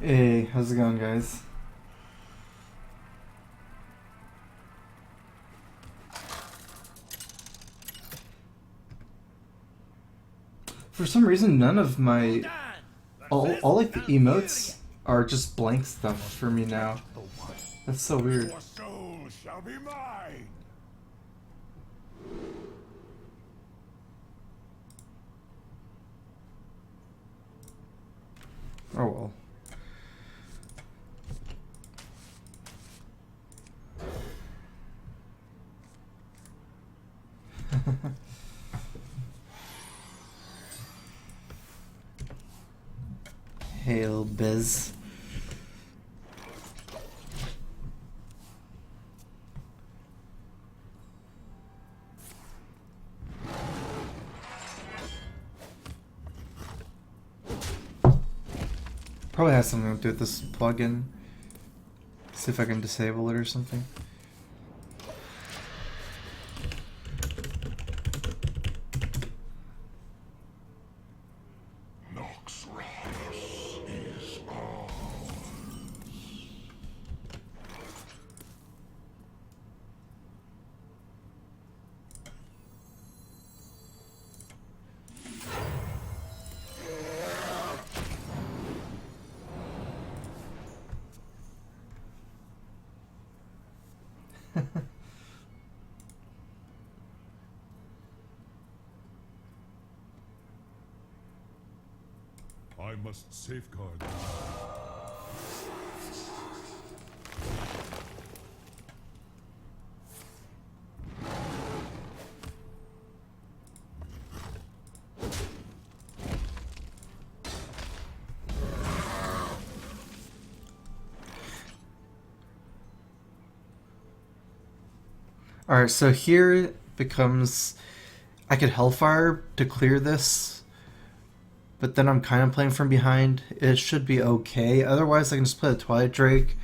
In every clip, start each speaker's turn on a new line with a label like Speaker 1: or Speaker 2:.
Speaker 1: Hey, how's it going, guys? For some reason, none of my all like the emotes are just blank stuff for me now. That's so weird.
Speaker 2: Your soul shall be mine.
Speaker 1: Oh well. Hail Biz. Probably has something to do with this plugin. See if I can disable it or something.
Speaker 2: I must safeguard them.
Speaker 1: Alright, so here it becomes I could Hellfire to clear this, but then I'm kind of playing from behind. It should be okay. Otherwise, I can just play the Twilight Drake.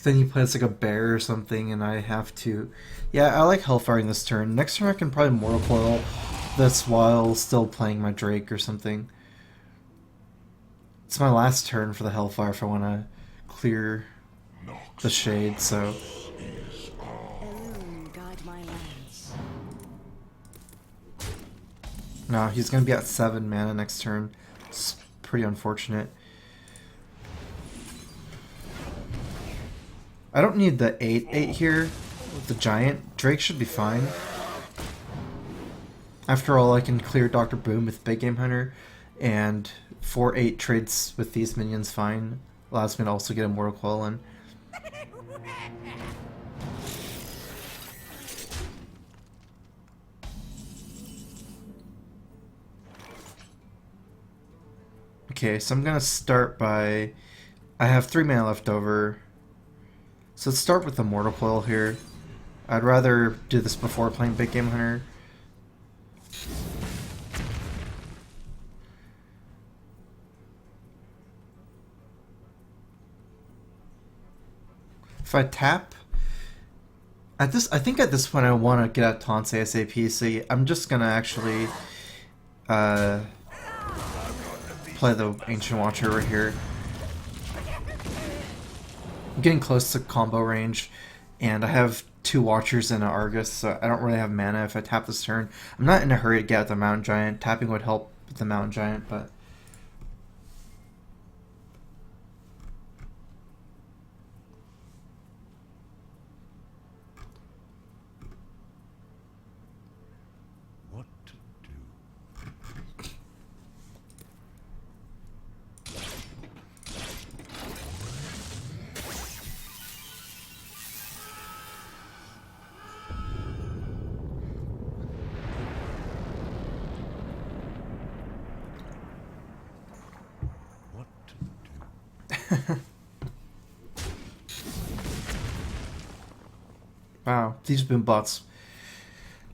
Speaker 1: Then you play as like a bear or something, and I have to... Yeah, I like Hellfiring this turn. Next turn I can probably Mortal Coil this while still playing my Drake or something. It's my last turn for the Hellfire if I want to clear the shade, so... No, he's going to be at 7 mana next turn. It's pretty unfortunate. I don't need the 8/8 here with the giant. Drake should be fine. After all, I can clear Dr. Boom with Big Game Hunter, and 4/8 trades with these minions fine. Allows me to also get a Mortal Coil in. Okay, so I'm gonna start by... I have 3 mana left over. So let's start with the Mortal Coil here. I'd rather do this before playing Big Game Hunter. If I tap... I think at this point I want to get out taunts ASAP, so I'm just gonna actually... play the Ancient Watcher right here. I'm getting close to combo range, and I have 2 Watchers and an Argus, so I don't really have mana if I tap this turn. I'm not in a hurry to get out the Mountain Giant. Tapping would help with the Mountain Giant, but...
Speaker 2: What to do?
Speaker 1: Wow, these boom bots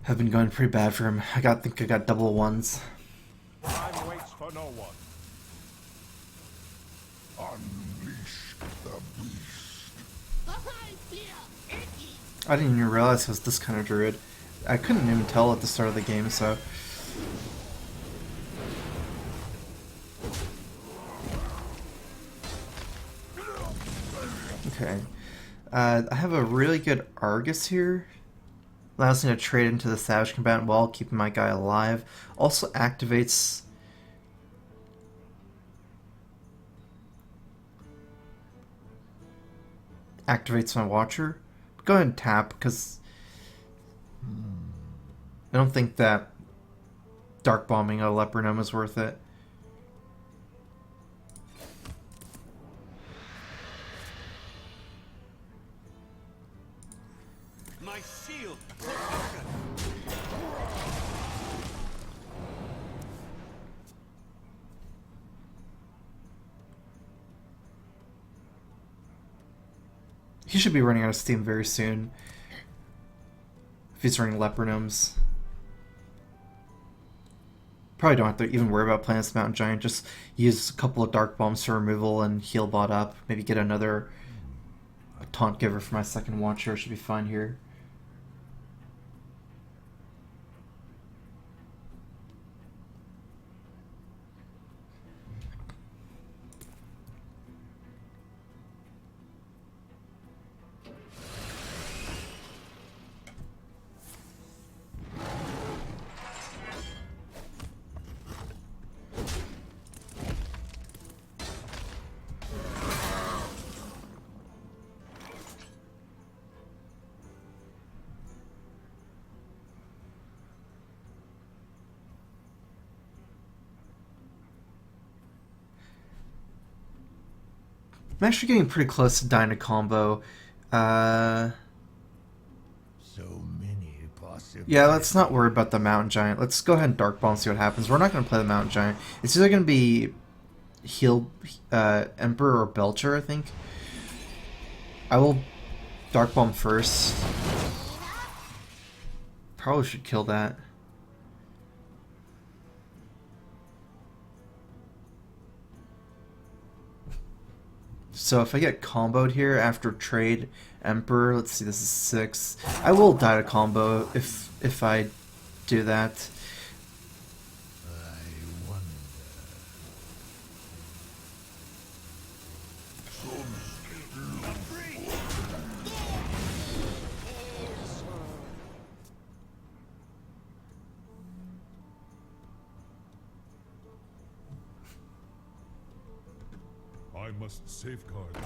Speaker 1: have been going pretty bad for him. Think I got double ones.
Speaker 2: Time waits for no one. Unleash the beast.
Speaker 1: I didn't even realize it was this kind of druid. I couldn't even tell at the start of the game, so... Okay. I have a really good Argus here. Allows me to trade into the Savage Combatant while keeping my guy alive. Also activates... Activates my Watcher. Go ahead and tap, because... I don't think that Dark Bombing a Leper Gnome is worth it.
Speaker 3: My shield.
Speaker 1: He should be running out of steam very soon. If he's running Leper Gnomes. Probably don't have to even worry about playing this Mountain Giant. Just use a couple of Dark Bombs for removal and heal bot up. Maybe get another Taunt Giver for my second Watcher. Should be fine here. I'm actually getting pretty close to dying a combo.
Speaker 2: So many possibilities.
Speaker 1: Yeah, let's not worry about the Mountain Giant. Let's go ahead and Dark Bomb and see what happens. We're not going to play the Mountain Giant. It's either going to be Emperor or Belcher, I think. I will Dark Bomb first. Probably should kill that. So if I get comboed here after trade Emperor, let's see, this is 6. I will die to combo if I do that.
Speaker 2: I wonder. I must safeguard them.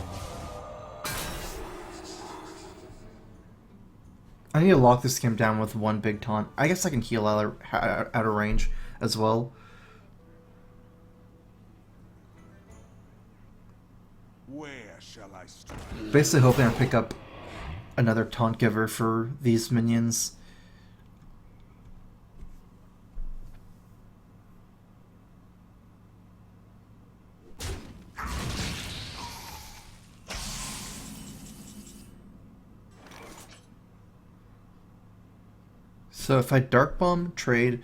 Speaker 1: I need to lock this game down with one big taunt. I guess I can heal out of range as well.
Speaker 2: Where shall I strike?
Speaker 1: Basically hoping I pick up another taunt giver for these minions. So if I Dark Bomb, trade,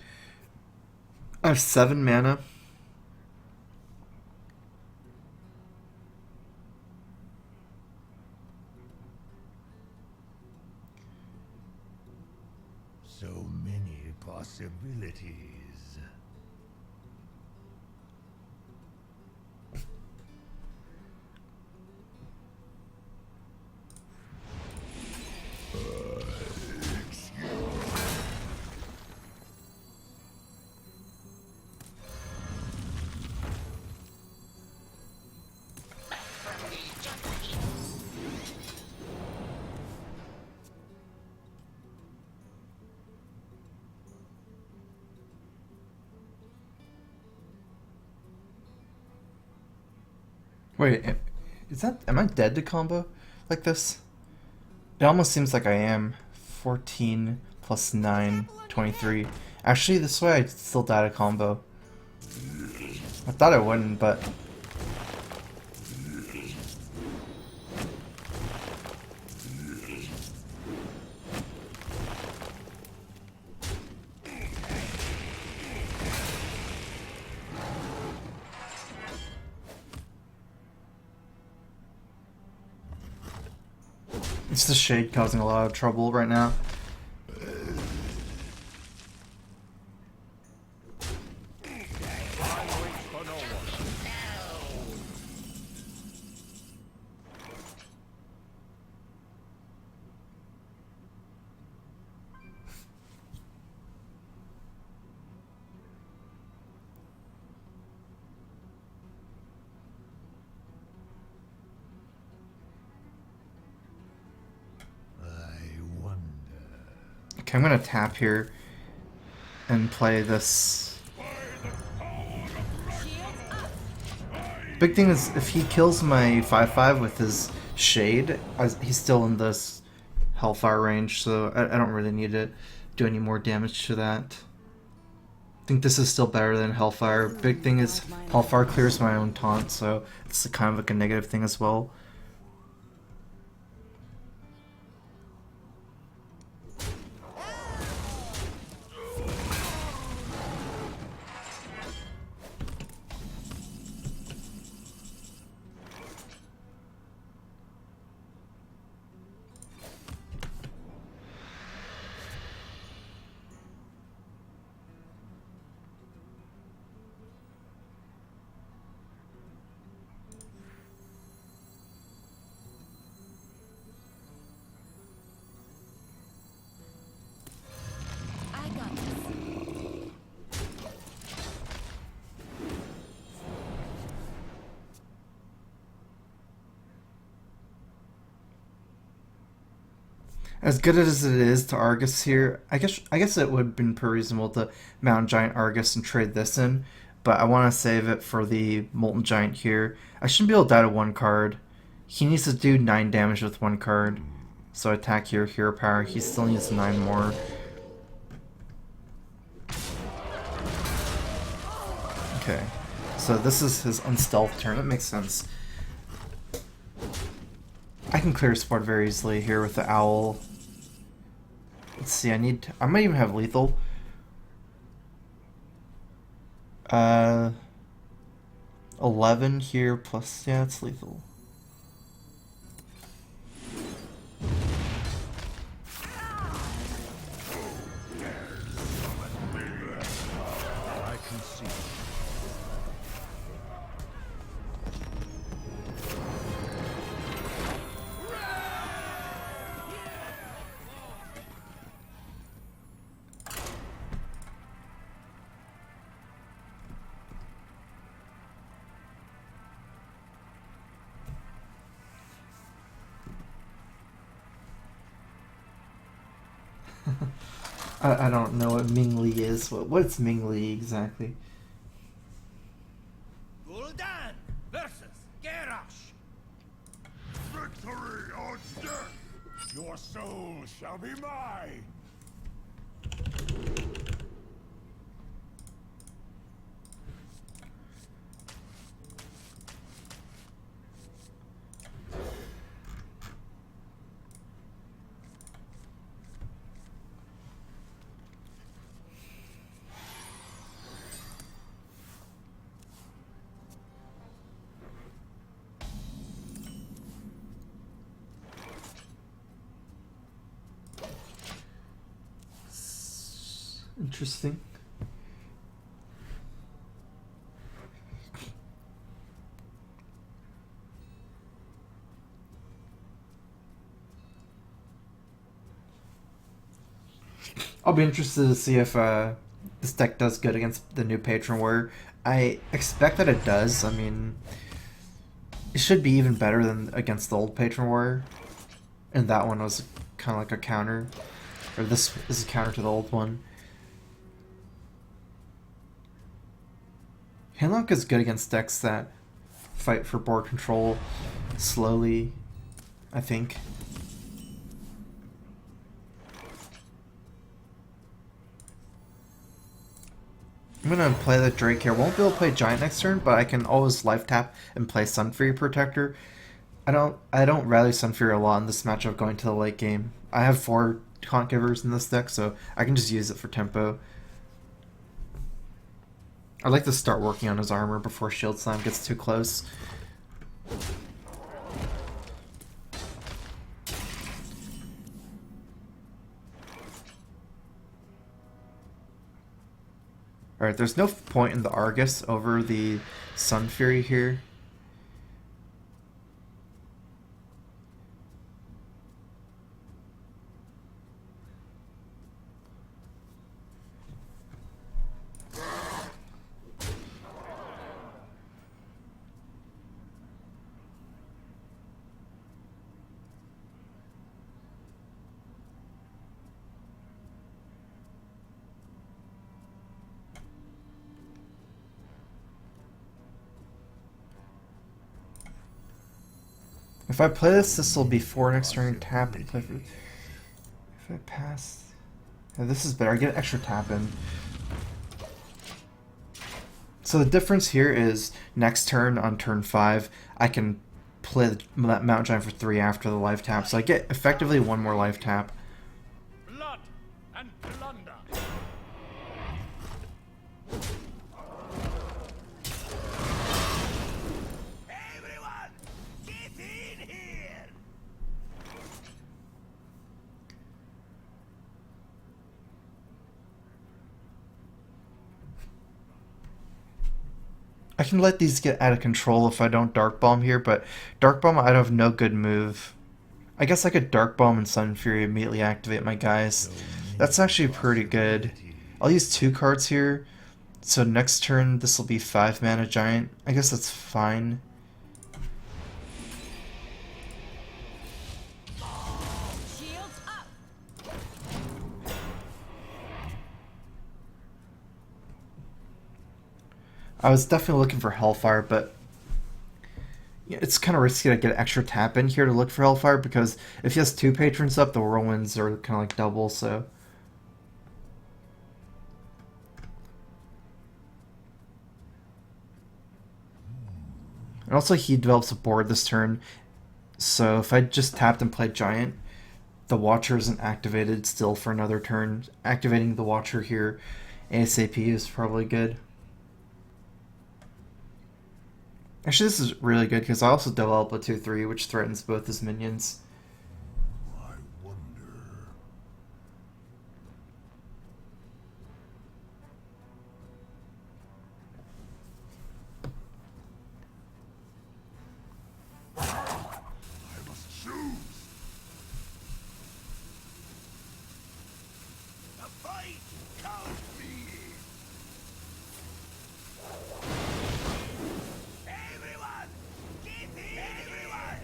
Speaker 1: I have 7 mana.
Speaker 2: So many possibilities.
Speaker 1: Wait, am I dead to combo like this? It almost seems like I am. 14 plus 9, 23. Actually, this way I still die to combo. I thought I wouldn't, but... It's the shade causing a lot of trouble right now. Okay, I'm gonna tap here and play this. Big thing is, if he kills my 5/5 with his shade, he's still in this Hellfire range, so I don't really need to do any more damage to that. I think this is still better than Hellfire. Big thing is, Hellfire clears my own taunt, so it's kind of like a negative thing as well. As good as it is to Argus here, I guess it would have been pretty reasonable to mount Giant Argus and trade this in, but I want to save it for the Molten Giant here. I shouldn't be able to die to one card. He needs to do 9 damage with one card. So attack here, Hero Power. He still needs 9 more. Okay, so this is his unstealth turn. That makes sense. I can clear support very easily here with the Owl. Let's see, I might even have lethal. 11 here plus, yeah, it's lethal.
Speaker 2: I can see.
Speaker 1: I don't know what Mingli is. What's Mingli exactly?
Speaker 3: Gul'dan versus Garrosh.
Speaker 2: Victory or death! Your soul shall be mine!
Speaker 1: Interesting. I'll be interested to see if this deck does good against the new Patron Warrior. I expect that it does. I mean, it should be even better than against the old Patron Warrior. And that one was kind of like a counter. Or this is a counter to the old one. Handlock is good against decks that fight for board control slowly, I think. I'm gonna play the Drake here. Won't be able to play Giant next turn, but I can always life tap and play Sunfury Protector. I don't rally Sunfury a lot in this matchup going to the late game. I have 4 Taunt Givers in this deck, so I can just use it for tempo. I'd like to start working on his armor before Shield Slam gets too close. Alright, there's no point in the Argus over the Sun Fury here. If I play this, this will be 4 next turn, tap and play for... If I pass... Yeah, this is better, I get an extra tap in. So the difference here is, next turn, on turn 5, I can play that Mount Giant for 3 after the life tap, so I get effectively 1 more life tap.
Speaker 3: Blood and plunder. Everyone, get in here.
Speaker 1: I can let these get out of control if I don't Dark Bomb here, but Dark Bomb I'd have no good move. I guess I could Dark Bomb and Sun Fury immediately activate my guys. That's actually pretty good. I'll use 2 cards here, so next turn this will be 5 mana Giant. I guess that's fine.
Speaker 4: Shields up.
Speaker 1: I was definitely looking for Hellfire, but it's kind of risky to get an extra tap in here to look for Hellfire, because if he has 2 patrons up, the whirlwinds are kind of like double, so... And also he develops a board this turn, so if I just tapped and played Giant, the Watcher isn't activated still for another turn. Activating the Watcher here ASAP is probably good. Actually, this is really good because I also develop a 2/3, which threatens both his minions.
Speaker 2: I wonder. I must choose.
Speaker 3: The fight calls me. Everyone, get in. Everyone,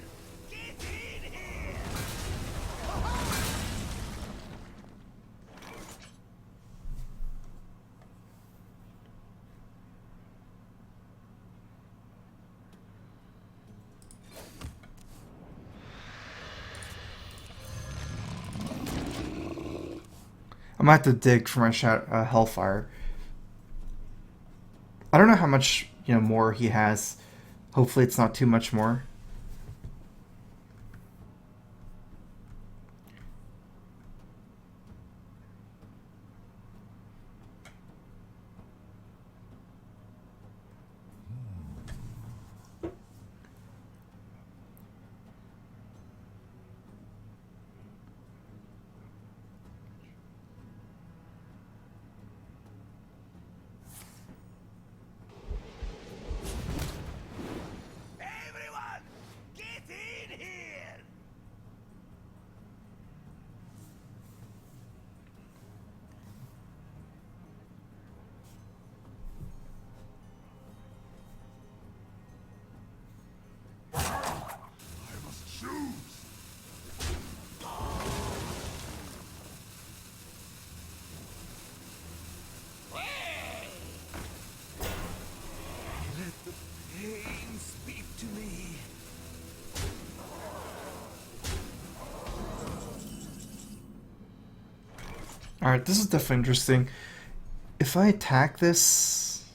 Speaker 3: get in here.
Speaker 1: I'm gonna have to dig for my Hellfire. I don't know how much more he has. Hopefully, it's not too much more.
Speaker 3: Everyone, get in here.
Speaker 2: I must choose.
Speaker 3: Let the pain speak to me.
Speaker 1: Alright, this is definitely interesting. If I attack this,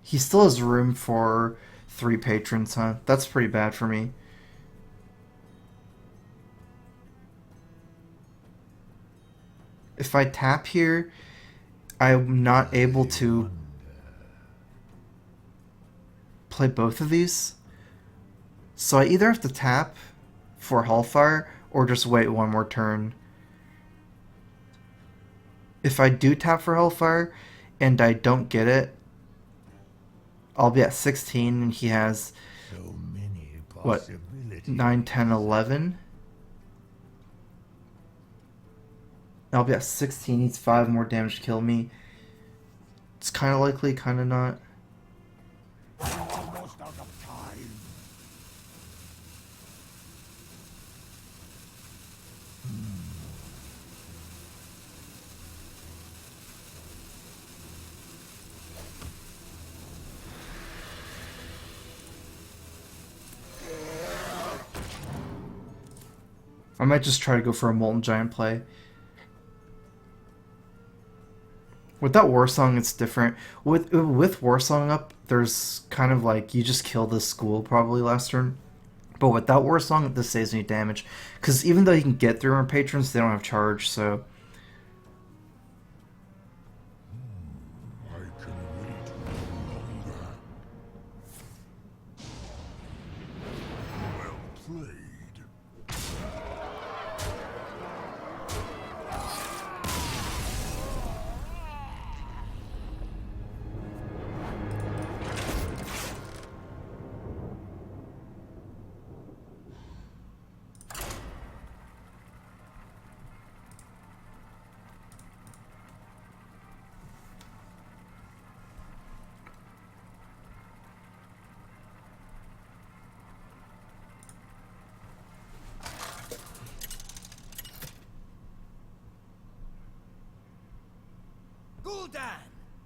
Speaker 1: he still has room for 3 patrons, huh? That's pretty bad for me. If I tap here, I'm not able to play both of these. So I either have to tap for Hellfire or just wait 1 more turn. If I do tap for Hellfire, and I don't get it, I'll be at 16 and he has,
Speaker 2: So many
Speaker 1: what,
Speaker 2: possibilities.
Speaker 1: 9, 10, 11. I'll be at 16, needs 5 more damage to kill me. It's kind of likely, kind of not.
Speaker 2: Almost out of time.
Speaker 1: I might just try to go for a Molten Giant play. With that War Song, it's different. With War Song up, there's kind of like, you just kill this school probably last turn. But without War Song, this saves me damage. Because even though you can get through our patrons, they don't have charge, so...
Speaker 2: I can wait no longer. Well played.
Speaker 3: Gul'dan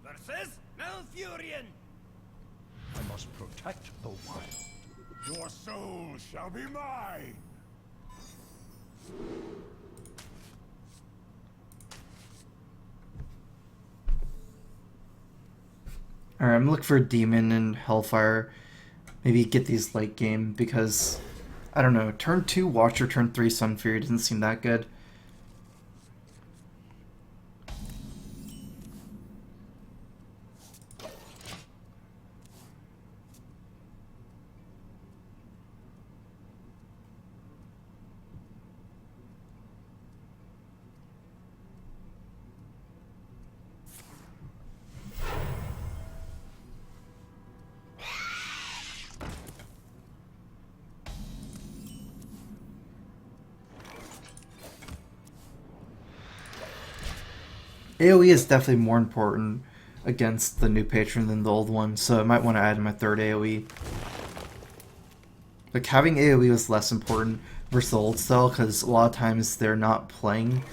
Speaker 3: versus Malfurion.
Speaker 2: I must protect the wild. Your soul shall be mine.
Speaker 1: Alright, I'm looking for a Demon and Hellfire. Maybe get these late game, because... I don't know, turn 2 Watcher, turn 3 Sun Fury doesn't seem that good. AoE is definitely more important against the new patron than the old one, so I might want to add in my third AoE. Like, having AoE was less important versus the old style, because a lot of times they're not playing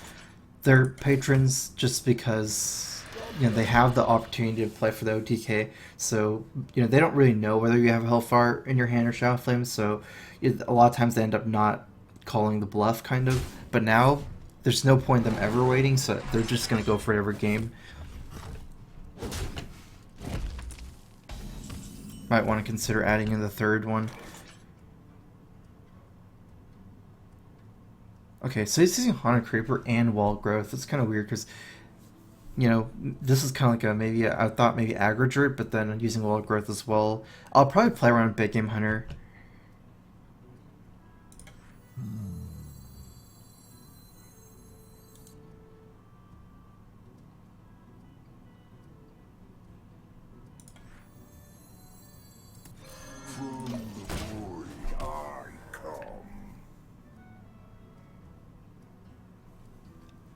Speaker 1: their patrons just because, you know, they have the opportunity to play for the OTK, so, you know, they don't really know whether you have Hellfire in your hand or Shadow Flame, so a lot of times they end up not calling the bluff, kind of. But now, there's no point in them ever waiting, so they're just going to go for it every game. Might want to consider adding in the third one. Okay, so he's using Haunted Creeper and Wall Growth. It's kind of weird because, you know, this is kind of like I thought maybe Aggro Druid, but then using Wall Growth as well. I'll probably play around Big Game Hunter.
Speaker 2: From the void I come.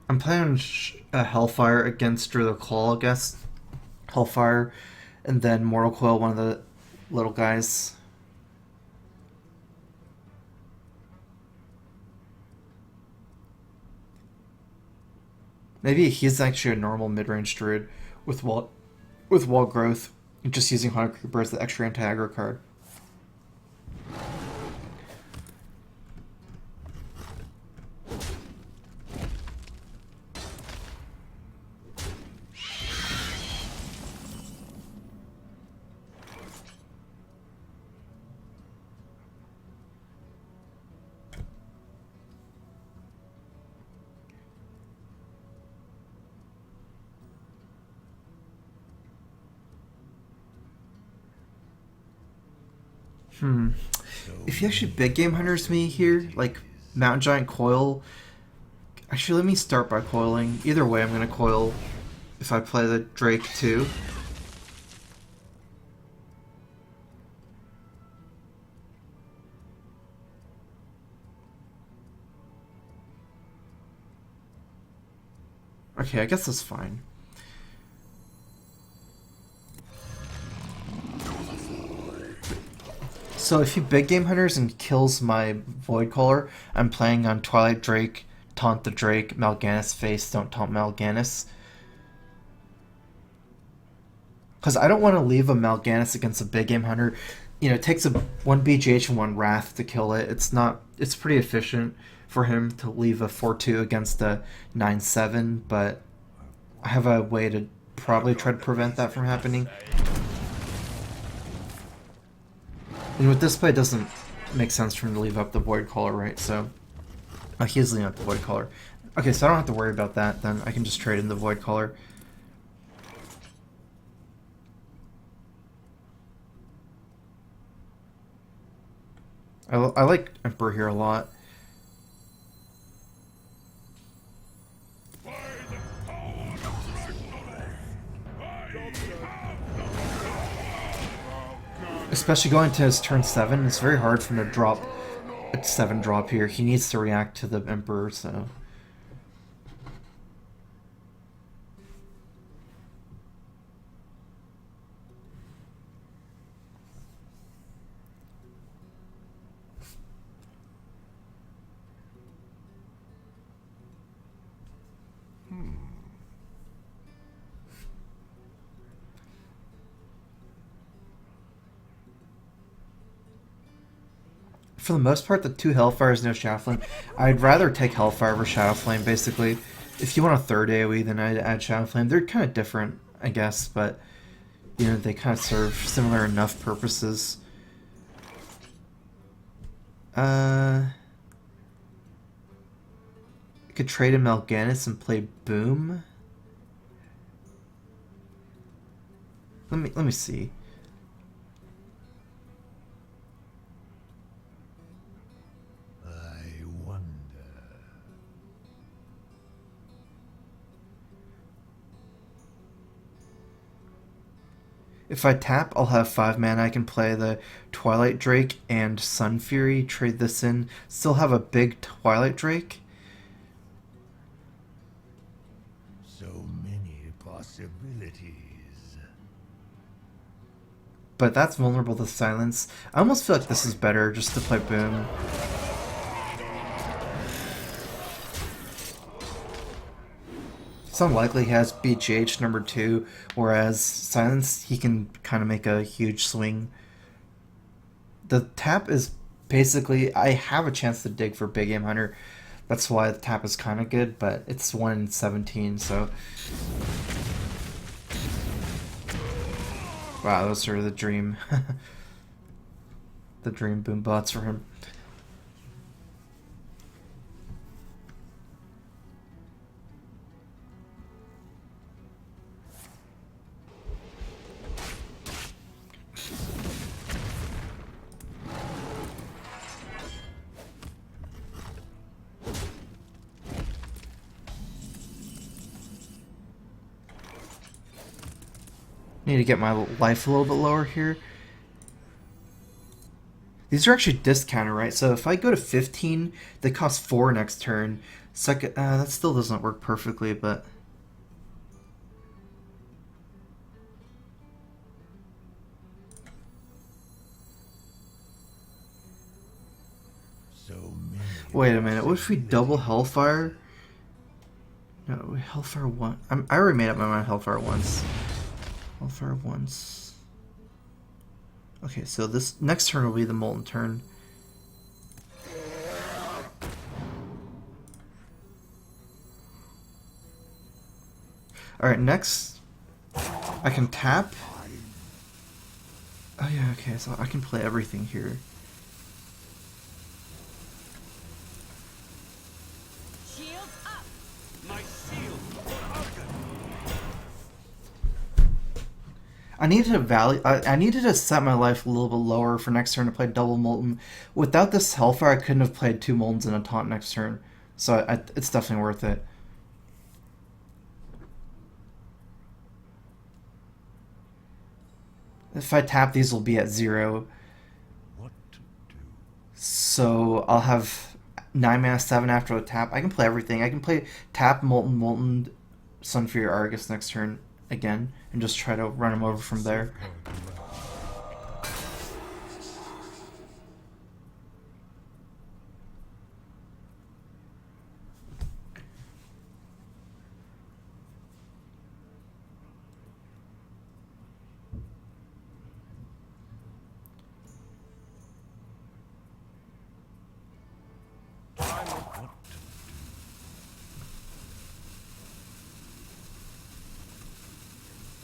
Speaker 1: I'm playing on Hellfire against Druid of Claw, I guess. Hellfire, and then Mortal Coil, one of the little guys. Maybe he's actually a normal mid-range Druid with wall growth, and just using Haunted Creeper as the extra anti-aggro card. If he actually big game hunters me here, like Mountain Giant Coil, actually let me start by coiling. Either way I'm gonna coil if I play the Drake too. Okay, I guess that's fine. So if he big game hunters and kills my Void Caller, I'm playing on Twilight Drake, Taunt the Drake, Mal'Ganis face, don't taunt Mal'Ganis. Because I don't want to leave a Mal'Ganis against a big game hunter. You know, it takes one BGH and one Wrath to kill it. It's pretty efficient for him to leave a 4-2 against a 9-7, but I have a way to probably try to prevent that from happening. And with this play, it doesn't make sense for him to leave up the Void Caller, right? So, oh, he is leaving up the Void Caller. Okay, so I don't have to worry about that, then. I can just trade in the Void Caller. I like Emperor here a lot. Especially going to his turn 7, it's very hard for him to drop a 7 drop here. He needs to react to the Emperor, so... For the most part, the 2 Hellfires, no Shadow Flame. I'd rather take Hellfire over Shadow Flame, basically. If you want a 3rd AoE, then I'd add Shadow Flame. They're kind of different, I guess, but, you know, they kind of serve similar enough purposes. I could trade in Mal'Ganis and play Boom. Let me see. If I tap, I'll have 5 mana. I can play the Twilight Drake and Sun Fury, trade this in. Still have a big Twilight Drake.
Speaker 2: So many possibilities.
Speaker 1: But that's vulnerable to silence. I almost feel like this is better just to play Boom. It's unlikely he has BGH number 2, whereas Silence, he can kind of make a huge swing. The tap is basically, I have a chance to dig for Big Game Hunter. That's why the tap is kind of good, but it's 1 in 17, so... Wow, those are the dream. The dream boom bots for him. Need to get my life a little bit lower here. These are actually discounted, right? So if I go to 15, they cost 4 next turn. Second, that still doesn't work perfectly, but...
Speaker 2: So many.
Speaker 1: Wait a minute, what if we double Hellfire? No, Hellfire 1. I already made up my mind Hellfire once. Hellfire once. Okay, so this next turn will be the Molten turn. Alright, next I can tap. Oh yeah, okay, so I can play everything here.
Speaker 4: Shields up.
Speaker 3: My shield for Argon.
Speaker 1: I needed to set my life a little bit lower for next turn to play double Molten. Without this Hellfire, I couldn't have played 2 Moltens and a Taunt next turn. So it's definitely worth it. If I tap, these will be at 0.
Speaker 2: What to do?
Speaker 1: So I'll have 9 mana 7 after the tap. I can play everything. I can play tap Molten Sunfury Argus next turn again and just try to run him over from there.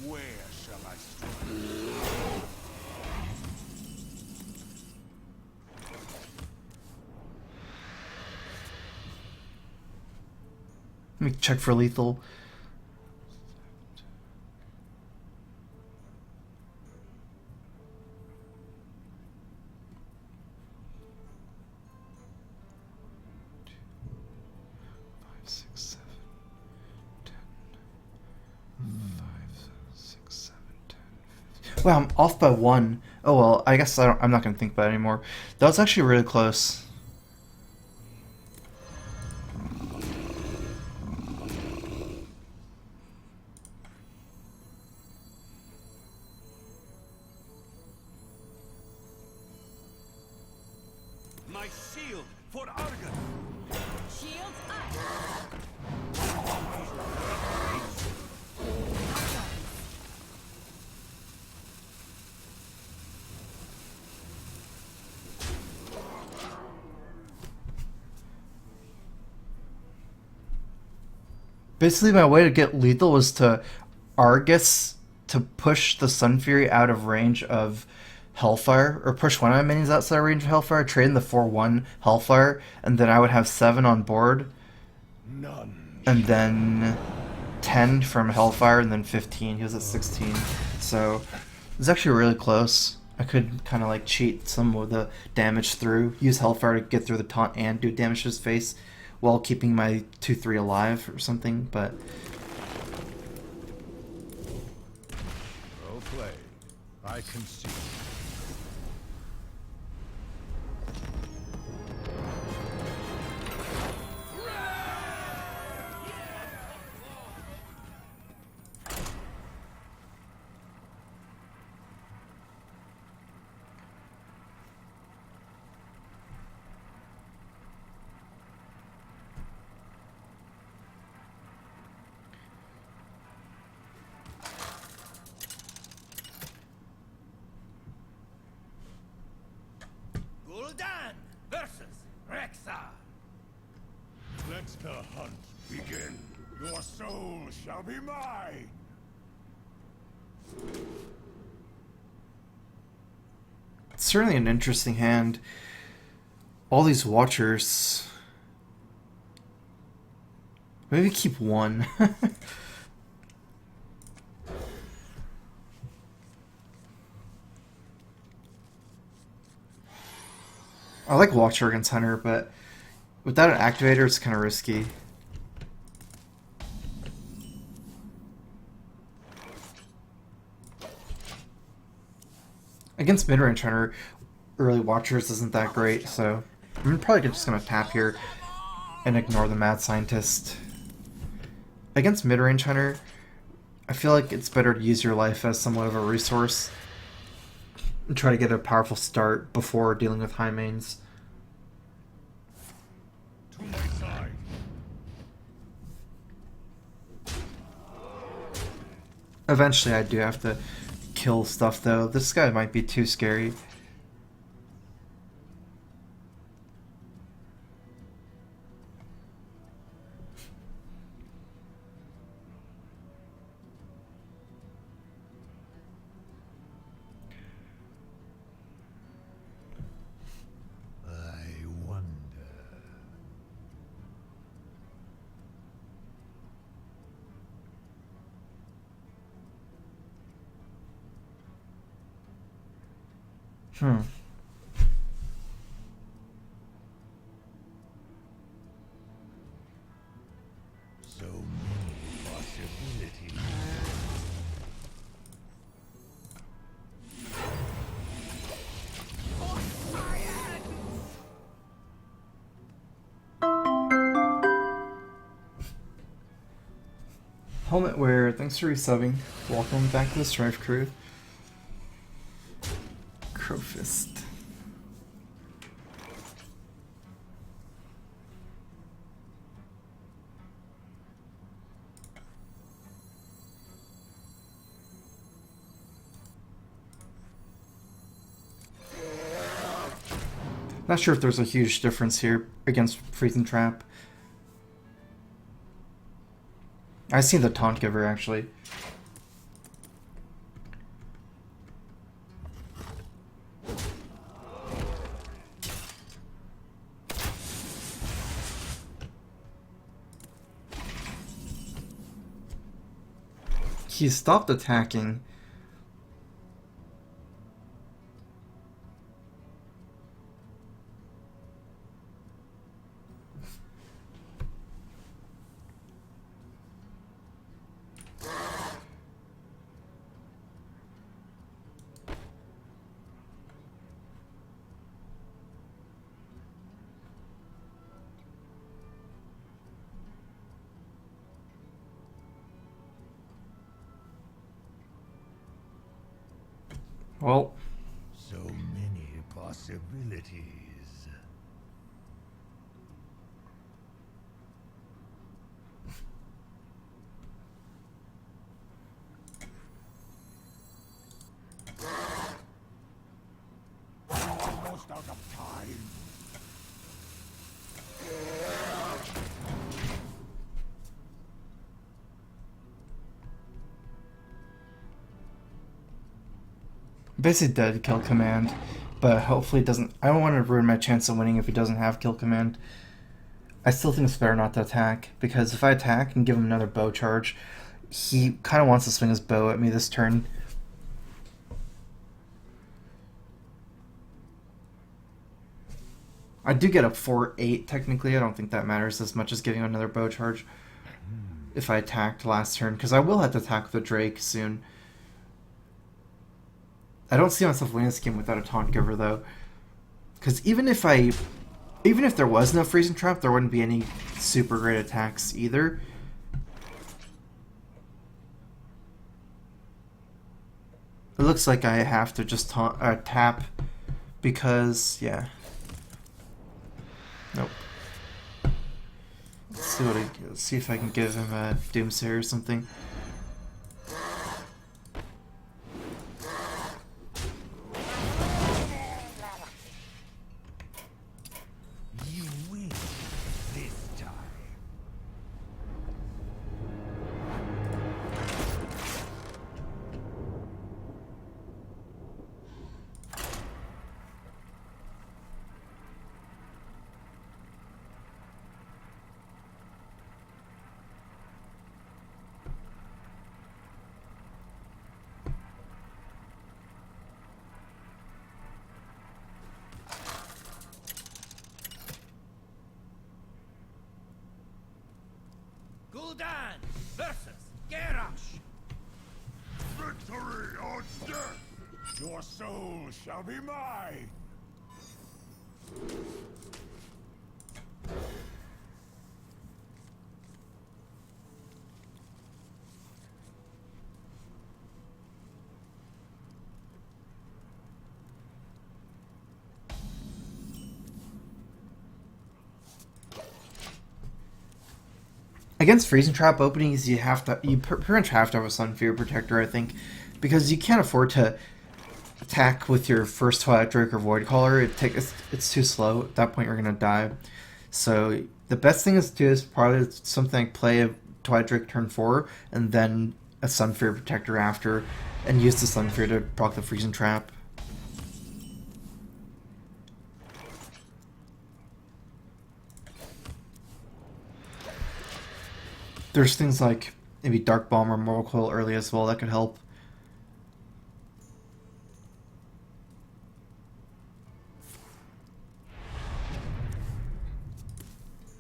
Speaker 2: Where shall I strike?
Speaker 1: Let me check for lethal. Wow, I'm off by 1. Oh well, I guess I'm not going to think about it anymore. That was actually really close.
Speaker 3: My shield for Argus.
Speaker 4: Shields up.
Speaker 1: Basically, my way to get lethal was to Argus to push the Sun Fury out of range of Hellfire, or push one of my minions outside of range of Hellfire, trade in the 4/1 Hellfire, and then I would have 7 on board,
Speaker 2: None.
Speaker 1: and then 10 from Hellfire, and then 15. He was at 16. So it was actually really close. I could kind of like cheat some of the damage through, use Hellfire to get through the taunt and do damage to his face while keeping my 2/3 alive or something, but
Speaker 2: Well played. I concede.
Speaker 3: Gul'dan versus Rexa.
Speaker 2: Let the hunt begin. Your soul shall be mine.
Speaker 1: it's certainly an interesting hand. All these Watchers. Maybe keep 1. I like Watcher against Hunter, but without an activator, it's kind of risky. Against mid-range Hunter, early Watchers isn't that great, so I'm probably just going to tap here and ignore the Mad Scientist. Against mid-range Hunter, I feel like it's better to use your life as somewhat of a resource and try to get a powerful start before dealing with high mains.
Speaker 2: To my side.
Speaker 1: Eventually I do have to kill stuff though. This guy might be too scary.
Speaker 2: I wonder.
Speaker 1: Hmm.
Speaker 2: So many possibilities.
Speaker 1: Helmet wear, thanks for resubbing. Welcome back to the StrifeCro. Crowfist. Not sure if there's a huge difference here against Freezing Trap. I see the Taunt Giver actually. He stopped attacking. Well,
Speaker 2: So many possibilities. Almost out of time.
Speaker 1: basically dead kill command, but hopefully it doesn't. I don't want to ruin my chance of winning if he doesn't have kill command. I still think it's better not to attack, because if I attack and give him another bow charge, he kind of wants to swing his bow at me this turn. I do get a 4-8 technically. I don't think that matters as much as getting another bow charge if I attacked last turn, because I will have to attack with the Drake soon. I don't see myself winning this game without a Taunt Giver though, because even if there was no Freezing Trap, there wouldn't be any super great attacks either. It looks like I have to just tap, because yeah. Nope. Let's see if I can give him a Doomsayer or something.
Speaker 2: You win this time.
Speaker 3: Gul'dan versus Garrosh.
Speaker 2: Victory or death! Your soul shall be mine!
Speaker 1: Against Freezing Trap openings, you pretty much have to have a Sunfear Protector, I think, because you can't afford to attack with your first Twilight Drake or Void Caller. It's too slow. At that point, you're gonna die. So the best thing is to do is probably something like play a Twilight Drake turn 4 and then a Sunfear Protector after, and use the Sunfear to block the Freezing Trap. There's things like maybe Dark Bomb or Mortal Coil early as well that could help.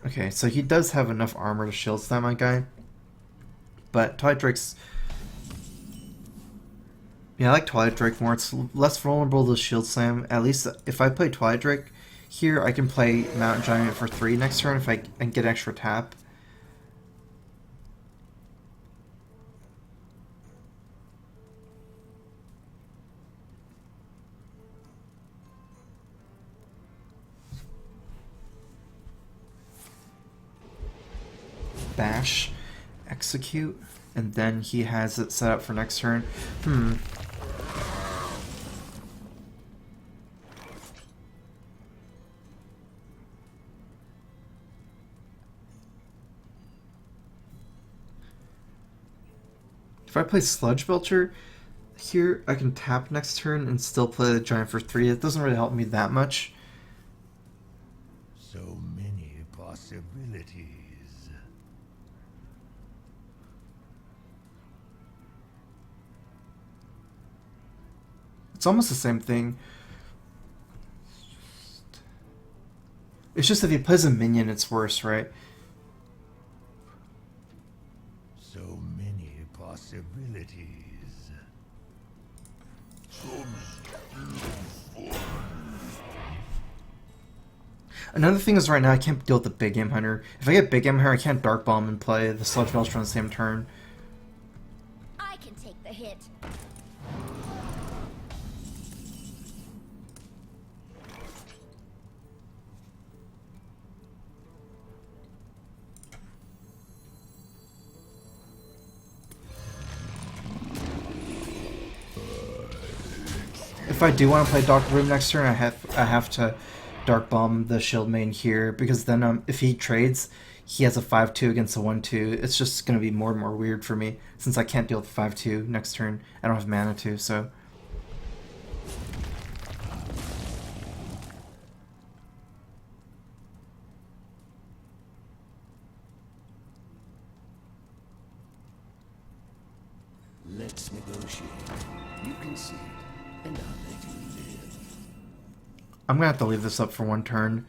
Speaker 1: Okay, so he does have enough armor to shield slam my guy. But Twilight Drake's... yeah, I like Twilight Drake more. It's less vulnerable to shield slam. At least if I play Twilight Drake here, I can play Mountain Giant for 3 next turn if I can get extra tap. bash, execute, and then he has it set up for next turn. If I play Sludge Belcher here, I can tap next turn and still play the Giant for 3. It doesn't really help me that much.
Speaker 2: So many possibilities.
Speaker 1: It's almost the same thing. It's just if he plays a minion, it's worse, right?
Speaker 2: So many possibilities.
Speaker 1: Another thing is right now I can't deal with the Big Game Hunter. If I get Big Game Hunter, I can't Dark Bomb and play the Sludge Belcher on the same turn.
Speaker 4: I can take the hit.
Speaker 1: If I do want to play Doctor Boom next turn, I have to Dark Bomb the Shield main here, because then if he trades, he has a 5-2 against a 1-2. It's just going to be more and more weird for me, since I can't deal with 5-2 next turn. I don't have mana to, so...
Speaker 5: Let's negotiate. You concede, and I'll let you live.
Speaker 1: I'm going to have to leave this up for one turn.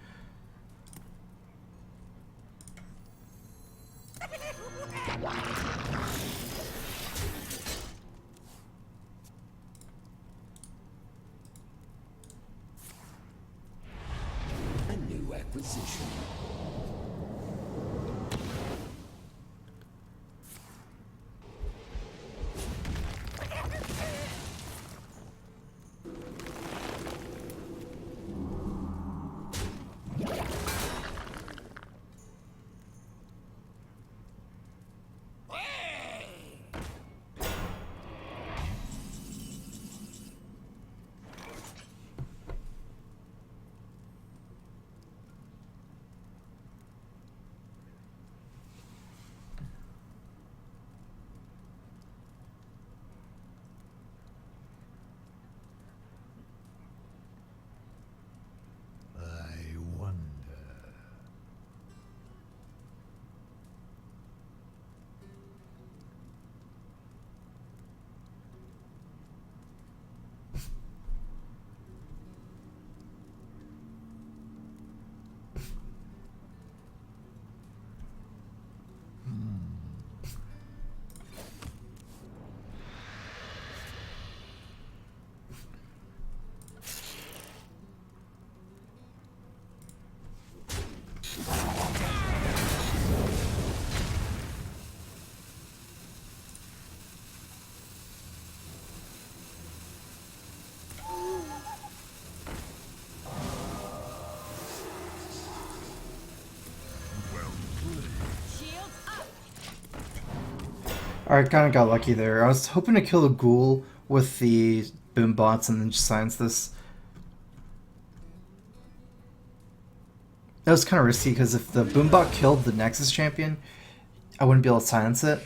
Speaker 5: A new acquisition.
Speaker 2: I wonder.
Speaker 4: Shields up.
Speaker 1: Alright, kind of got lucky there. I was hoping to kill the ghoul with the boom bots and then just silence this. That was kind of risky, because if the boom bot killed the Nexus champion, I wouldn't be able to silence it.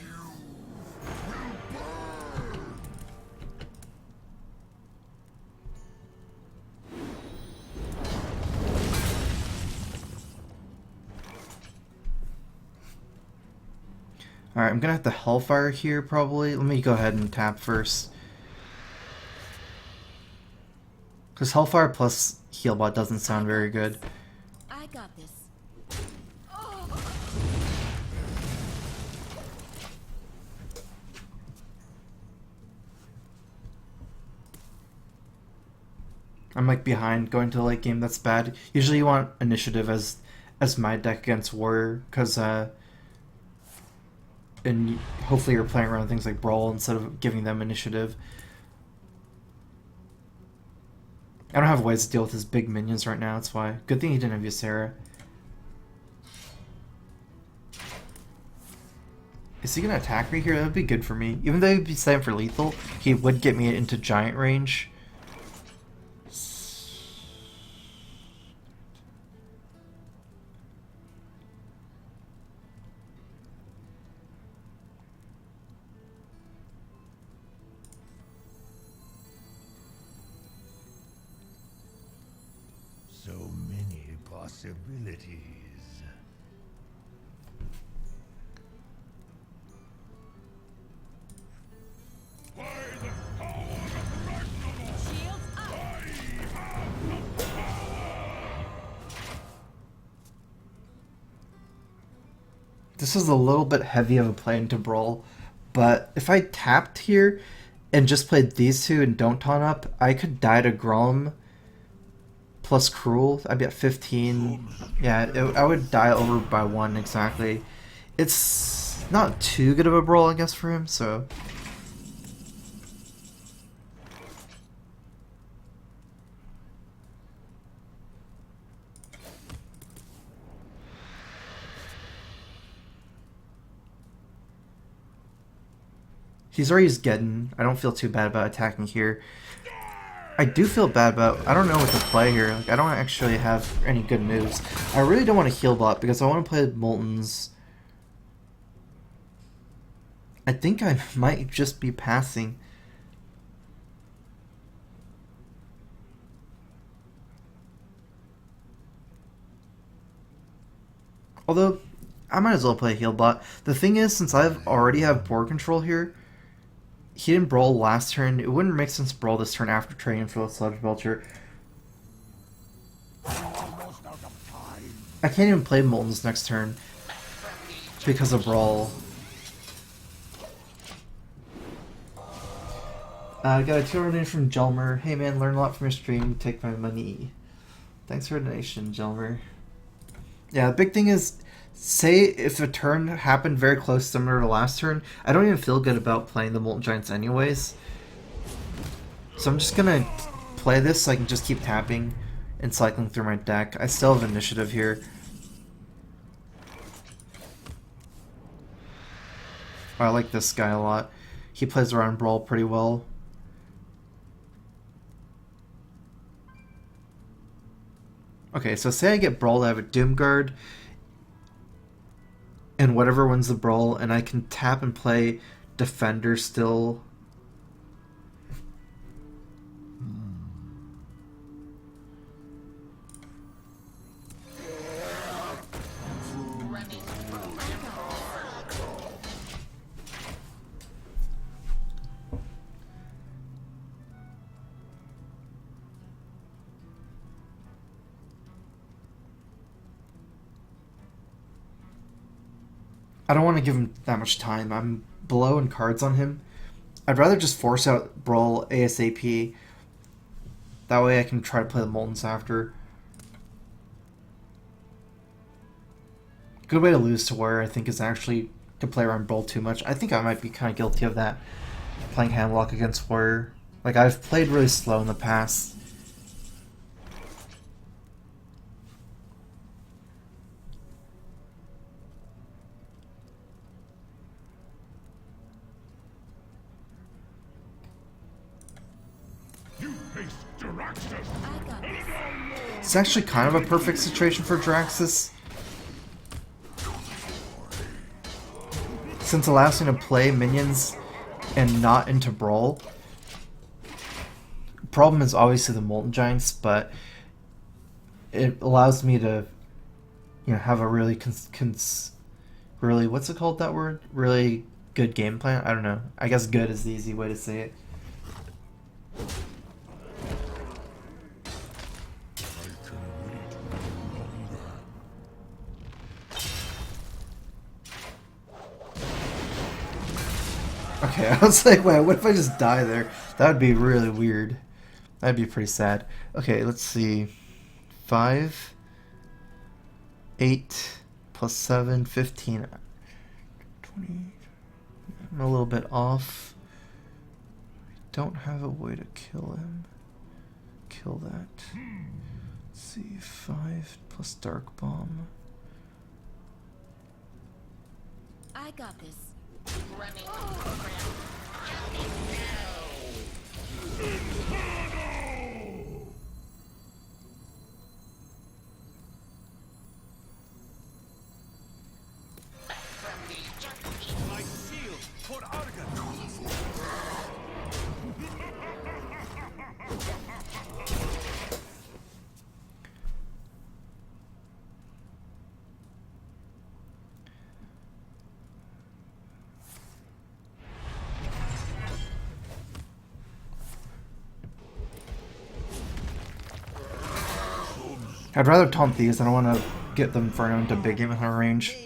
Speaker 1: Alright, I'm gonna have to Hellfire here probably. Let me go ahead and tap first. Because Hellfire plus Healbot doesn't sound very good.
Speaker 4: I got this.
Speaker 1: I'm like behind going to the late game. That's bad. Usually you want initiative as my deck against Warrior, because and hopefully you're playing around things like Brawl instead of giving them initiative. I don't have ways to deal with his big minions right now, that's why. Good thing he didn't have Ysera. Is he gonna attack me here? That would be good for me. Even though he'd be set for lethal, he would get me into giant range.
Speaker 2: So many possibilities.
Speaker 4: Shields up.
Speaker 1: This is a little bit heavy of a play into Brawl, but if I tapped here and just played these two and don't taunt up, I could die to Grom plus Cruel. I'd be at 15. Yeah, I would die over by 1 exactly. It's not too good of a Brawl, I guess, for him, so... He's already getting. I don't feel too bad about attacking here. I do feel bad about... I don't know what to play here. Like, I don't actually have any good moves. I really don't want to heal bot because I want to play Moltons. I think I might just be passing. Although, I might as well play heal bot. The thing is, since I already have board control here, he didn't brawl last turn. It wouldn't make sense to brawl this turn after trading for the Sludge Belcher. I can't even play Moltons next turn because of brawl. I got a $2 donation from Jelmer. Hey man, learn a lot from your stream. Take my money. Thanks for the donation, Jelmer. Yeah, the big thing is, say if a turn happened very close, similar to last turn, I don't even feel good about playing the Molten Giants anyways. So I'm just gonna play this so I can just keep tapping and cycling through my deck. I still have initiative here. I like this guy a lot. He plays around Brawl pretty well. Okay, so say I get Brawl, I have a Doomguard, and whatever wins the Brawl, and I can tap and play Defender still. I don't want to give him that much time. I'm below in cards on him. I'd rather just force out Brawl ASAP. That way I can try to play the Moltons after. Good way to lose to Warrior, I think, is actually to play around Brawl too much. I think I might be kind of guilty of that, playing Handlock against Warrior. Like, I've played really slow in the past. It's actually kind of a perfect situation for Draxus, since it allows me to play minions and not into Brawl. Problem is obviously the Molten Giants, but it allows me to, you know, have a really really, what's it called, that word? Really good game plan? I don't know. I guess good is the easy way to say it. Okay, I was like, wait, what if I just die there? That would be really weird. That'd be pretty sad. Okay, let's see. 5, 8, plus 7, 15, 20. I'm a little bit off. I don't have a way to kill him. Kill that. Let's see, 5 plus Dark Bomb.
Speaker 4: I got this.
Speaker 3: My shield for Argon.
Speaker 1: I'd rather taunt these. I don't want to get them for into big game hunter range.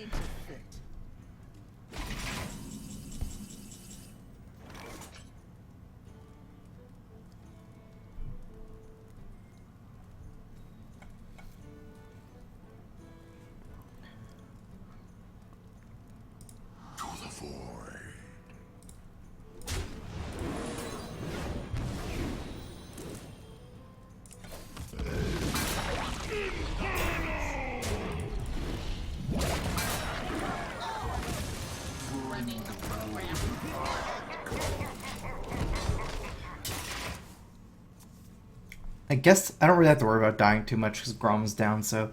Speaker 1: I guess I don't really have to worry about dying too much because Grom's down, so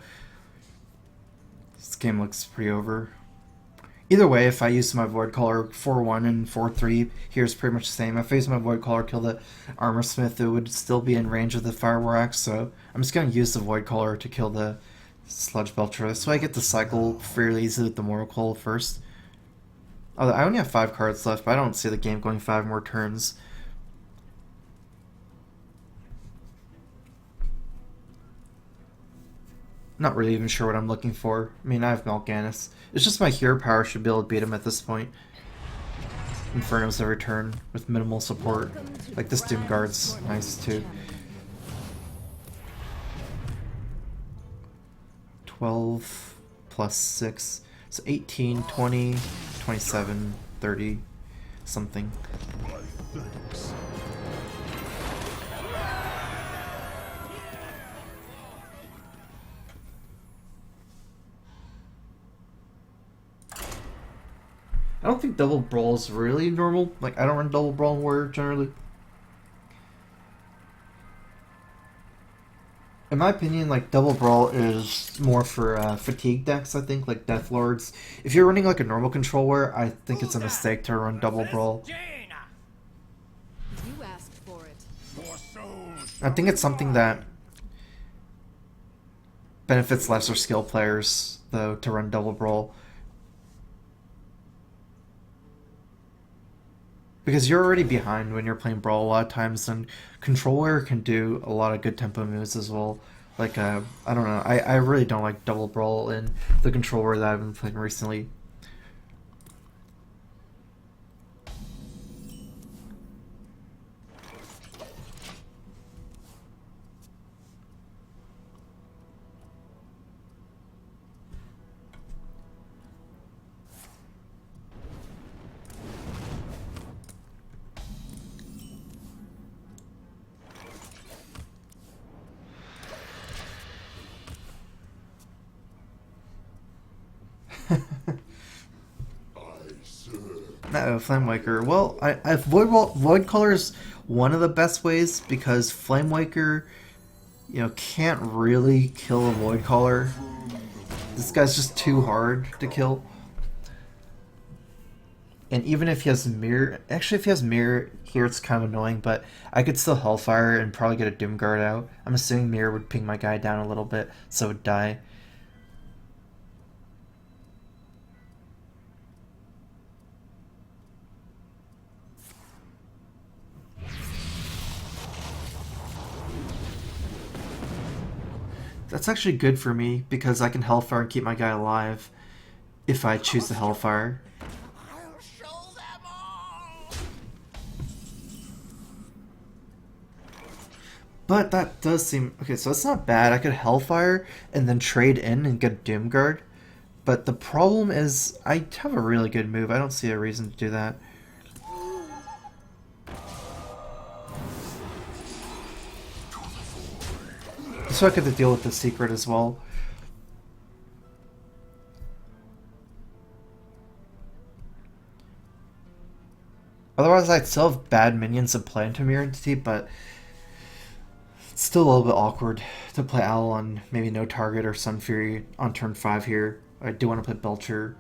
Speaker 1: this game looks pretty over. Either way, if I use my Void Caller 4-1 and 4-3, here's pretty much the same. If I use my Void Caller, kill the Armor Smith, it would still be in range of the Fire War Axe, so I'm just going to use the Void Caller to kill the Sludge Belcher. So I get to cycle fairly easily with the Mortal Coil first. Although I only have 5 cards left, but I don't see the game going 5 more turns. Not really even sure what I'm looking for. I mean, I have Mal'Ganis. It's just my hero power should be able to beat him at this point. Inferno's every turn with minimal support. Like this Doom Guard's nice too. 12 plus 6. So 18, 20, 27, 30, something. I don't think double brawl is really normal. Like, I don't run double brawl in Warrior generally. In my opinion, like, double brawl is more for fatigue decks, I think, like Death Lords. If you're running like a normal control warrior, I think it's a mistake to run double brawl.
Speaker 4: You asked for it.
Speaker 1: I think it's something that benefits lesser skill players, though, to run double brawl. Because you're already behind when you're playing Brawl a lot of times, and Controller can do a lot of good tempo moves as well. Like, I don't know, I really don't like Double Brawl in the Controller that I've been playing recently. No, Flamewaker. Well, Void Caller is one of the best ways because Flamewaker, you know, can't really kill a Void Caller. This guy's just too hard to kill. And even if he has Mirror, actually if he has Mirror here it's kind of annoying, but I could still Hellfire and probably get a Doom Guard out. I'm assuming Mirror would ping my guy down a little bit, so it would die. That's actually good for me, because I can Hellfire and keep my guy alive if I choose the Hellfire.
Speaker 3: I'll show them all.
Speaker 1: But that does seem... Okay, so it's not bad. I could Hellfire and then trade in and get Doom Guard. But the problem is, I have a really good move. I don't see a reason to do that. So I get to deal with the secret as well. Otherwise, I'd still have bad minions to play into Mirror Entity, but it's still a little bit awkward to play Owl on maybe no target or Sun Fury on turn 5 here. I do want to play Belcher.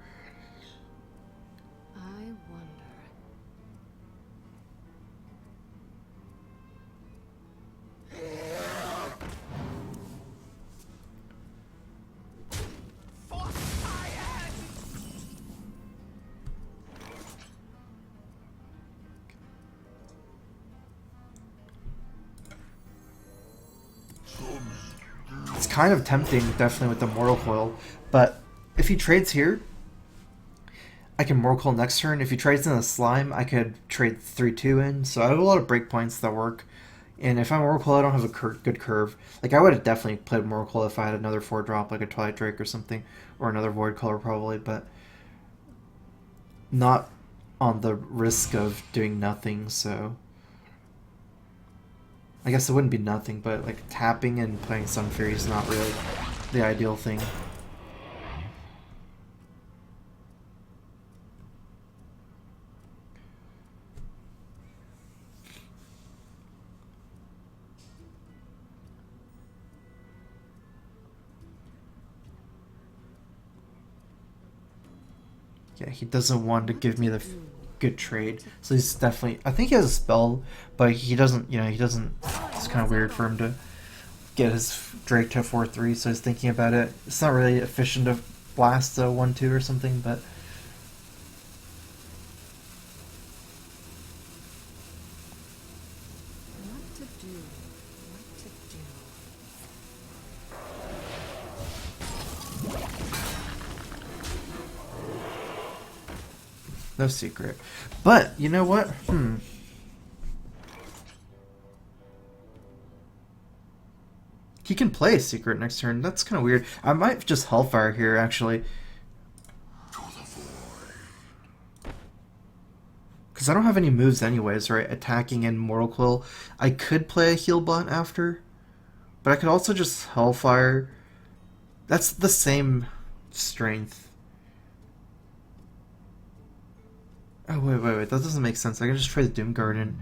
Speaker 4: I wonder.
Speaker 3: For science!
Speaker 1: It's kind of tempting, definitely, with the Mortal Coil, but if he trades here, I can Mortal Coil next turn. If he trades in the Slime, I could trade 3-2 in, so I have a lot of breakpoints that work. And if I'm Mortal Coil, I don't have a good curve. Like, I would have definitely played Mortal Coil if I had another 4-drop, like a Twilight Drake or something, or another Void Color probably, but not on the risk of doing nothing, so... I guess it wouldn't be nothing, but like tapping and playing Sun Fury is not really the ideal thing. Yeah, he doesn't want to give me the good trade, so he's definitely... I think he has a spell, but he doesn't, you know, he doesn't... It's kind of weird for him to get his Drake to 4-3, so he's thinking about it. It's not really efficient to blast a 1-2 or something, but...
Speaker 4: What to do? What to do?
Speaker 1: No secret. But, you know what? He can play a secret next turn. That's kind of weird. I might just Hellfire here, actually. Because I don't have any moves anyways, right? Attacking and Mortal Coil. I could play a Heal Bot after. But I could also just Hellfire. That's the same strength. Oh, wait. That doesn't make sense. I can just trade the Doom Garden.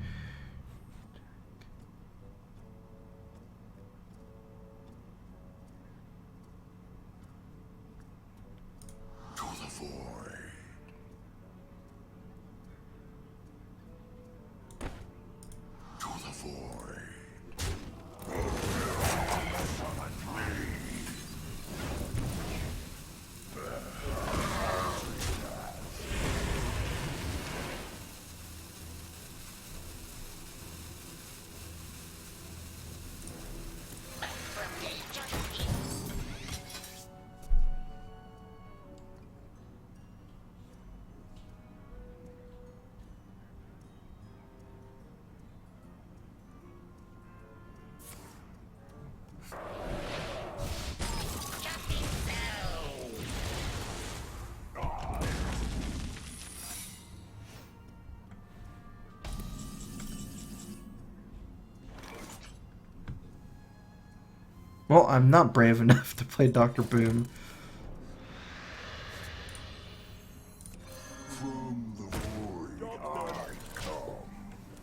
Speaker 1: Well, I'm not brave enough to play Dr. Boom.
Speaker 2: From the void I come.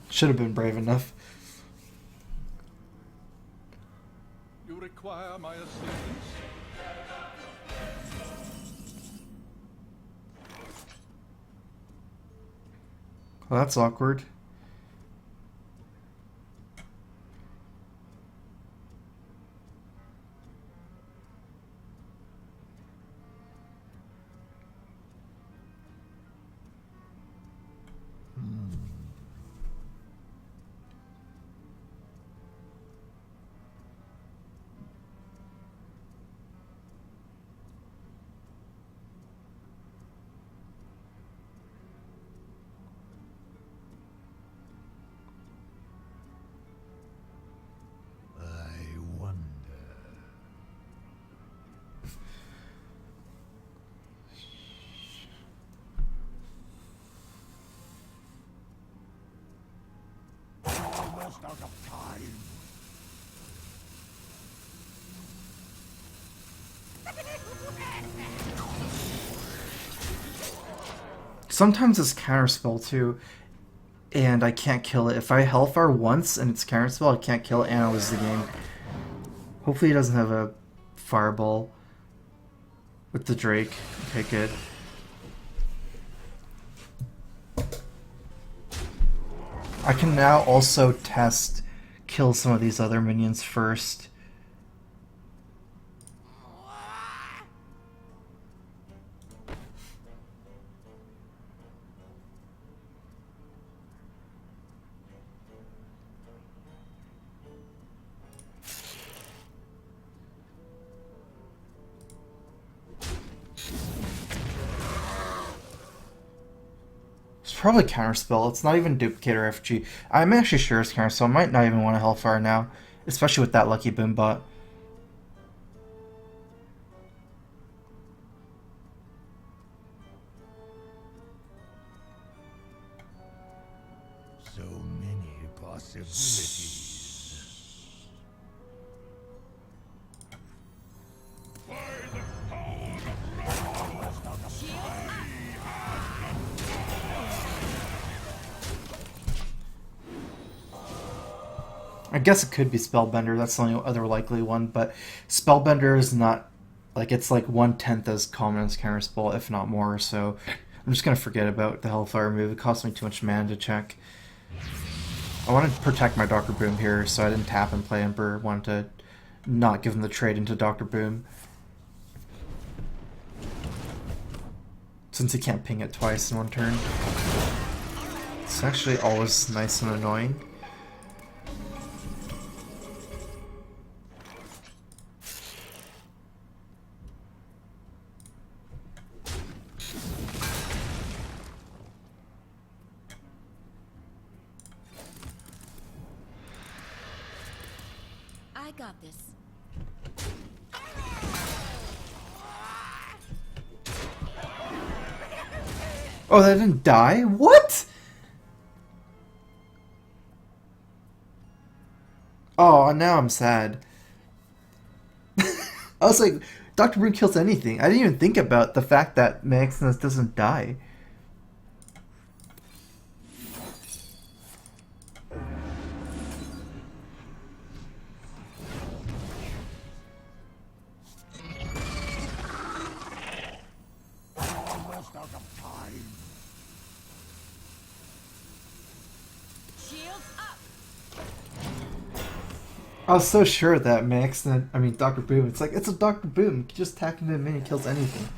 Speaker 1: Should have been brave enough.
Speaker 2: You require my assistance?
Speaker 1: Well, that's awkward.
Speaker 2: I wonder. Almost out of time.
Speaker 1: Sometimes this counterspell too, and I can't kill it. If I Hellfire once and it's counterspell, I can't kill it and I lose the game. Hopefully he doesn't have a Fireball with the Drake. Okay, good. I can now also kill some of these other minions first. It's probably Counterspell. It's not even Duplicate or FG. I'm actually sure it's Counterspell. I might not even want to Hellfire now. Especially with that Lucky Boom bot.
Speaker 2: So many possibilities.
Speaker 1: I guess it could be Spellbender. That's the only other likely one. But Spellbender is not... Like, it's like 1/10 as common as Counterspell, if not more. So I'm just going to forget about the Hellfire move. It cost me too much mana to check. I wanted to protect my Dr. Boom here, so I didn't tap and play Emperor. Wanted to not give him the trade into Dr. Boom. Since he can't ping it twice in one turn. It's actually always nice and annoying.
Speaker 4: I got this.
Speaker 1: Oh, that didn't die? What? Oh, now I'm sad. I was like, Dr. Boom kills anything. I didn't even think about the fact that Maximus doesn't die.
Speaker 2: Almost out of time.
Speaker 4: Shields up.
Speaker 1: I was so sure that Dr. Boom, it's like, it's a Dr. Boom. Just attacking him and he kills anything.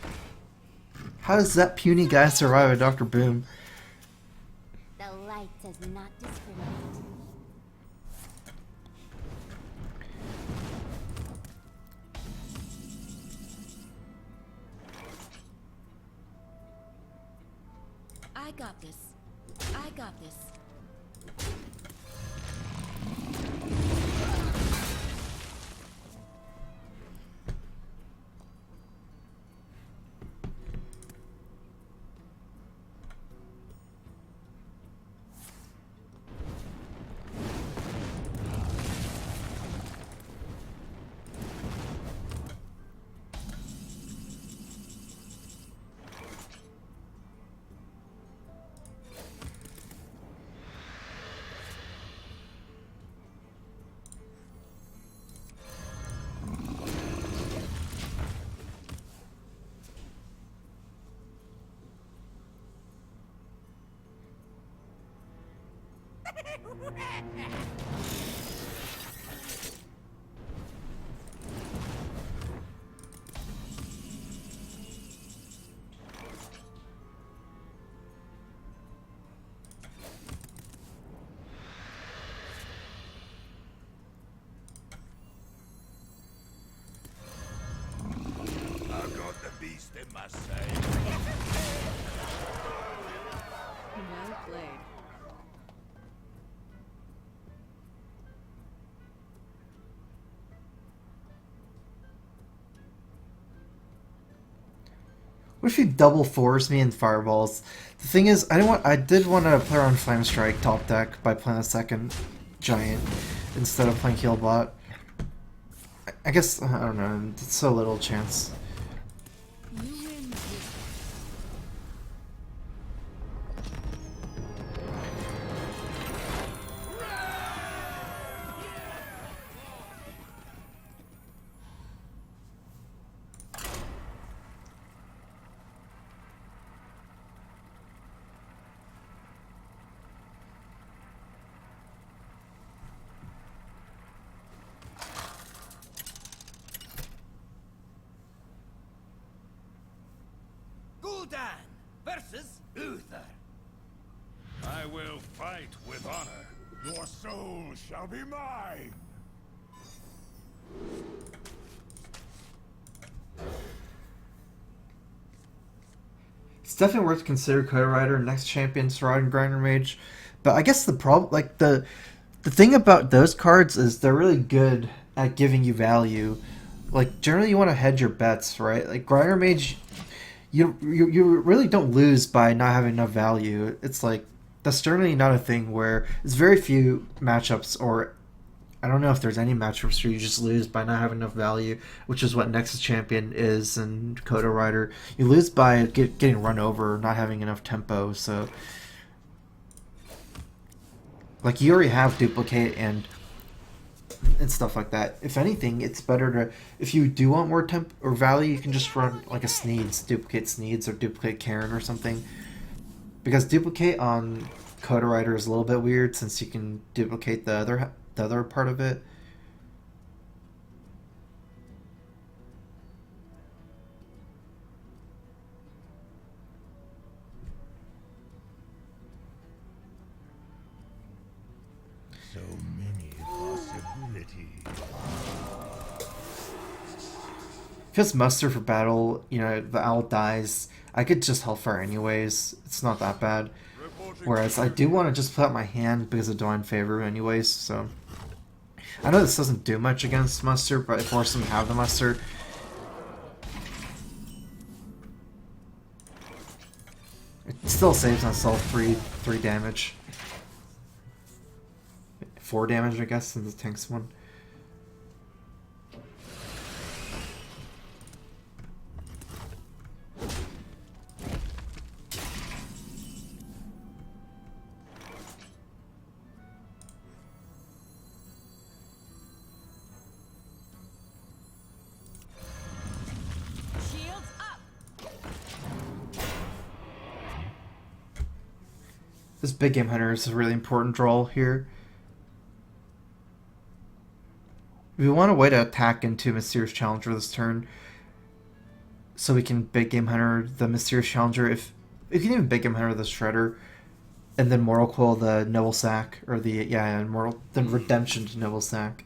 Speaker 1: How does that puny guy survive a Dr. Boom?
Speaker 6: The light does not discriminate.
Speaker 4: I got this. I got this.
Speaker 2: I've got the beast in my sight.
Speaker 4: Well played.
Speaker 1: What if he double fours me and fireballs? The thing is, I did want to play around Flame Strike top deck by playing a second giant instead of playing Healbot. I guess, I don't know, it's so little chance.
Speaker 4: You win this.
Speaker 2: Your soul shall be mine.
Speaker 1: It's definitely worth to consider Coda Rider, next champion, Sarad and Grinder Mage. But I guess the problem, like the thing about those cards is they're really good at giving you value. Like generally, you want to hedge your bets, right? Like Grinder Mage, you really don't lose by not having enough value. It's like that's generally not a thing where it's very few matchups, or I don't know if there's any matchups where you just lose by not having enough value, which is what Nexus Champion is and Coda Rider. You lose by getting run over, not having enough tempo. So, like you already have duplicate and stuff like that. If anything, it's better to, if you do want more temp or value, you can just run like a Sneeds, duplicate Sneeds or duplicate Karen or something. Because duplicate on Coda Rider is a little bit weird since you can duplicate the other part of it.
Speaker 2: So many possibilities.
Speaker 1: If it's muster for battle, you know, the owl dies, I could just Hellfire anyways. It's not that bad. Whereas I do want to just put out my hand because of Divine Favor anyways, so... I know this doesn't do much against muster, but it forces them to have the muster. It still saves myself 3 damage. 4 damage, I guess, since it tanks one.
Speaker 4: Shields up.
Speaker 1: This big game hunter is a really important draw here. We want a way to attack into Mysterious Challenger this turn, so we can big game hunter the Mysterious Challenger. If we can even big game hunter the Shredder, and then Mortal Coil the Noble Sack, or the then Redemption to Noble Sack.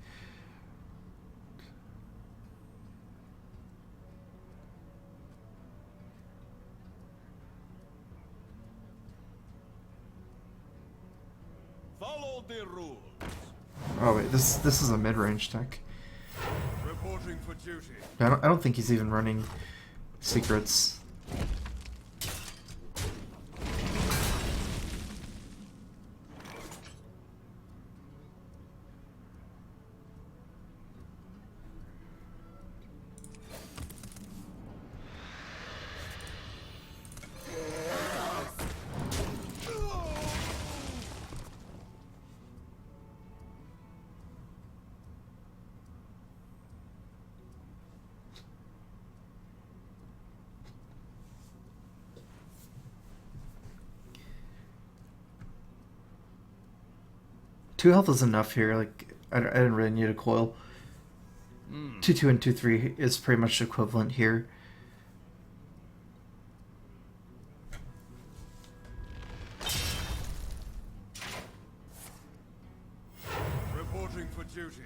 Speaker 2: Follow the rules.
Speaker 1: Oh wait, this is a mid-range tech.
Speaker 2: Reporting for duty.
Speaker 1: I don't think he's even running secrets. Two health is enough here. Like I didn't really need a coil. 2-2 and 2-3 is pretty much equivalent here.
Speaker 2: Reporting for duty.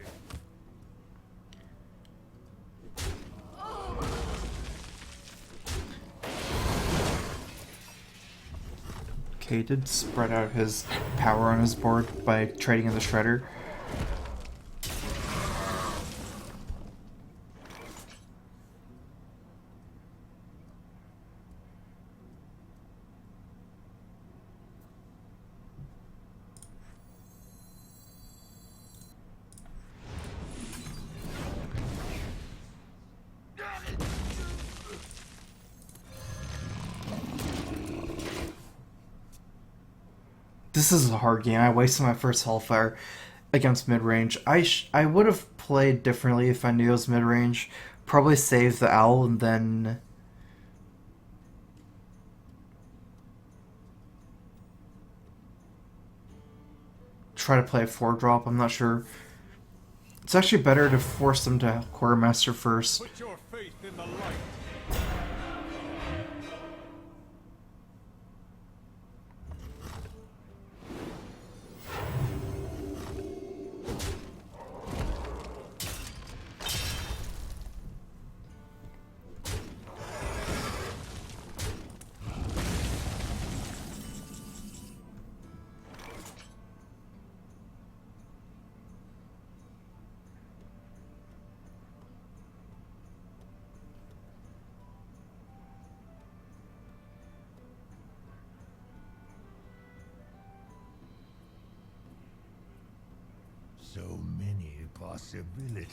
Speaker 1: Okay, he did spread out his power on his board by trading in the Shredder. This is a hard game. I wasted my first Hellfire against mid-range. I would have played differently if I knew it was mid-range. Probably save the owl and then... try to play a 4-drop. I'm not sure. It's actually better to force them to Quartermaster first.
Speaker 2: Put your faith in the light. So many possibilities.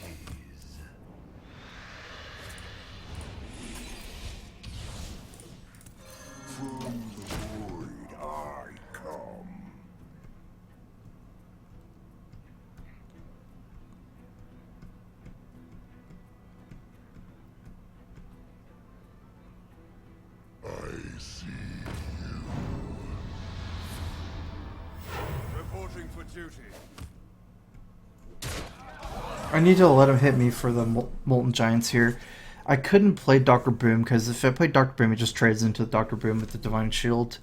Speaker 2: From the void I come. I see you. Reporting for duty.
Speaker 1: I need to let him hit me for the Molten Giants here. I couldn't play Dr. Boom because if I play Dr. Boom, it just trades into Dr. Boom with the Divine Shield.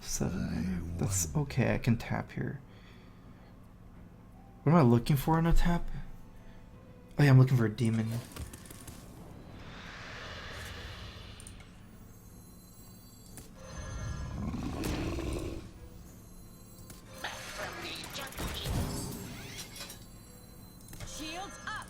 Speaker 1: Seven. That's okay. I can tap here. What am I looking for in a tap? Oh yeah, I'm looking for a demon.
Speaker 4: Shields up.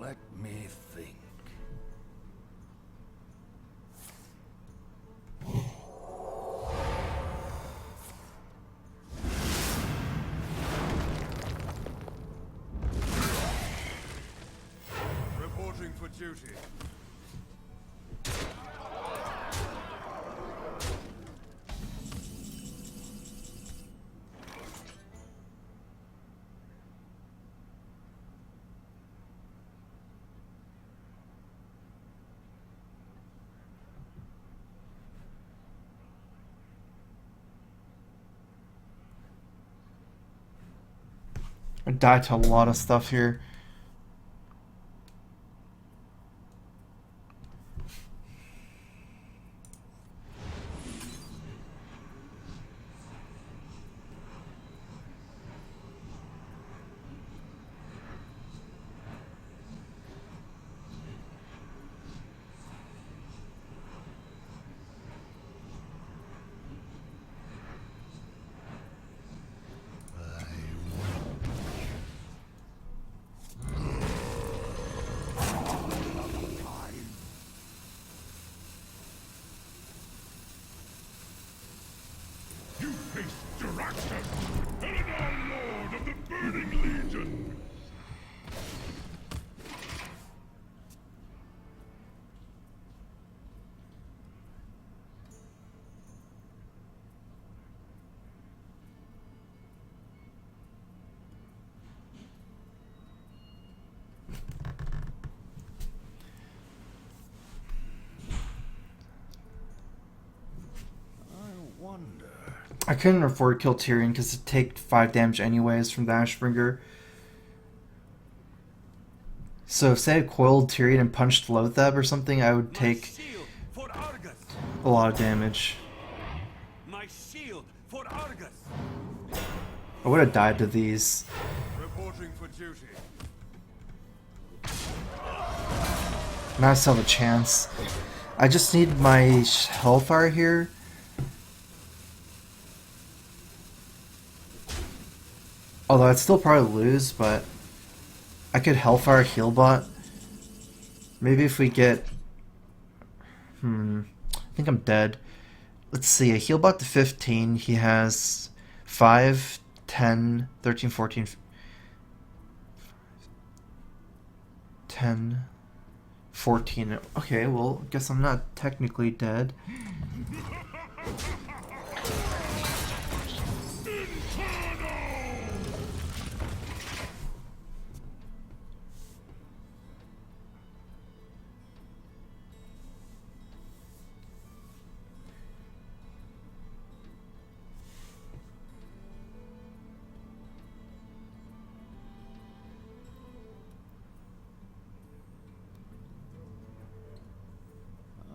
Speaker 5: Let me think.
Speaker 2: Reporting for duty.
Speaker 1: I died to a lot of stuff here.
Speaker 2: You face Duraxus, Eladar Lord of the Burning Legion!
Speaker 5: I wonder.
Speaker 1: I couldn't afford to kill Tyrion because it take 5 damage anyways from the Ashbringer. So if say I coiled Tyrion and punched Lothab or something, I would take
Speaker 3: Shield for Argus.
Speaker 1: a lot of damage.
Speaker 3: My shield for Argus.
Speaker 1: I would have died to these.
Speaker 2: Reporting for duty.
Speaker 1: Now I still have a chance. I just need my Hellfire here. Although I'd still probably lose, but I could Hellfire Healbot. Maybe if we get... I think I'm dead. Let's see, a Healbot to 15. He has 5, 10, 13, 14... 10, 14. Okay, well, guess I'm not technically dead.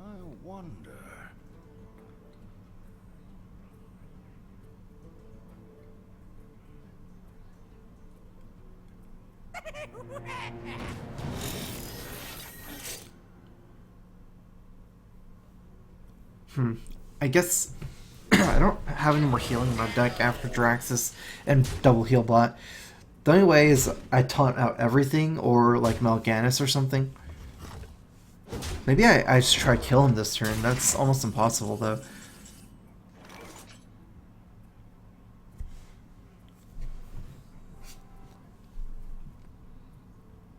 Speaker 5: I wonder.
Speaker 1: I guess I don't have any more healing in my deck after Draxus and double heal bot. The only way is I taunt out everything or like Mal'Ganis or something. Maybe I should try to kill him this turn. That's almost impossible though.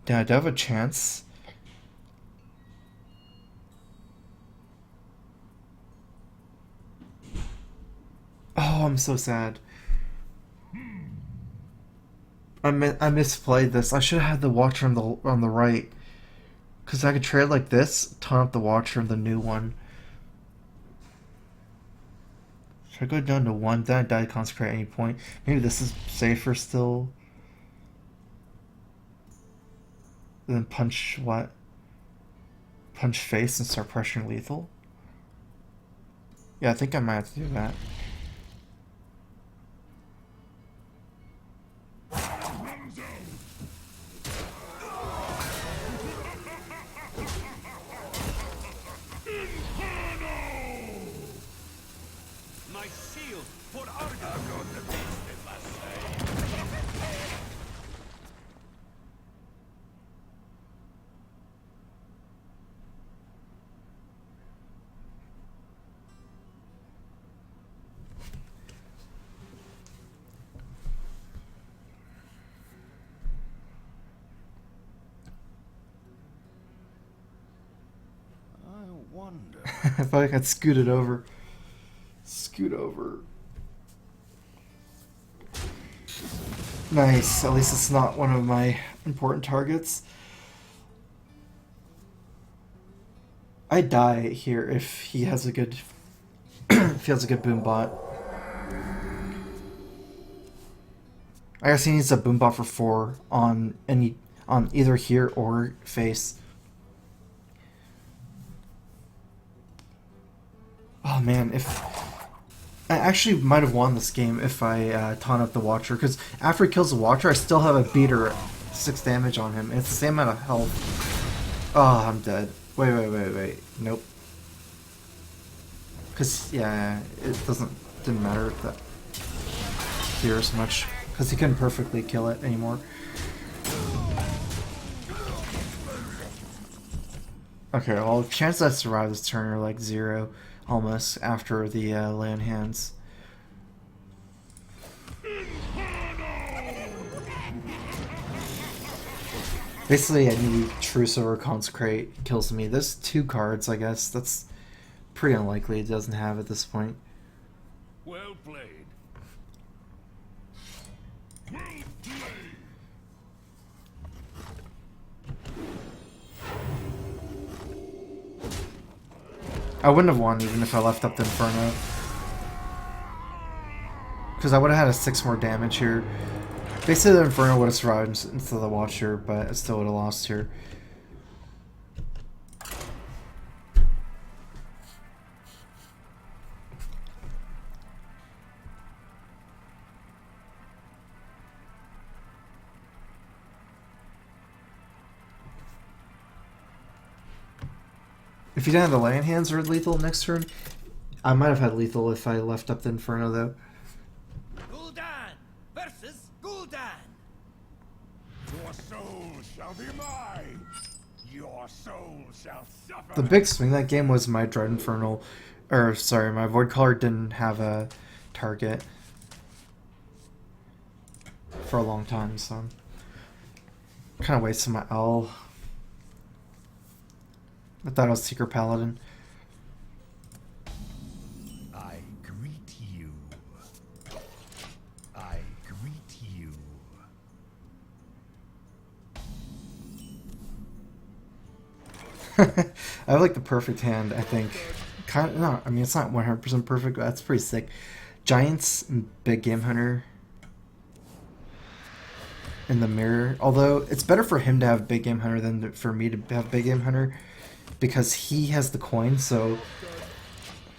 Speaker 1: Yeah, I do have a chance. Oh, I'm so sad. I misplayed this. I should have had the Watcher on the right. Because I could trade like this, taunt the Watcher and the new one. Should I go down to 1? Then I die consecrate at any point. Maybe this is safer still. Then punch what? Punch face and start pressuring lethal? Yeah, I think I might have to do that.
Speaker 3: My shield for Argus.
Speaker 5: I wonder.
Speaker 1: I thought I could scoot it over. Scoot over. Nice. At least it's not one of my important targets. I die here if he has a good if he has a good boom bot. I guess he needs a boom bot for 4 on either here or face. Oh man, if I actually might have won this game if I taunt up the Watcher, because after he kills the Watcher, I still have a beater 6 damage on him. And it's the same amount of health. Oh, I'm dead. Wait. Nope. Because, yeah, it didn't matter that here as much, because he couldn't perfectly kill it anymore. Okay, well, chances I survive this turn are like 0. Almost after the land hands. Basically, any Truce or Consecrate kills me. There's 2 cards, I guess. That's pretty unlikely it doesn't have at this point.
Speaker 2: Well played. Well played.
Speaker 1: I wouldn't have won even if I left up the Inferno. Because I would have had a 6 more damage here. Basically the Inferno would have survived instead of the Watcher, but I still would have lost here. If you didn't have the land hands or lethal next turn, I might have had lethal if I left up the Inferno though.
Speaker 3: Gul'dan versus Gul'dan.
Speaker 2: Your soul shall be mine. Your soul shall suffer.
Speaker 1: The big swing that game was my Dread Infernal, or sorry, my Void Caller didn't have a target for a long time, so I'm kind of wasting my L. I thought it was Secret Paladin.
Speaker 5: I greet you. I greet you.
Speaker 1: I have like the perfect hand, I think. Kind of, no, I mean it's not 100% perfect, but that's pretty sick. Giants and Big Game Hunter in the mirror. Although it's better for him to have Big Game Hunter than for me to have Big Game Hunter, because he has the coin, so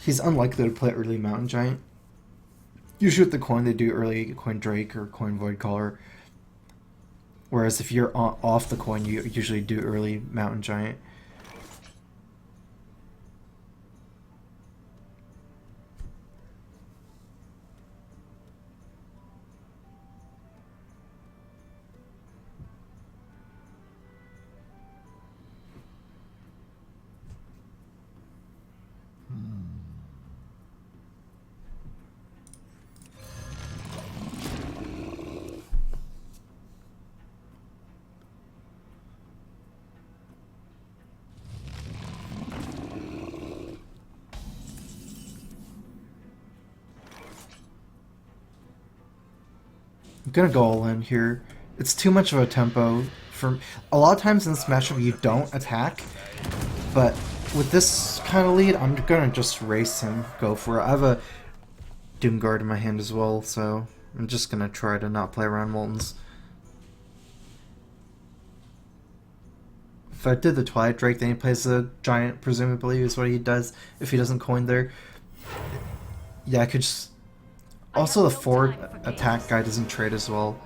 Speaker 1: he's unlikely to play early Mountain Giant. Usually with the coin they do early Coin Drake or Coin Void Caller, Whereas if you're off the coin, you usually do early Mountain Giant. I'm gonna go all in here. It's too much of a tempo for a lot of times in this matchup. You don't attack, but with this kind of lead, I'm gonna just race him, go for it. I have a Doomguard in my hand as well, so I'm just gonna try to not play around Moltons. If I did the Twilight Drake, then he plays a Giant, presumably is what he does if he doesn't coin there. Yeah, I could just... Also, the forward attack guy doesn't trade as well.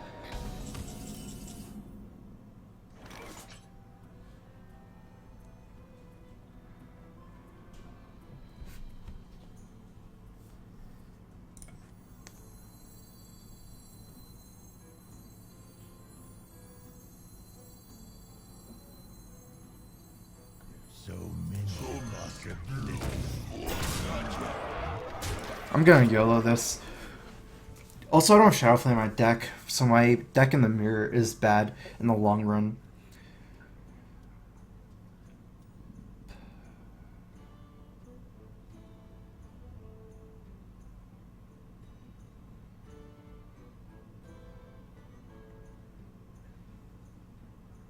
Speaker 2: So many possibilities.
Speaker 1: I'm gonna YOLO this. Also, I don't Shadow Flame my deck, so my deck in the mirror is bad in the long run.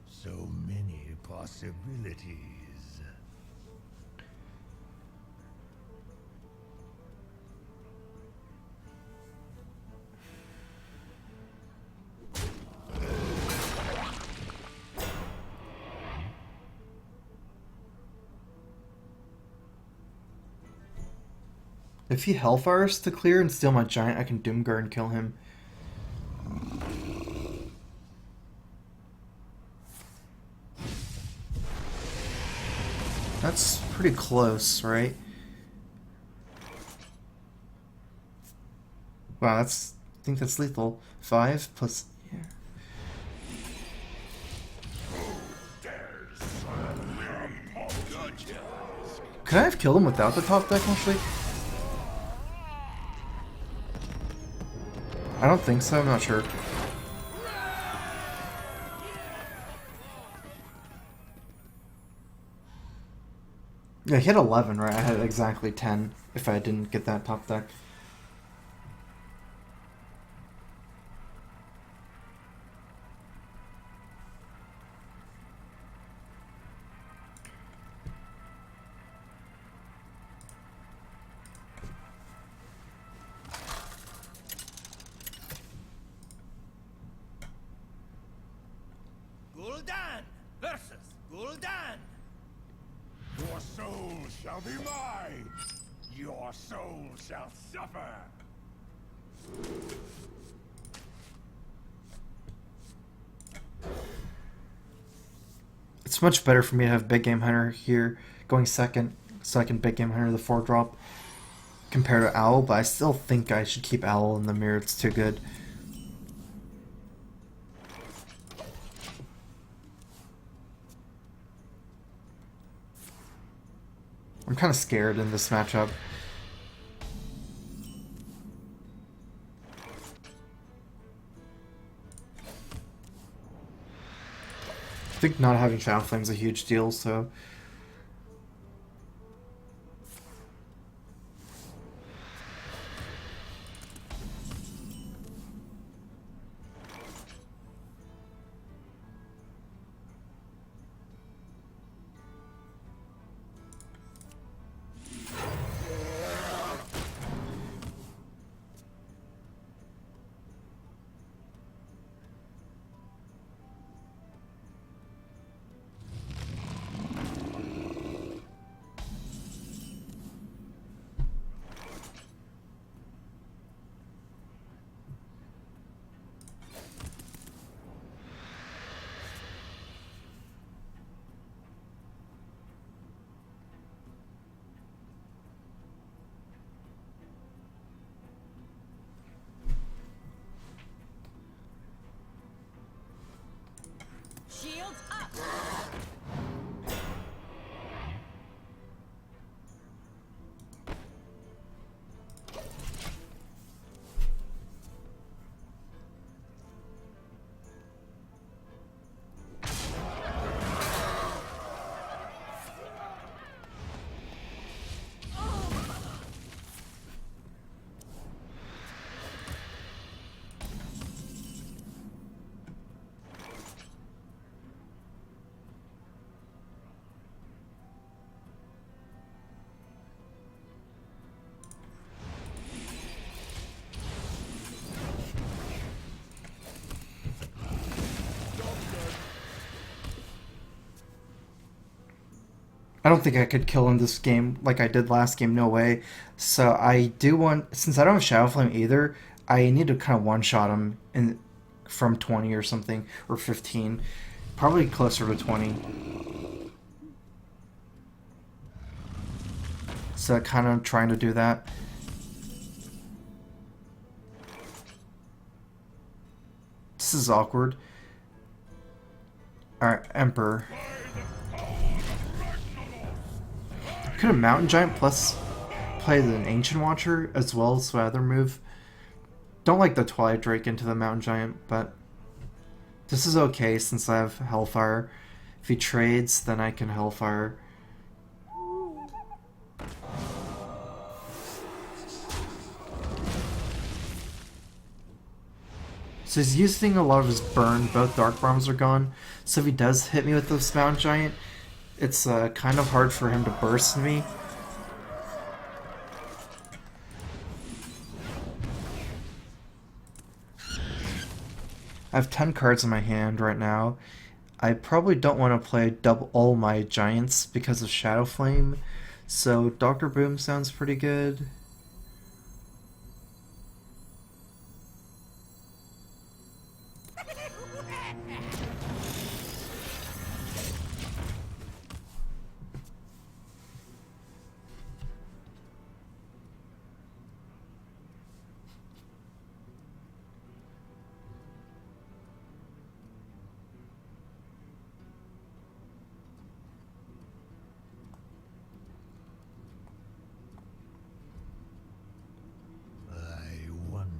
Speaker 2: So many possibilities.
Speaker 1: If he Hellfires to clear and steal my Giant, I can Doomguard and kill him. That's pretty close, right? Wow, that's... I think that's lethal. 5 plus... yeah. Could I have killed him without the top deck, actually? I don't think so, I'm not sure. Yeah, he had 11, right? I had exactly 10 if I didn't get that top deck.
Speaker 3: Gul'dan versus Gul'dan.
Speaker 2: Your soul shall be mine. Your soul shall suffer.
Speaker 1: It's much better for me to have Big Game Hunter here going second, so I can Big Game Hunter the 4-drop compared to Owl, but I still think I should keep Owl in the mirror, it's too good. I'm kind of scared in this matchup. I think not having Shadow Flame is a huge deal, so...
Speaker 4: Shields up.
Speaker 1: I don't think I could kill in this game like I did last game, no way. So I do want, since I don't have Shadow Flame either, I need to kind of one-shot him from 20 or something, or 15. Probably closer to 20. So kind of trying to do that. This is awkward. Alright, Emperor. Could a Mountain Giant plus play an Ancient Watcher as well as my other move? Don't like the Twilight Drake into the Mountain Giant, but this is okay since I have Hellfire. If he trades, then I can Hellfire. So he's using a lot of his burn, both Dark Bombs are gone, so if he does hit me with this Mountain Giant, it's kind of hard for him to burst me. I have 10 cards in my hand right now. I probably don't want to play double all my giants because of Shadow Flame, so Dr. Boom sounds pretty good.
Speaker 5: I wonder.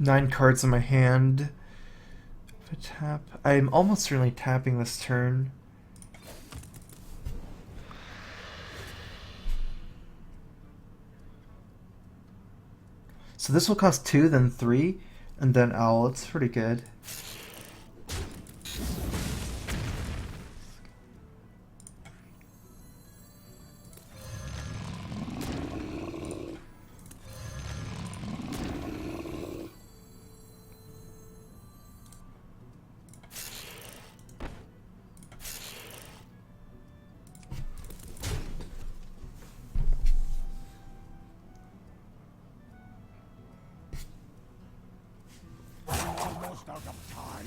Speaker 1: Nine cards in my hand. If I tap, I'm almost certainly tapping this turn. So this will cost 2, then 3, and then Owl. It's pretty good.
Speaker 2: Almost out of time.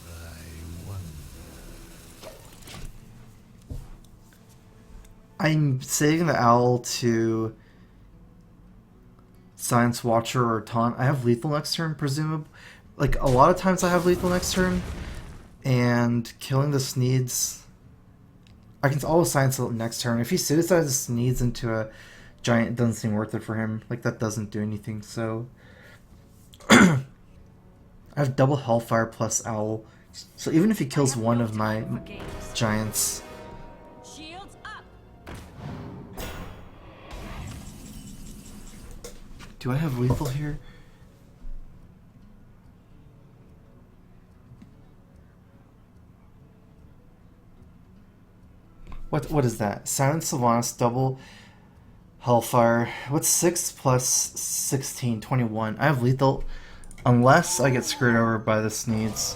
Speaker 5: I wonder.
Speaker 1: I'm saving the Owl to Science Watcher or Taunt. I have lethal next turn, presumably. Like, a lot of times I have lethal next turn, and killing the Sneeds... I can always Science it next turn. If he suicides the Sneeds into a Giant, it doesn't seem worth it for him. Like, that doesn't do anything, so... I have double Hellfire plus Owl. So even if he kills one of my Giants...
Speaker 4: Shields up.
Speaker 1: Do I have lethal here? What is that? Silent Sylvanas, double Hellfire. What's 6 plus 16? 21. I have lethal unless I get screwed over by the Sneeds.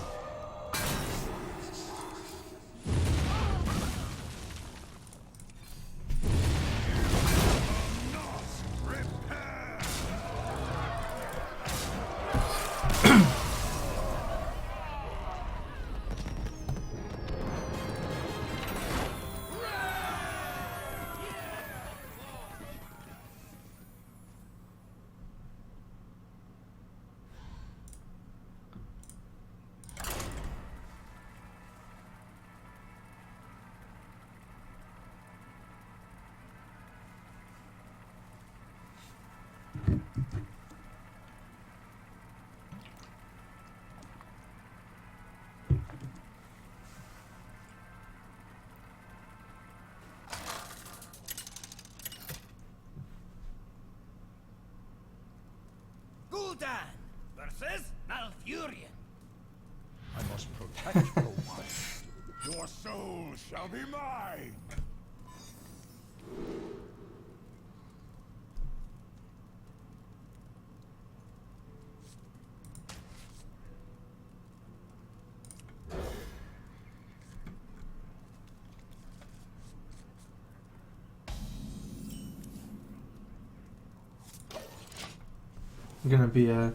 Speaker 3: Gul'dan versus Malfurion.
Speaker 2: I must protect the wild. Your soul shall be mine.
Speaker 1: I'm gonna be a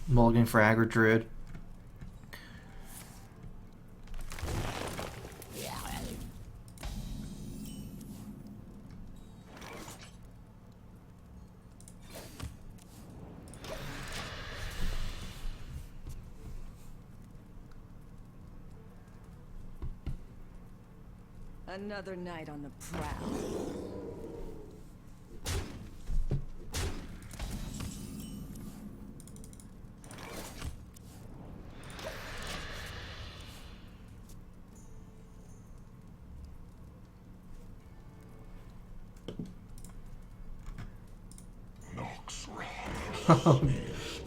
Speaker 1: mulligan for Aggro Druid.
Speaker 7: Another night on the prowl.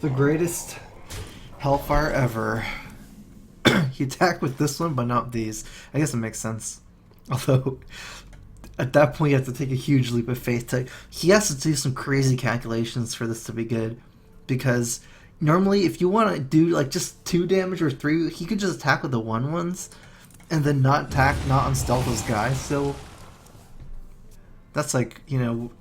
Speaker 1: The greatest Hellfire ever. He attacked with this one, but not these. I guess it makes sense. Although, at that point, you have to take a huge leap of faith. He has to do some crazy calculations for this to be good. Because normally, if you want to do like just 2 damage or 3, he could just attack with the 1/1s and then not attack, not unstealth those guys. So that's like, you know,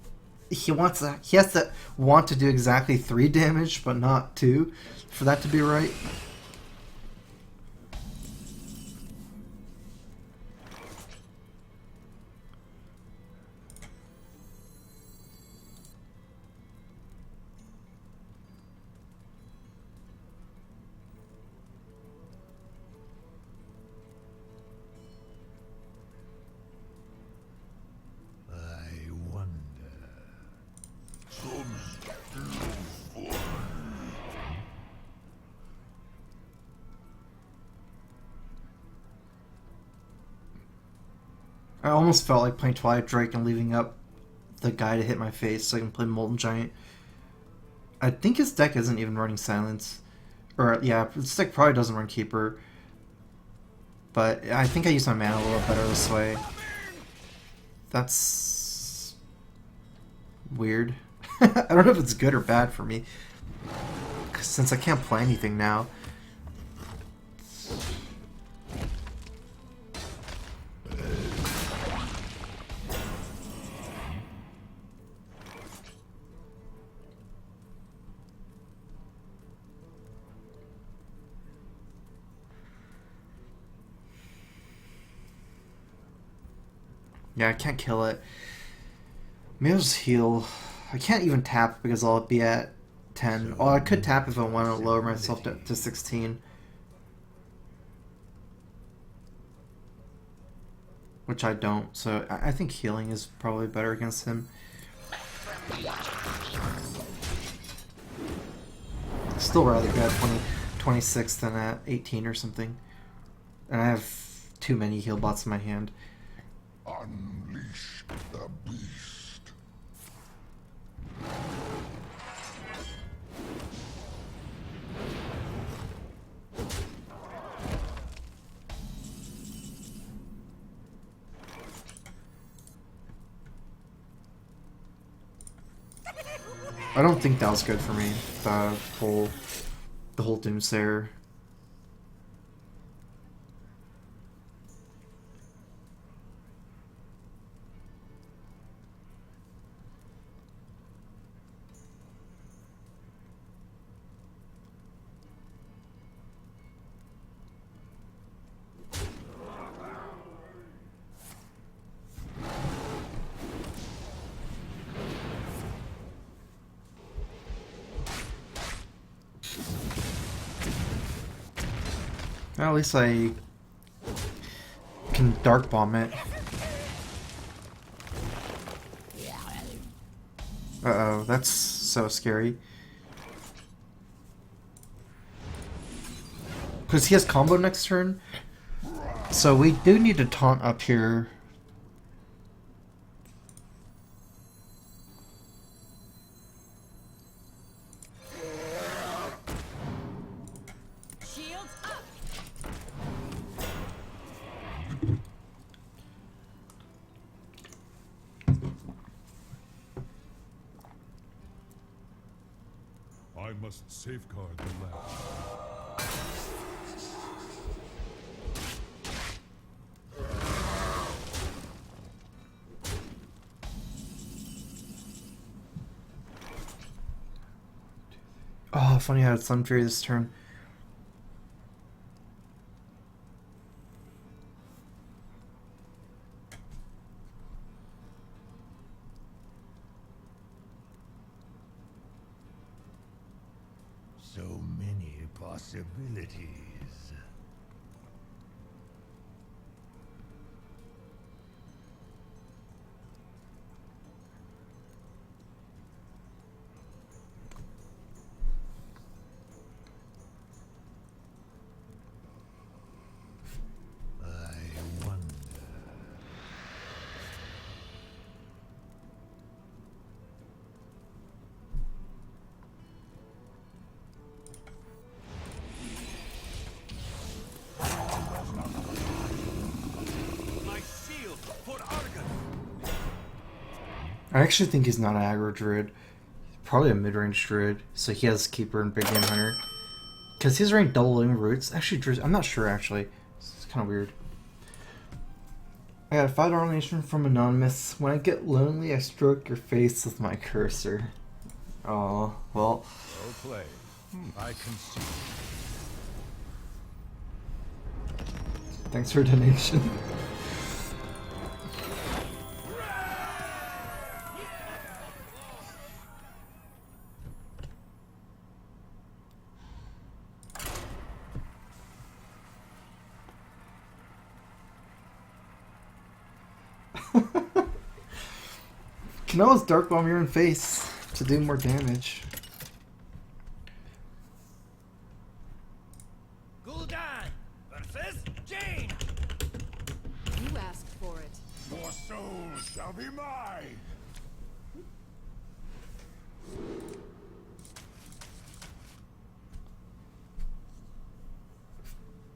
Speaker 1: he has to want to do exactly 3 damage, but not 2 for that to be right.
Speaker 2: I wonder.
Speaker 1: I almost felt like playing Twilight Drake and leaving up the guy to hit my face so I can play Molten Giant. I think his deck isn't even running Silence. Or, yeah, his deck probably doesn't run Keeper. But I think I use my mana a little better this way. That's weird. I don't know if it's good or bad for me. 'Cause since I can't play anything now. Yeah, I can't kill it. Maybe I'll just heal. I can't even tap because I'll be at 10. Oh, I could tap if I want to lower myself to 16. Which I don't, so I think healing is probably better against him. Still rather good at 26 than at 18 or something. And I have too many heal bots in my hand.
Speaker 2: Unleash the beast.
Speaker 1: I don't think that was good for me. The whole Doomsayer. Well, at least I can Dark Bomb it. Uh-oh, that's so scary. Because he has combo next turn. So we do need to taunt up here.
Speaker 7: Shields up.
Speaker 2: I must safeguard the land.
Speaker 1: Oh, funny how it's Sun Fury this turn.
Speaker 2: So many possibilities. I wonder. My shield for Argon.
Speaker 1: I actually think he's not an aggro druid. Probably a mid-range druid. So he has Keeper and Big Game Hunter. Because he's ranked doubling roots. Actually, druids, I'm not sure actually. It's kind of weird. I got a $5 donation from Anonymous. When I get lonely, I stroke your face with my cursor. Oh, well.
Speaker 2: Well played. I can see.
Speaker 1: Thanks for donation. Can always Dark Bomb your own face to do more damage.
Speaker 3: Gul'dan versus Jane.
Speaker 7: You asked for it.
Speaker 2: Your soul shall be mine.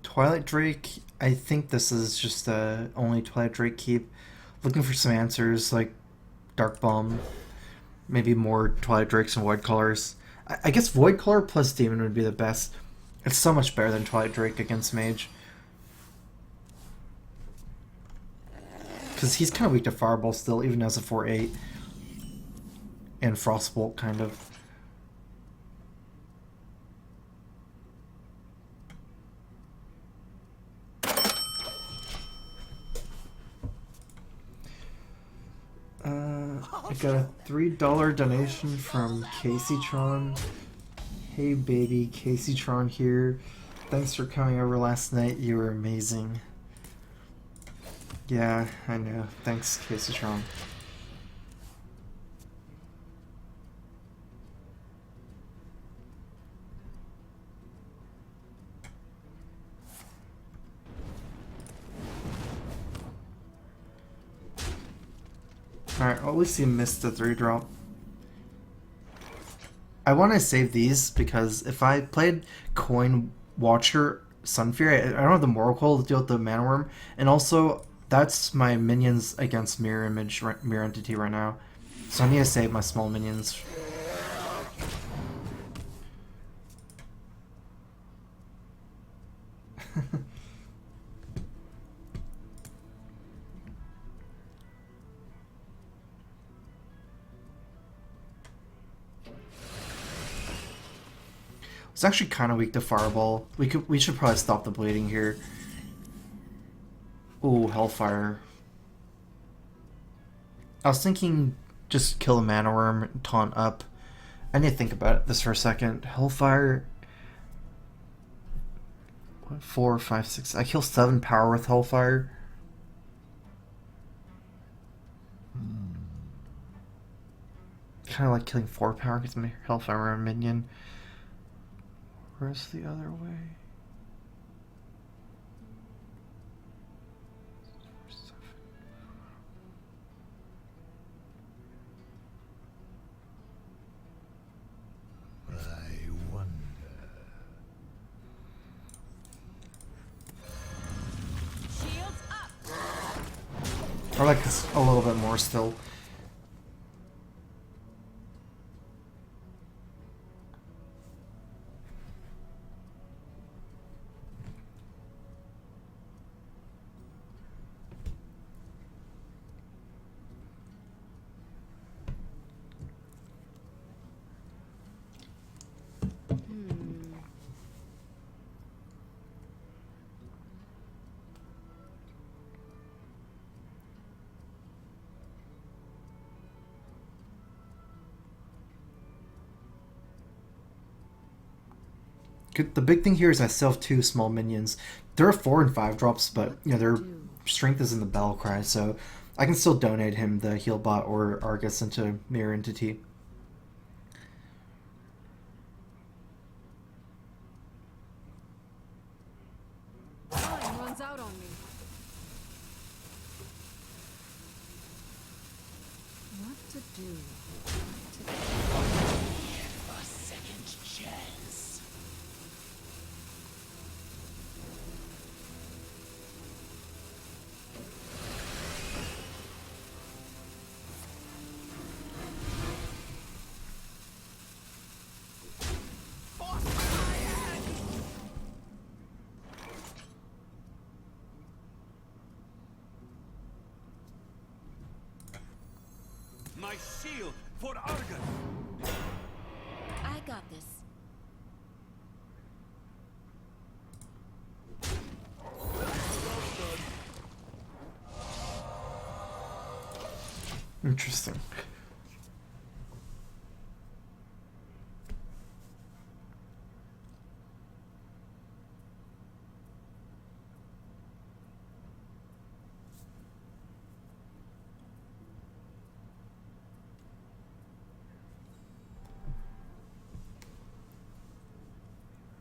Speaker 1: Twilight Drake, I think this is just the only Twilight Drake keep. Looking for some answers like Dark Bomb, maybe more Twilight Drakes and Void Colors. I guess Void Color plus Demon would be the best. It's so much better than Twilight Drake against Mage. Because he's kind of weak to Fireball still, even as a 4/8. And Frostbolt, kind of. I got a $3 donation from Casey Tron. Hey baby, Casey Tron here. Thanks for coming over last night. You were amazing. Yeah, I know. Thanks, Casey Tron. Alright, well, at least he missed the 3-drop. I want to save these because if I played Coin Watcher Sunfury, I don't have the Moral Coil to deal with the Mana Worm, and also that's my minions against Mirror Image, Mirror Entity right now. So I need to save my small minions. It's actually kind of weak to Fireball. We should probably stop the bleeding here. Ooh, Hellfire. I was thinking just kill a Mana Worm and taunt up. I need to think about this for a second. Hellfire. What, 4, 5, 6. I kill 7 power with Hellfire. kind of like killing 4 power because my Hellfire a minion. Where's the other way?
Speaker 2: I wonder.
Speaker 7: Shields up.
Speaker 1: I like this a little bit more still. The big thing here is I still have 2 small minions. There are 4 and 5 drops, but you know their strength is in the battle cry, so I can still donate him the heal bot or Argus into Mirror Entity.
Speaker 7: Time runs out on me. What to do?
Speaker 5: A second chance.
Speaker 3: My shield for Argus!
Speaker 4: I got this.
Speaker 1: Interesting.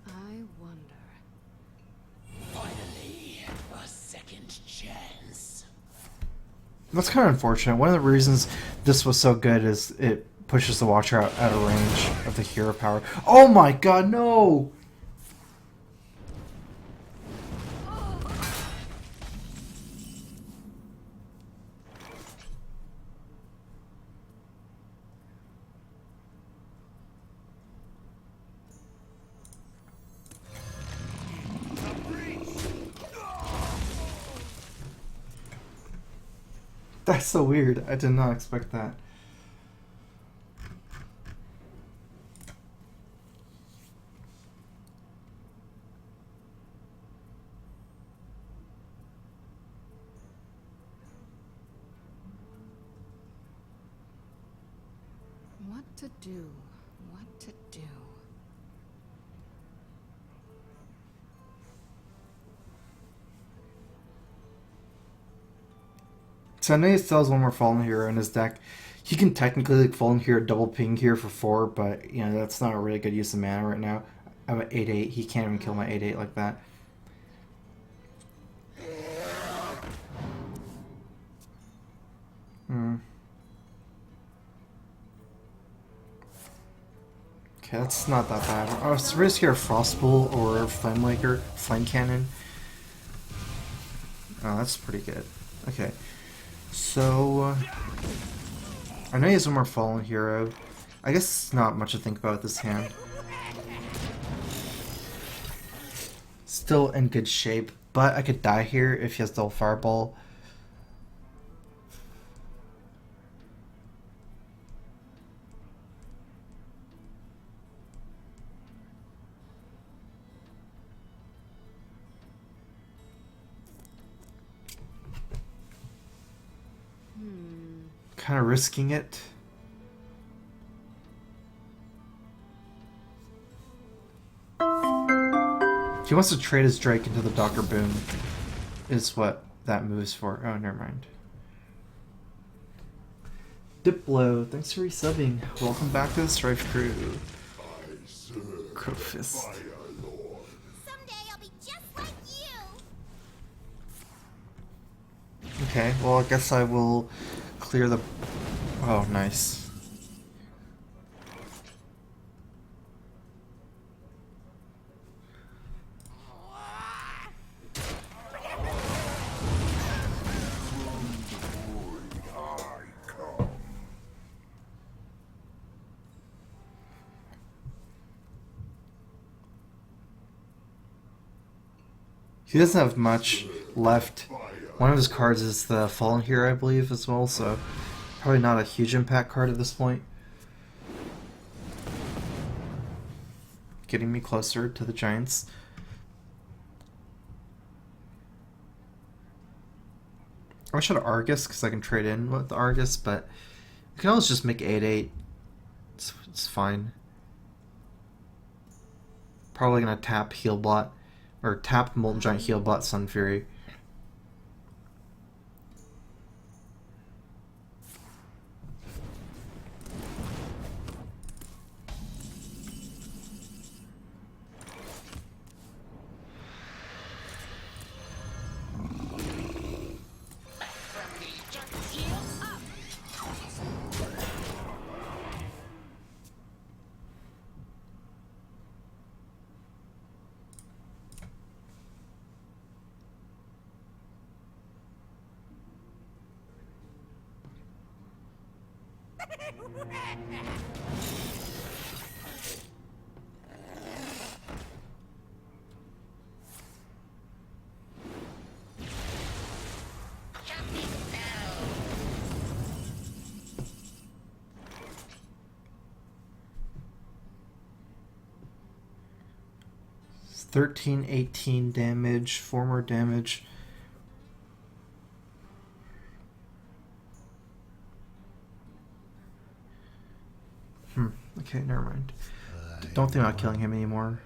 Speaker 7: I wonder.
Speaker 5: Finally, a second chance.
Speaker 1: That's kind of unfortunate. One of the reasons this was so good is it pushes the Watcher out of range of the hero power. Oh my god, no! That's so weird. I did not expect that.
Speaker 7: What to do? What to do?
Speaker 1: So I know he still has one more Fallen Hero in his deck. He can technically like Fallen Hero double ping here for 4, but you know that's not a really good use of mana right now. I'm at 8/8. He can't even kill my 8/8 like that. Okay, that's not that bad. I was risk here Frostpool or Flame Cannon. Oh, that's pretty good. Okay. So, I know he has one more Fallen Hero. I guess not much to think about with this hand. Still in good shape, but I could die here if he has double Fireball. Kind of risking it. He wants to trade his Drake into the Dr. Boom, is what that moves for. Oh, never mind. Diplo, thanks for resubbing. Welcome back to the StrifeCro. Crowfist.
Speaker 6: Someday I'll be just like you.
Speaker 1: Okay, well I guess I will clear the... Oh, nice. He doesn't have much left. One of his cards is the Fallen Hero, I believe, as well, so probably not a huge impact card at this point. Getting me closer to the Giants. I wish I had Argus, because I can trade in with the Argus, but you can always just make 8/8. It's fine. Probably gonna tap Healbot. Or tap Molten Giant Healbot Sun Fury. It's 13, 18 damage, 4 more damage. Okay, never mind. Don't think about killing him anymore.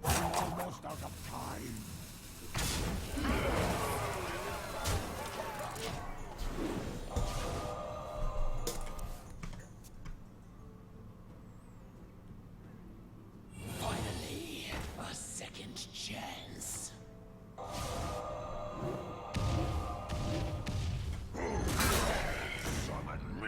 Speaker 2: Almost out of time.
Speaker 5: Finally, a second chance.
Speaker 2: Summon me.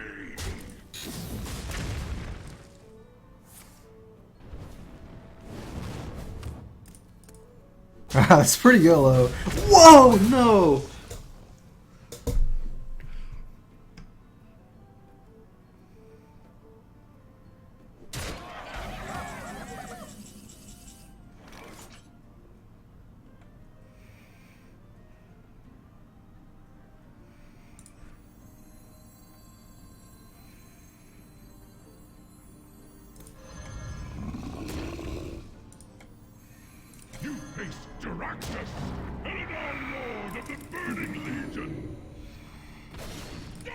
Speaker 1: It's pretty yellow. Whoa, no!
Speaker 2: You face Jaraxxus, Eladar Lord of the Burning Legion. Die!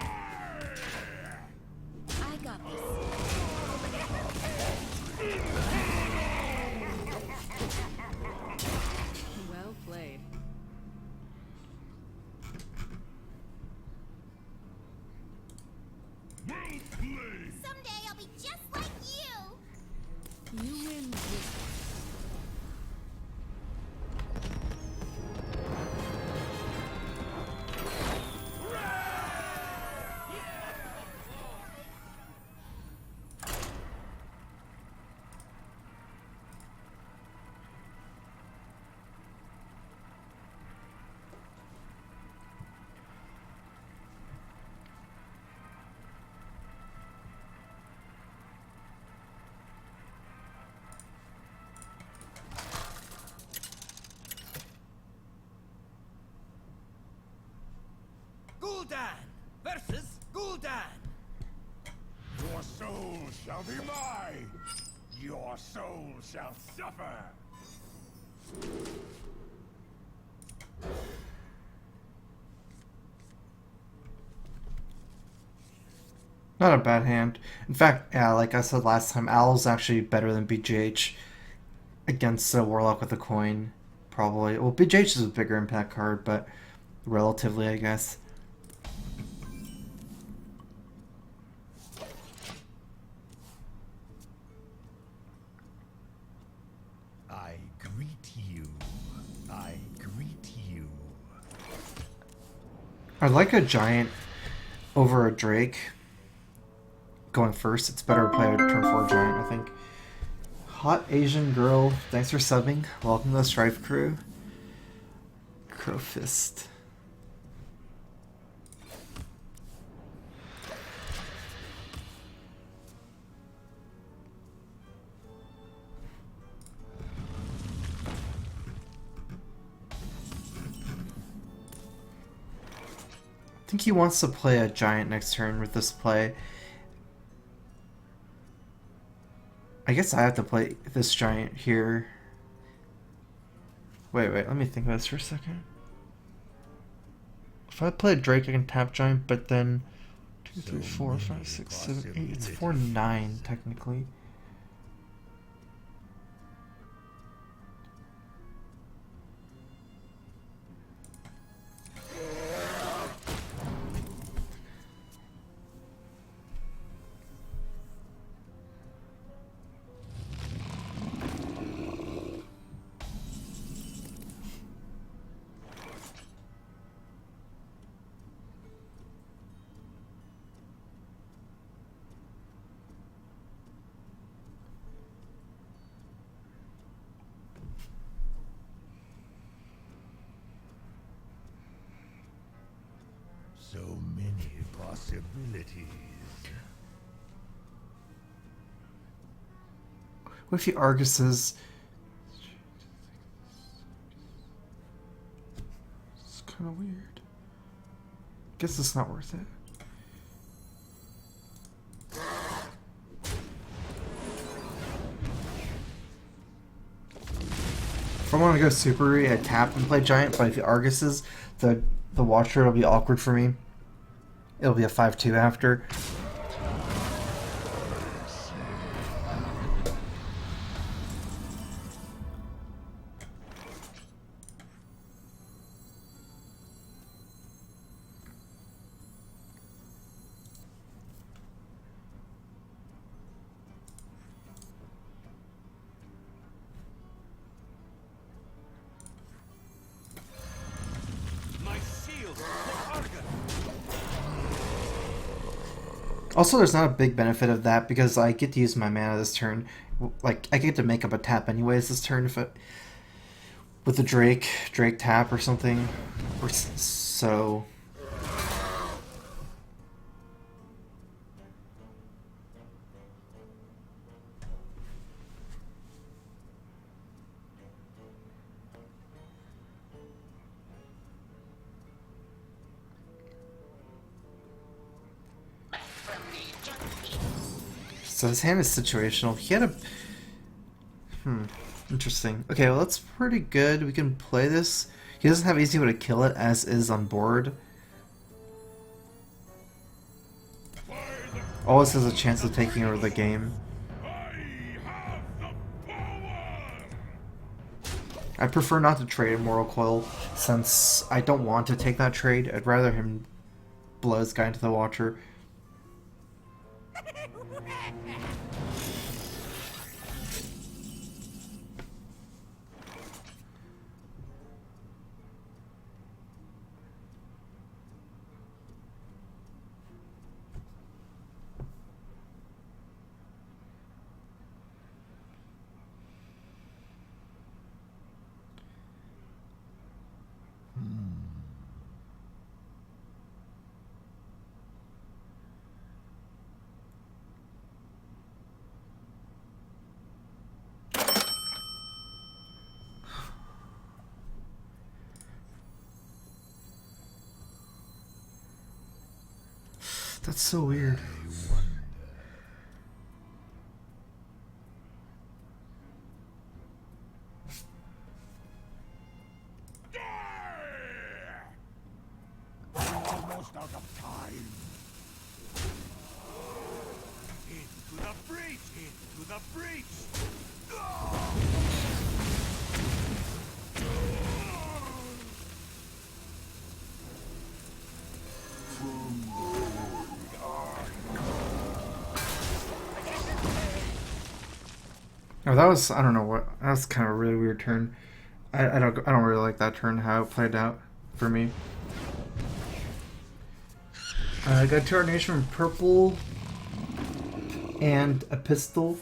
Speaker 4: I got this.
Speaker 7: Well played.
Speaker 2: Well played.
Speaker 6: Someday I'll be just like you.
Speaker 7: You win this one.
Speaker 3: Gul'dan versus Gul'dan.
Speaker 2: Your soul shall be mine. Your soul shall suffer.
Speaker 1: Not a bad hand. In fact, yeah, like I said last time, Owl's actually better than BGH against a Warlock with a coin, probably. Well, BGH is a bigger impact card, but relatively, I guess.
Speaker 2: I greet you. I greet you.
Speaker 1: I'd like a Giant over a Drake going first. It's better to play a turn 4 Giant, I think. Hot Asian girl, thanks for subbing. Welcome to the StrifeCro. Crowfist. I think he wants to play a Giant next turn with this play. I guess I have to play this Giant here. Wait, let me think about this for a second. If I play Drake, I can tap Giant, but then 2, 3, 4, 5, 6, 7, 8. It's 4, 9, technically.
Speaker 2: So many possibilities.
Speaker 1: What if he Arguses? It's kind of weird. Guess it's not worth it. If I want to go Super, I tap and play Giant, but if he Arguses, the Watcher will be awkward for me. It'll be a 5-2 after.
Speaker 3: My shield for Argon.
Speaker 1: Also, there's not a big benefit of that because I get to use my mana this turn. Like, I get to make up a tap anyways this turn if it, with the Drake tap or something. Or so. So his hand is situational. He had a... Interesting. Okay, well that's pretty good. We can play this. He doesn't have easy way to kill it as is on board. Always has a chance of taking over the game. I prefer not to trade Moral Coil since I don't want to take that trade. I'd rather him blow his guy into the Watcher. That's so weird.
Speaker 2: out of time.
Speaker 3: Into the breach! Into the breach!
Speaker 1: Oh, that was, I don't know what, that was kind of a really weird turn. I don't really like that turn, how it played out for me. I got 2 ordination from purple and a pistol.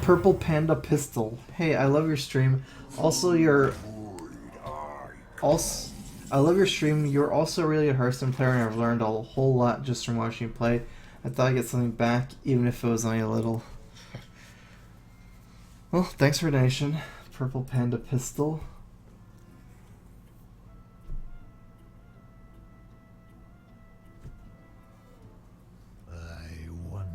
Speaker 1: Purple Panda Pistol. Hey, I love your stream. Also, I love your stream. You're also really a Hearthstone player, and I've learned a whole lot just from watching you play. I thought I'd get something back, even if it was only a little. Well, thanks for donation. Purple Panda Pistol.
Speaker 2: I wonder.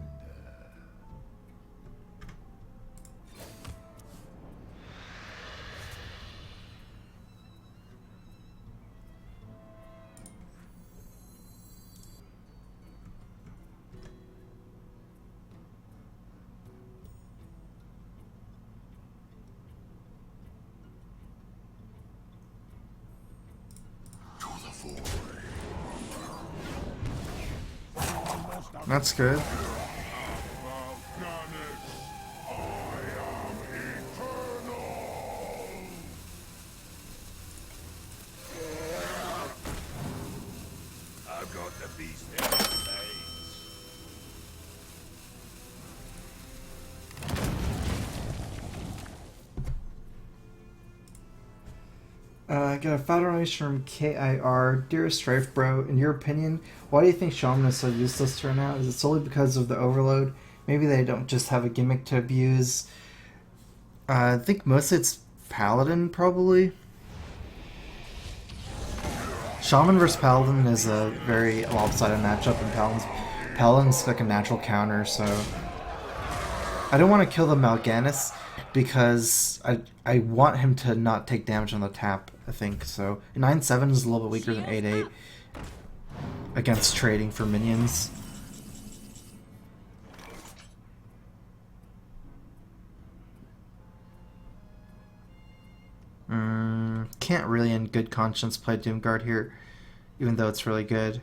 Speaker 1: That's good.
Speaker 3: I've got the beast in the veins.
Speaker 1: I got a 5 donation from KIR. Dearest StrifeCro, in your opinion, why do you think Shaman is so useless right now? Is it solely because of the overload? Maybe they don't just have a gimmick to abuse. I think mostly it's Paladin, probably. Shaman versus Paladin is a very lopsided matchup, and Paladin's like a natural counter, so... I don't want to kill the Mal'Ganis because I want him to not take damage on the tap, I think. So 9/7 is a little bit weaker than 8/8 against trading for minions. Can't really in good conscience play Doomguard here, even though it's really good.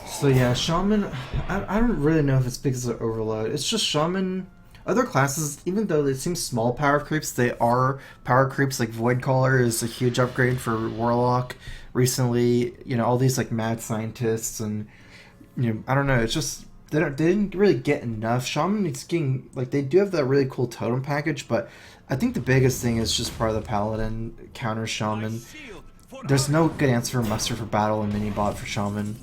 Speaker 1: So yeah, Shaman, I don't really know if it's because of overload. It's just Shaman, other classes, even though they seem small power creeps, they are power creeps. Like Voidcaller is a huge upgrade for Warlock. Recently, you know, all these like mad scientists and, you know, I don't know, it's just, they didn't really get enough. Shaman is getting, like, they do have that really cool totem package, but I think the biggest thing is just part of the Paladin counter Shaman. There's no good answer for muster for battle and mini bot for Shaman.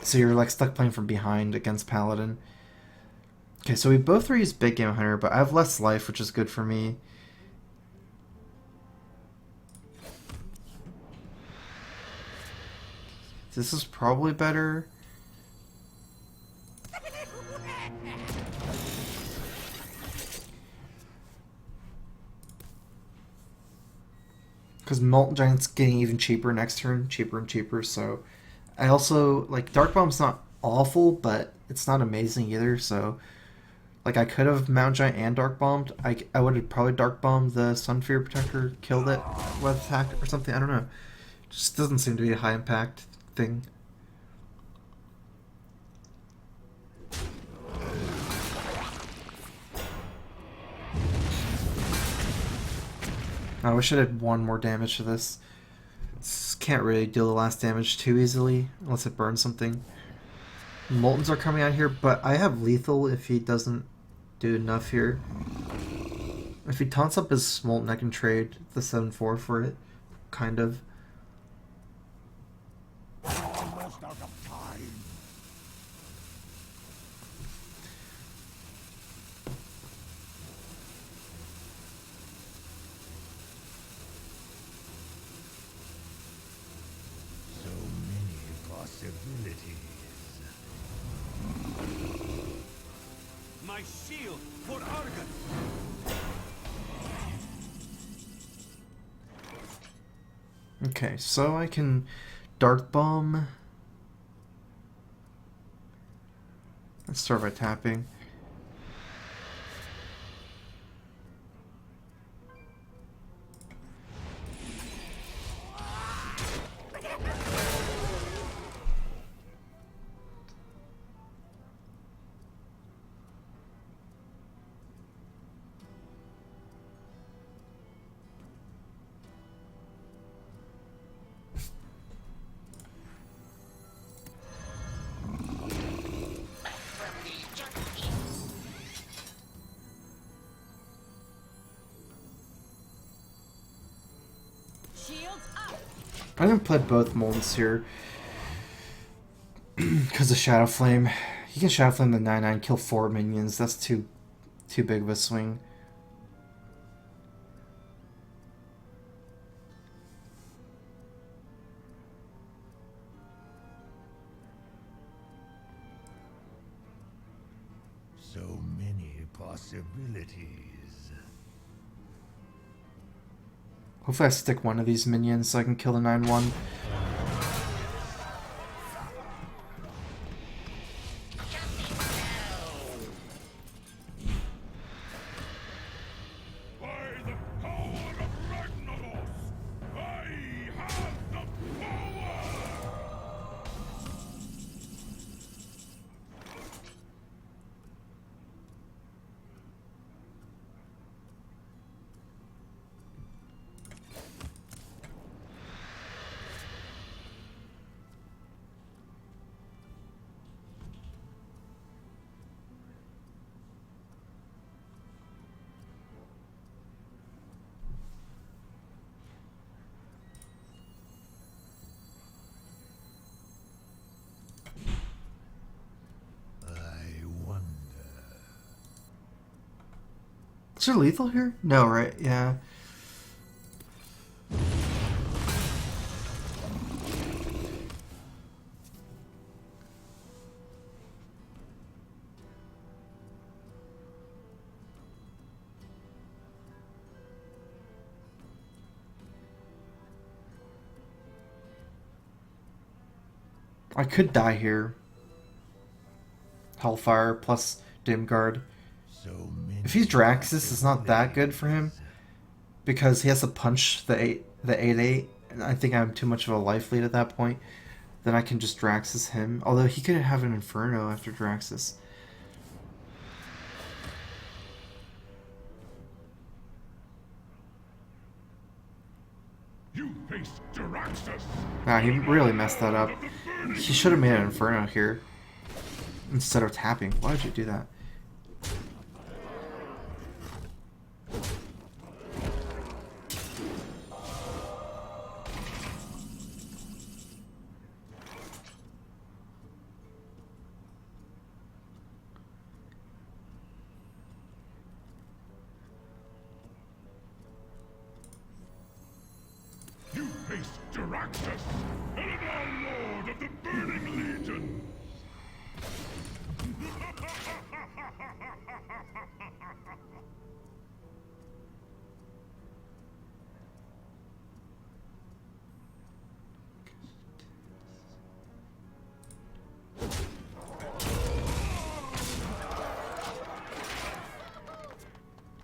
Speaker 1: So you're like stuck playing from behind against Paladin. Okay, so we both use Big Game Hunter, but I have less life, which is good for me. This is probably better. Because Molten Giant's getting even cheaper next turn, cheaper and cheaper, so... I also, like, Dark Bomb's not awful, but it's not amazing either, so... Like, I could have Mount Giant and Dark Bombed. I would have probably Dark Bombed the Sunfear Protector, killed it with attack or something, I don't know. Just doesn't seem to be a high impact thing. I wish I did 1 more damage to this. Can't really deal the last damage too easily unless it burns something. Moltens are coming out here, but I have lethal if he doesn't do enough here. If he taunts up his Molten, I can trade the 7/4 for it, kind of.
Speaker 2: Almost out of time. So many possibilities.
Speaker 3: my shield for Argon.
Speaker 1: Okay, so I can Dart Bomb. Let's start by tapping.
Speaker 4: Shields up.
Speaker 1: I'm gonna play both molds here because of Shadow Flame. He can Shadow Flame the 9/9, kill 4 minions. That's too big of a swing.
Speaker 2: So many possibilities.
Speaker 1: Hopefully I stick one of these minions so I can kill the 9/1.
Speaker 2: By the power of Ragnaros, I have the power!
Speaker 1: Is there lethal here? No, right? Yeah. I could die here. Hellfire plus Dim Guard.
Speaker 2: So many
Speaker 1: If he's Draxus, it's not that good for him because he has to punch the 8/8, and I think I'm too much of a life lead at that point. Then I can just Draxus him. Although he could have an Inferno after Draxus.
Speaker 2: You face Draxus!
Speaker 1: Nah, he really messed that up. He should have made an Inferno here instead of tapping. Why would you do that?
Speaker 2: You face Draxus, Eldar Lord of the Burning Legion!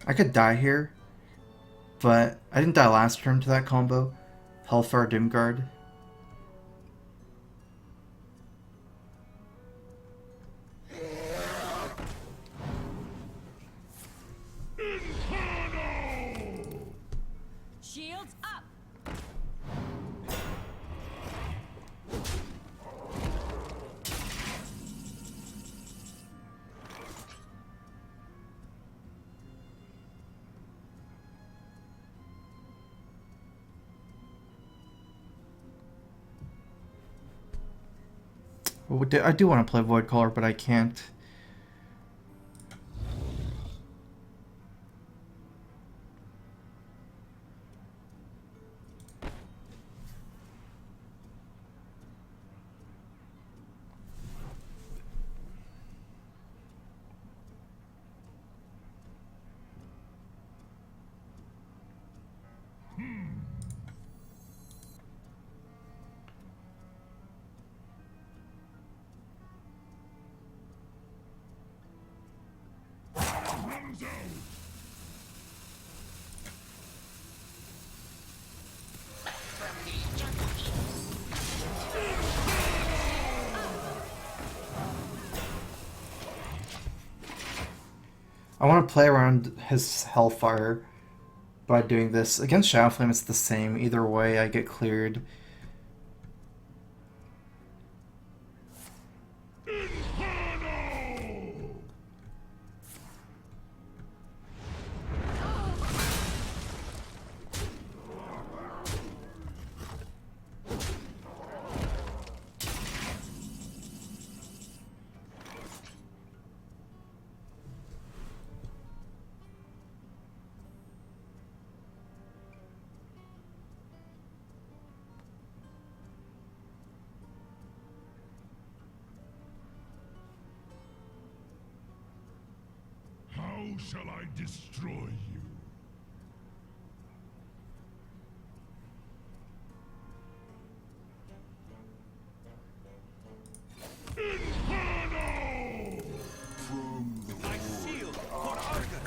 Speaker 1: I could die here, but I didn't die last turn to that combo. Hellfire Dim Guard.
Speaker 4: Shields up.
Speaker 1: I do want to play Void Caller, but I can't. I want to play around his Hellfire by doing this. Against Shadow Flame, it's the same. Either way, I get cleared.
Speaker 2: How shall I destroy you? Inferno!
Speaker 3: My shield for Argon.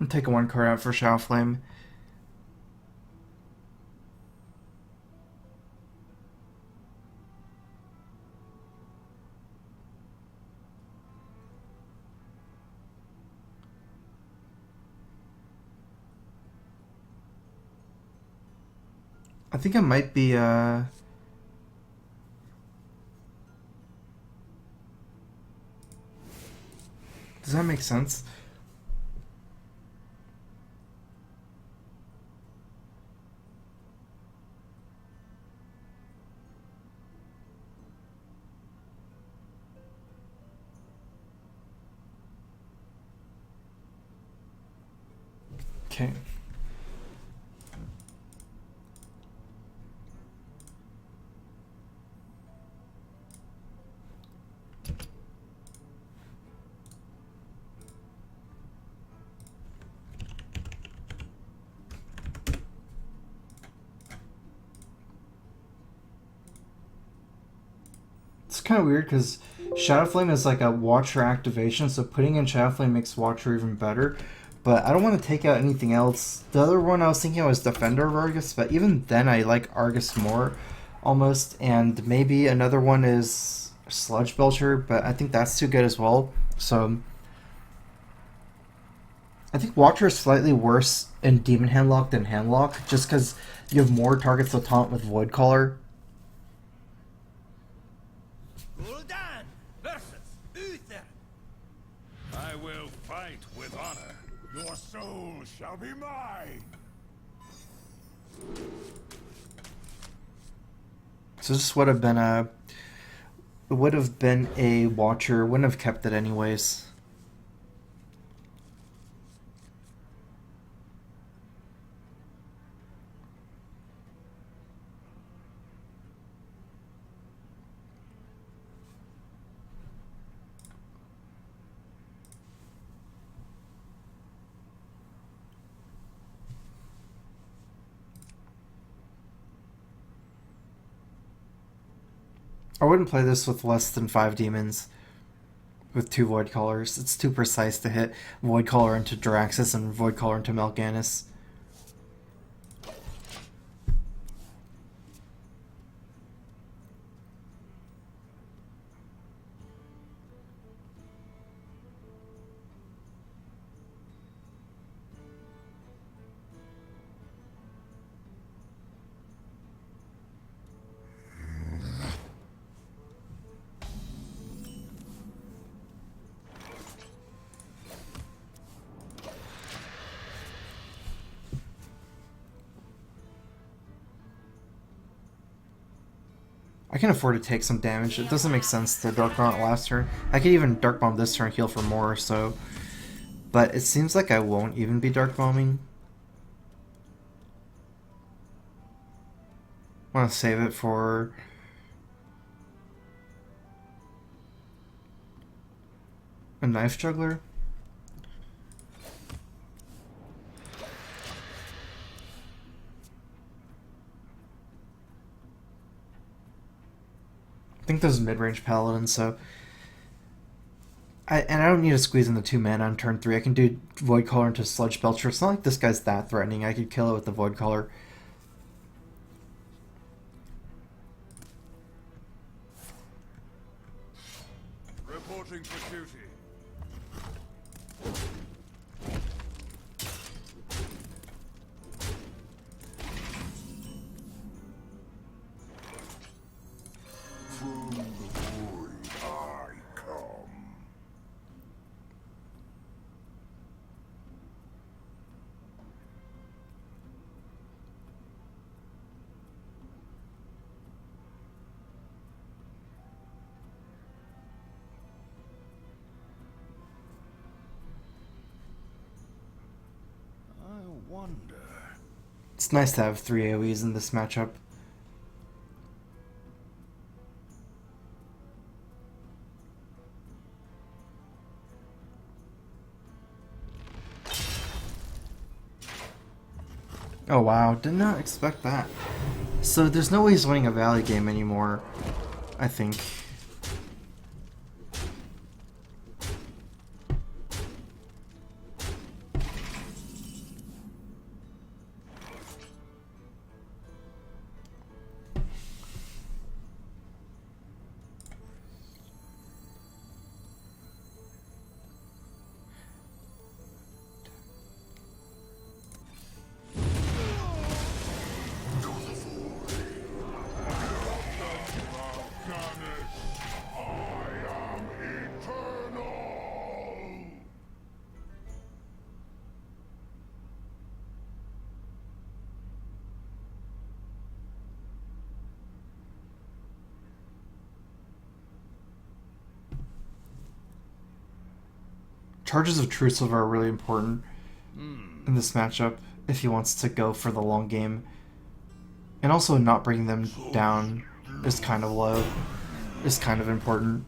Speaker 1: I'm taking one card out for Shadow Flame. I think it might be does that make sense? Okay. It's kind of weird because Shadow Flame is like a Watcher activation, so putting in Shadow Flame makes Watcher even better. But I don't want to take out anything else. The other one I was thinking was Defender of Argus, but even then I like Argus more, almost. And maybe another one is Sludge Belcher, but I think that's too good as well. So I think Watcher is slightly worse in Demon Handlock than Handlock, just because you have more targets to taunt with Void Caller.
Speaker 3: Gul'dan versus Uther.
Speaker 2: I will fight with honor. Your soul shall be mine.
Speaker 1: So this would have been a Watcher, wouldn't have kept it anyways. I wouldn't play this with less than 5 demons with 2 Void Callers. It's too precise to hit Void Caller into Draxus and Void Caller into Mal'Ganis. can afford to take some damage. It doesn't make sense to Dark Bomb last turn. I could even Dark Bomb this turn, heal for more, so... But it seems like I won't even be Dark Bombing. I want to save it for... a Knife Juggler? I think those mid-range paladins, so I don't need to squeeze in the 2 mana on turn 3. I can do Void Caller into Sludge Belcher. It's not like this guy's that threatening. I could kill it with the Void Caller.
Speaker 2: Reporting for duty. From the void I come. I wonder.
Speaker 1: It's nice to have 3 AoEs in this matchup. Oh wow, did not expect that. So there's no way he's winning a Valley game anymore, I think. Charges of True Silver are really important in this matchup if he wants to go for the long game. And also not bringing them down is kind of low, is kind of important.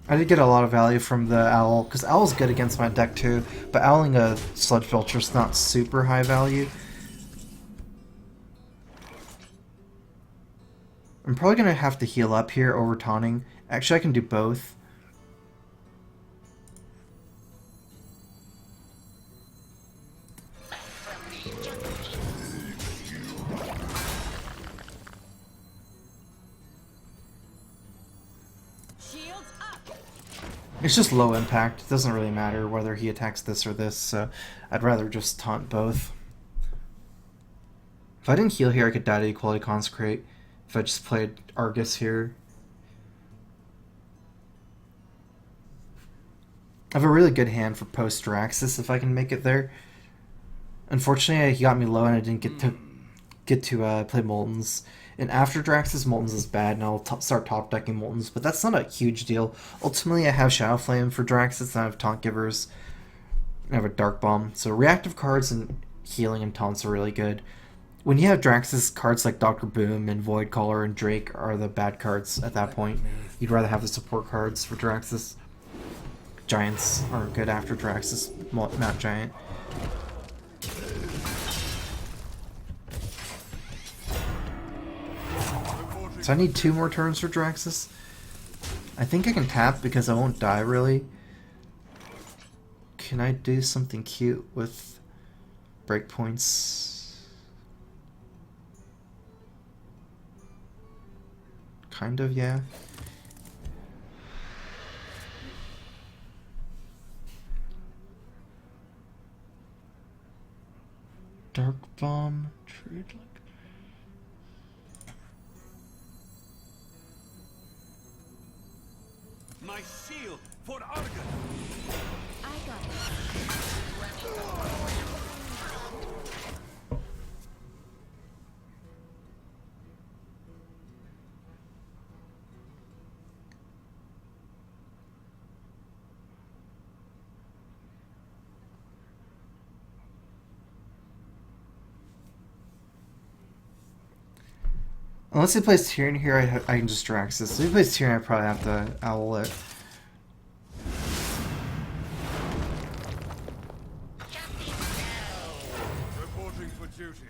Speaker 1: I did get a lot of value from the Owl, because Owl's good against my deck too, but Owling a Sludge Belcher's not super high value. I'm probably going to have to heal up here over taunting. Actually, I can do both. It's just low impact. It doesn't really matter whether he attacks this or this, so I'd rather just taunt both. If I didn't heal here, I could die to Equality Consecrate. If I just played Argus here. I have a really good hand for post-Draxus if I can make it there. Unfortunately, he got me low and I didn't get to play Moltens. And after Draxus, Moltens is bad, and I'll start top decking Moltens, but that's not a huge deal. Ultimately, I have Shadow Flame for Draxus, and I have Taunt Givers. I have a Dark Bomb. So reactive cards and healing and taunts are really good. When you have Draxus, cards like Dr. Boom and Void Caller and Drake are the bad cards at that point. You'd rather have the support cards for Draxus. Giants are good after Draxus, not Giant. So I need 2 more turns for Draxus. I think I can tap because I won't die really. Can I do something cute with breakpoints? Kind of, yeah. Dark Bomb, trade like.
Speaker 3: My shield for Argon.
Speaker 4: I got this.
Speaker 1: Unless he plays Tyrion here, I can just Draxus. If he plays Tyrion, I probably have to owl it.
Speaker 2: Reporting for duty.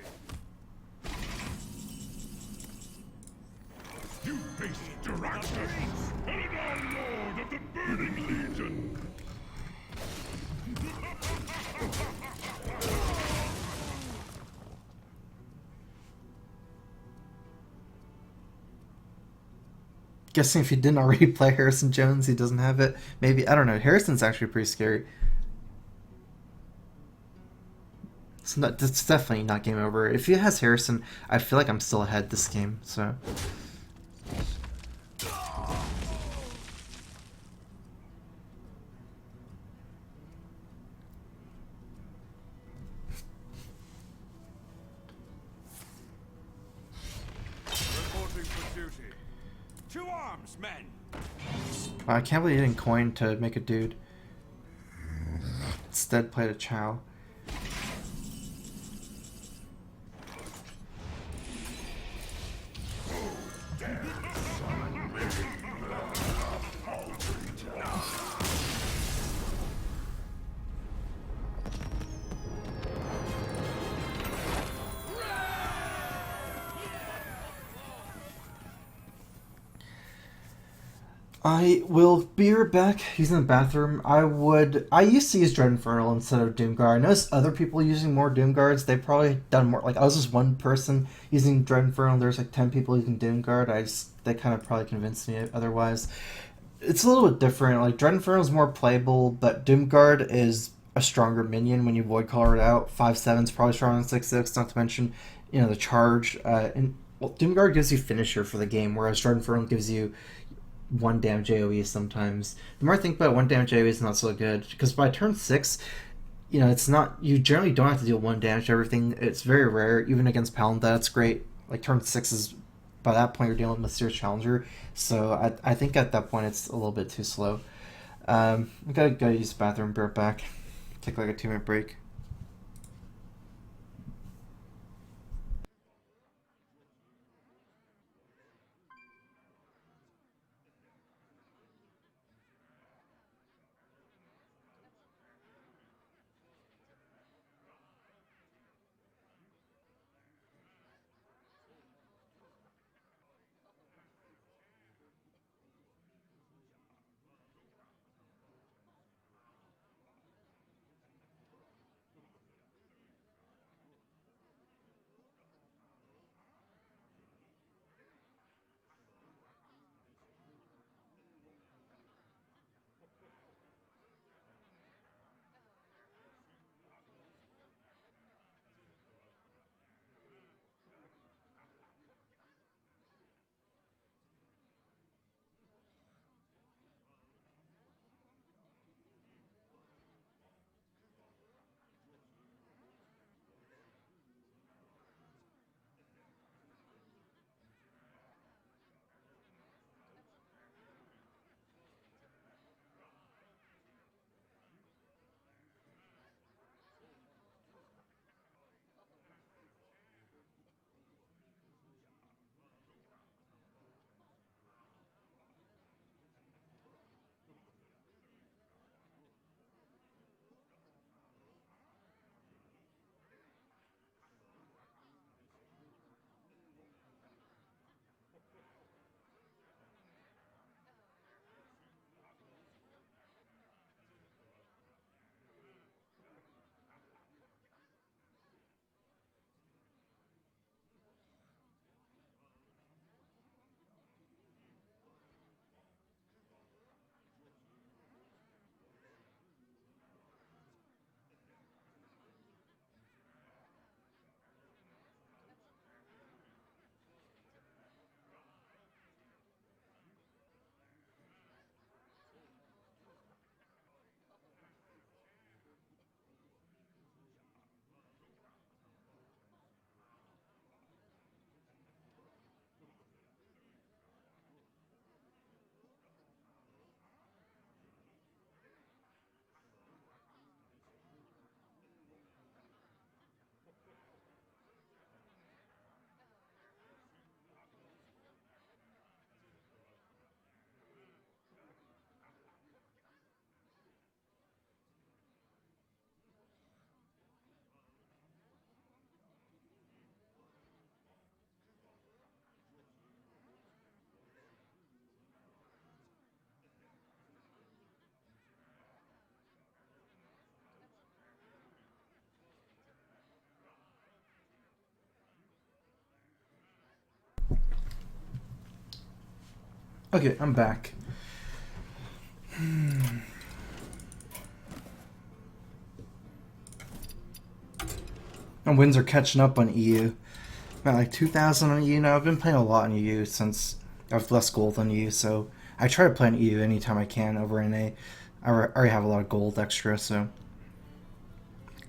Speaker 2: You face Daraxus, Eladar Lord of the Burning Legion.
Speaker 1: Guessing if he didn't already play Harrison Jones, he doesn't have it. Maybe, I don't know. Harrison's actually pretty scary. It's definitely not game over. If he has Harrison, I feel like I'm still ahead this game, so.
Speaker 2: Reporting for duty.
Speaker 3: To arms, men.
Speaker 1: I can't believe he didn't coin to make a dude. Instead played a Chow. I will be right back. He's in the bathroom. I used to use Dread Infernal instead of Doomguard. I noticed other people using more Doomguards. They probably done more. Like, I was just one person using Dread Infernal. There's like 10 people using Doomguard. They kind of probably convinced me otherwise. It's a little bit different. Like, Dread Infernal is more playable, but Doomguard is a stronger minion when you Void Color it out. 5/7's probably stronger than 6/6, not to mention, the charge. Doomguard gives you finisher for the game, whereas Dread Infernal gives you 1 damage AoE sometimes. The more I think about it, 1 damage AoE is not so good, because by turn 6, it's not, you generally don't have to deal 1 damage to everything. It's very rare, even against Paladin, that's great. Like, turn 6 is, by that point, you're dealing with Mysterious Challenger, so I think at that point it's a little bit too slow. I gotta go use the bathroom, be right back. Take like a 2-minute break. Okay, I'm back. And wins are catching up on EU. About like 2,000 on EU now. I've been playing a lot on EU since I have less gold on EU, so I try to play on EU anytime I can over NA. I already have a lot of gold extra, so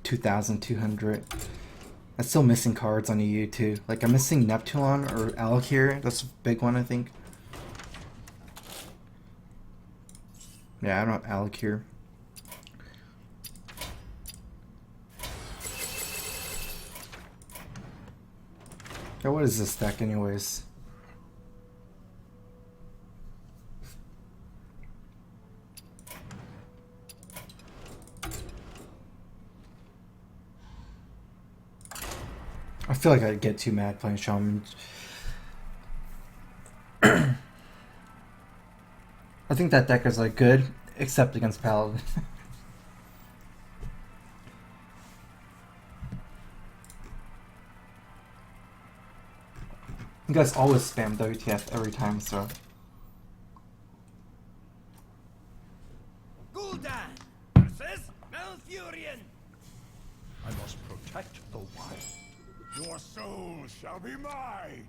Speaker 1: 2,200. I'm still missing cards on EU too. Like I'm missing Neptulon or Alakir. That's a big one, I think. Yeah, I don't have Alakir. Yeah, what is this deck anyways? I feel like I'd get too mad playing Shaman. I think that deck is like good, except against Paladin. You guys always spam WTF every time, so.
Speaker 3: Gul'dan versus Malfurion.
Speaker 2: I must protect the wild. Your soul shall be mine.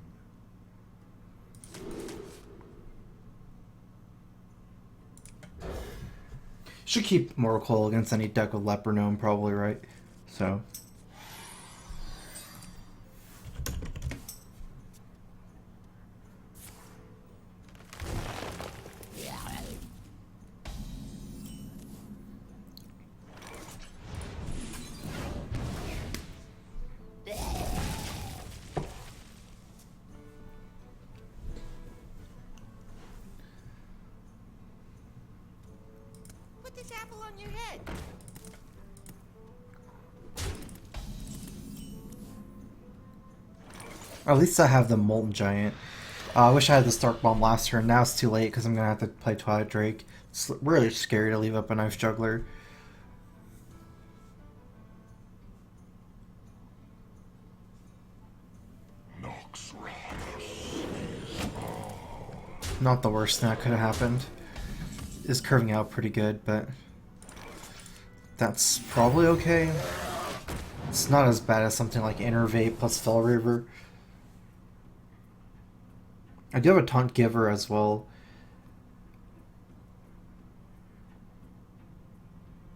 Speaker 1: Should keep Mortal Coil against any deck with Leper Gnome, probably, right? So.
Speaker 4: Put this apple on your head.
Speaker 1: At least I have the Molten Giant. I wish I had the Stark Bomb last turn. Now it's too late because I'm going to have to play Twilight Drake. It's really scary to leave up a Knife Juggler. Not the worst thing that could have happened. Is curving out pretty good, but that's probably okay. It's not as bad as something like Innervate plus Fell River. I do have a Taunt Giver as well.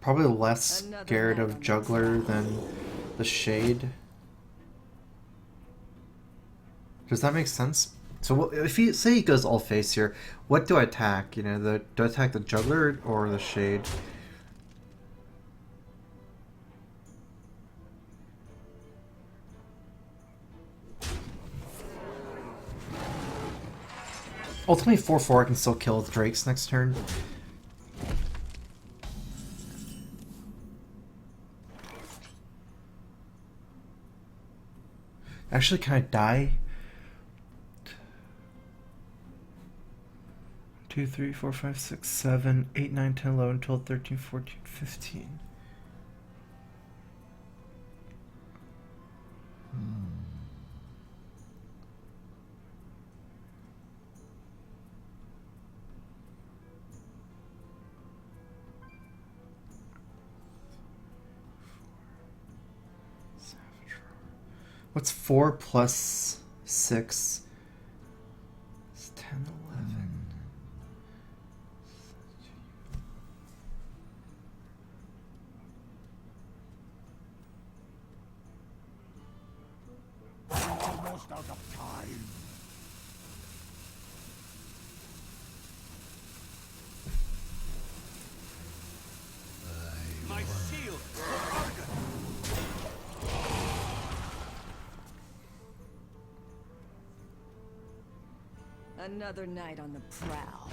Speaker 1: Probably less scared of Juggler than the Shade. Does that make sense? So if he say he goes all face here, what do I attack? You know, do I attack the Juggler or the Shade? Ultimately 4/4 I can still kill with Drakes next turn. Actually, can I die? 2, 3, 4, 5, 6, 7, 8, 9, 10, 11, 12, 13, 14, 15. What's 4 plus 6? It's 10, 11.
Speaker 2: Almost out of time.
Speaker 3: My shield.
Speaker 7: Another night on the prowl.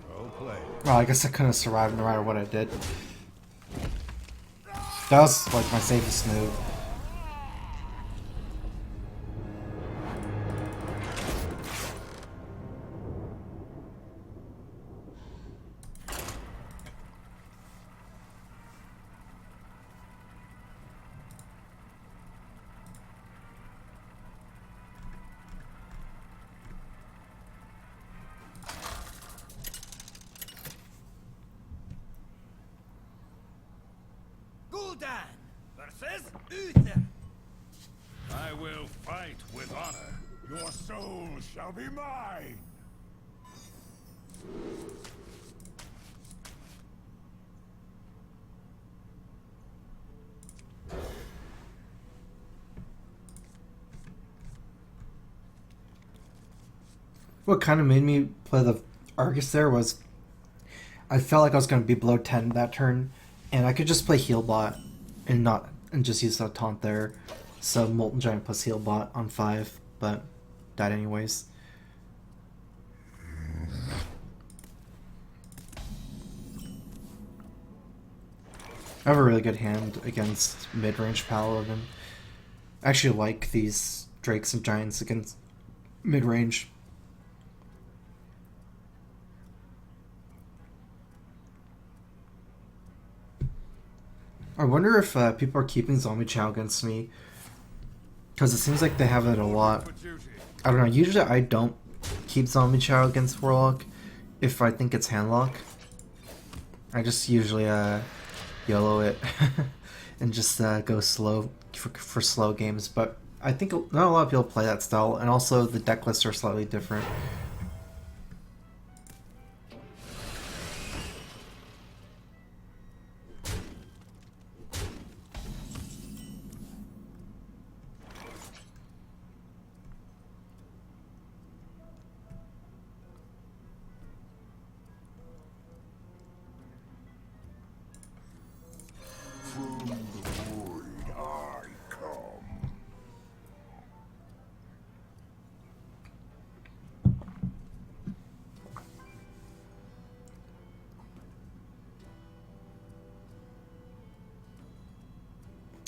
Speaker 2: Well played.
Speaker 1: Well, I guess I couldn't have survived no matter what I did. That was like my safest move.
Speaker 3: Gul'dan versus Uther.
Speaker 2: I will fight with honor. Your soul shall be mine.
Speaker 1: What kind of made me play the Argus there was I felt like I was going to be below 10 that turn, and I could just play heal bot and just use that taunt there. So Molten Giant plus heal bot on 5, but died anyways. I have a really good hand against mid-range Paladin. I actually like these Drakes and Giants against mid-range. I wonder if people are keeping Zombie Chow against me, because it seems like they have it a lot. I don't know, usually I don't keep Zombie Chow against Warlock if I think it's Handlock. I just usually YOLO it and just go slow for slow games, but I think not a lot of people play that style, and also the deck lists are slightly different.
Speaker 2: From the void I come.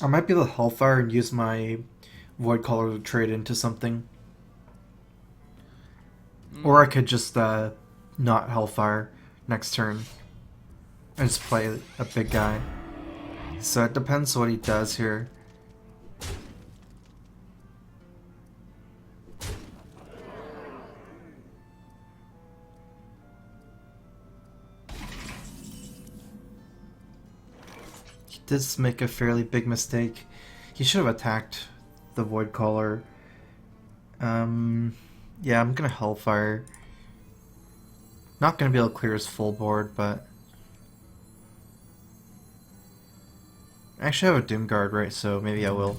Speaker 1: I might be able to Hellfire and use my Void Caller to trade into something. Or I could just not Hellfire next turn and just play a big guy. So it depends what he does here. He did make a fairly big mistake. He should have attacked the Void Caller. Yeah, I'm gonna Hellfire. Not gonna be able to clear his full board, but I actually have a Doom Guard, right? So maybe I will.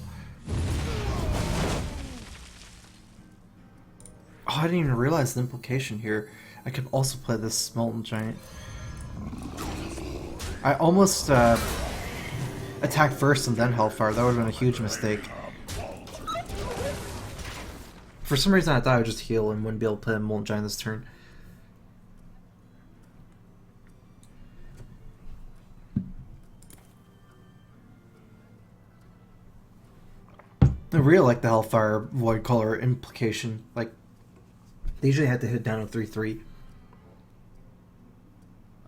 Speaker 1: Oh, I didn't even realize the implication here. I could also play this Molten Giant. I almost attacked first and then Hellfire. That would have been a huge mistake. For some reason I thought I would just heal and wouldn't be able to play a Molten Giant this turn. I really like the Hellfire Void Caller implication. Like, they usually had to hit down a 3/3.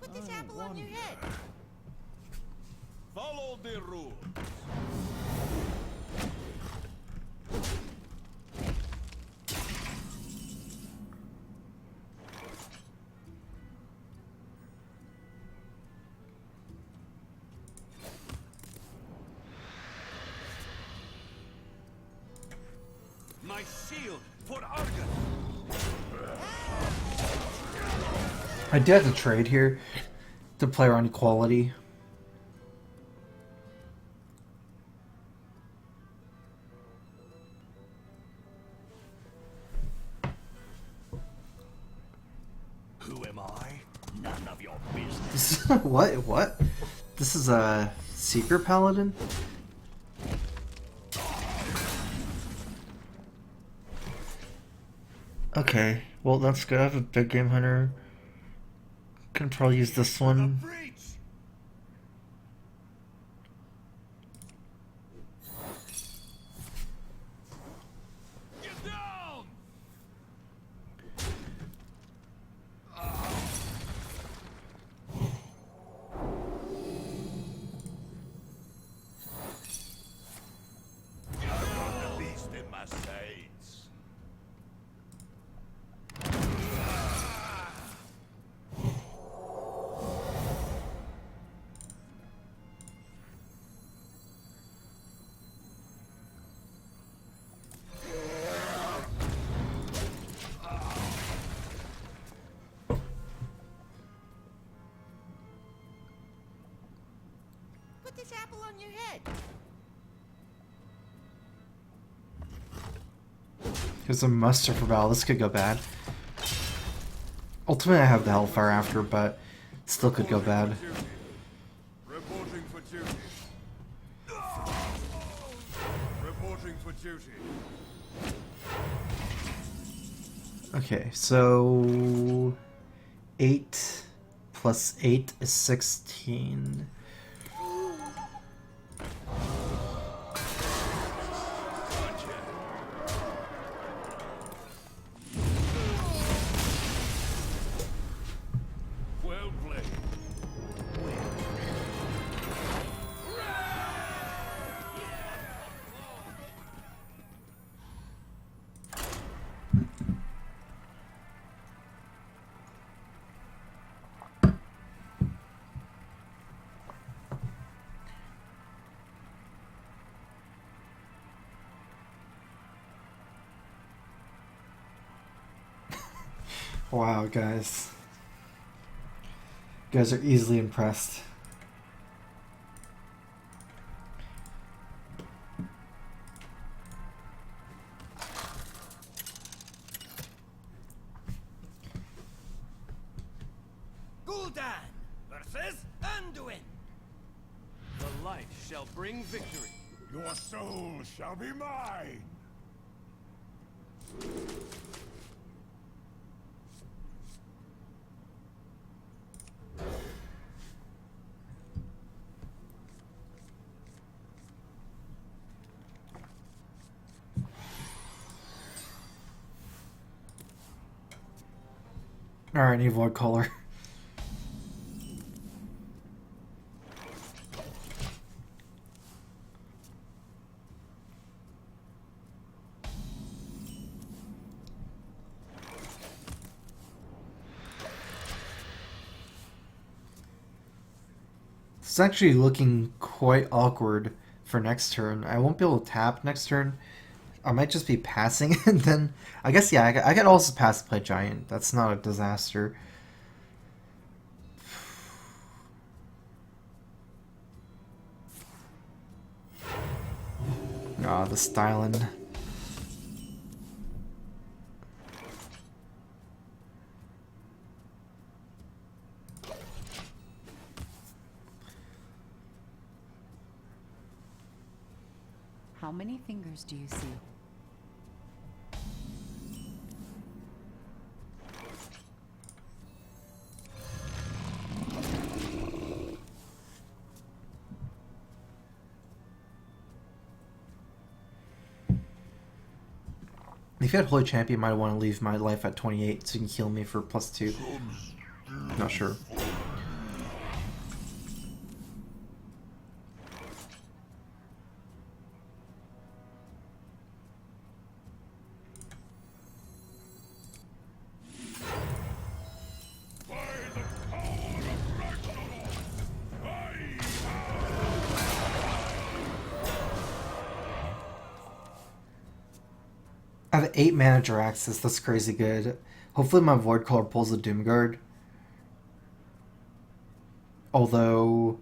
Speaker 6: Put the chapel on your head.
Speaker 3: Follow the rules. My shield for Argus.
Speaker 1: I did have to trade here to play around equality.
Speaker 3: Who am I? None of your business.
Speaker 1: This is what? This is a Secret Paladin? Okay, well that's good. I have a big game hunter. Can probably use this one.
Speaker 3: Breach. Get down. I've got the beast in my sights. put this apple on your head.
Speaker 1: Here's a muster for battle. This could go bad. Ultimately, I have the Hellfire after, but it still could go bad.
Speaker 2: Reporting for duty. Reporting for duty.
Speaker 1: Okay, so 8 plus 8 is 16.
Speaker 2: Well played.
Speaker 1: Wow, guys. You guys are easily impressed.
Speaker 3: Gul'dan versus Anduin.
Speaker 5: The light shall bring victory.
Speaker 2: Your soul shall be mine.
Speaker 1: Alright, need Void Caller. It's actually looking quite awkward for next turn. I won't be able to tap next turn. I might just be passing, and then I guess yeah, I could also pass to play Giant. That's not a disaster. Ah, the styling.
Speaker 7: How many fingers do you see?
Speaker 1: If you had Holy Champion, you might want to leave my life at 28 so you can heal me for +2. Not sure. I have 8 mana Jiraxis, that's crazy good. Hopefully my Void Caller pulls a Doomguard. Although...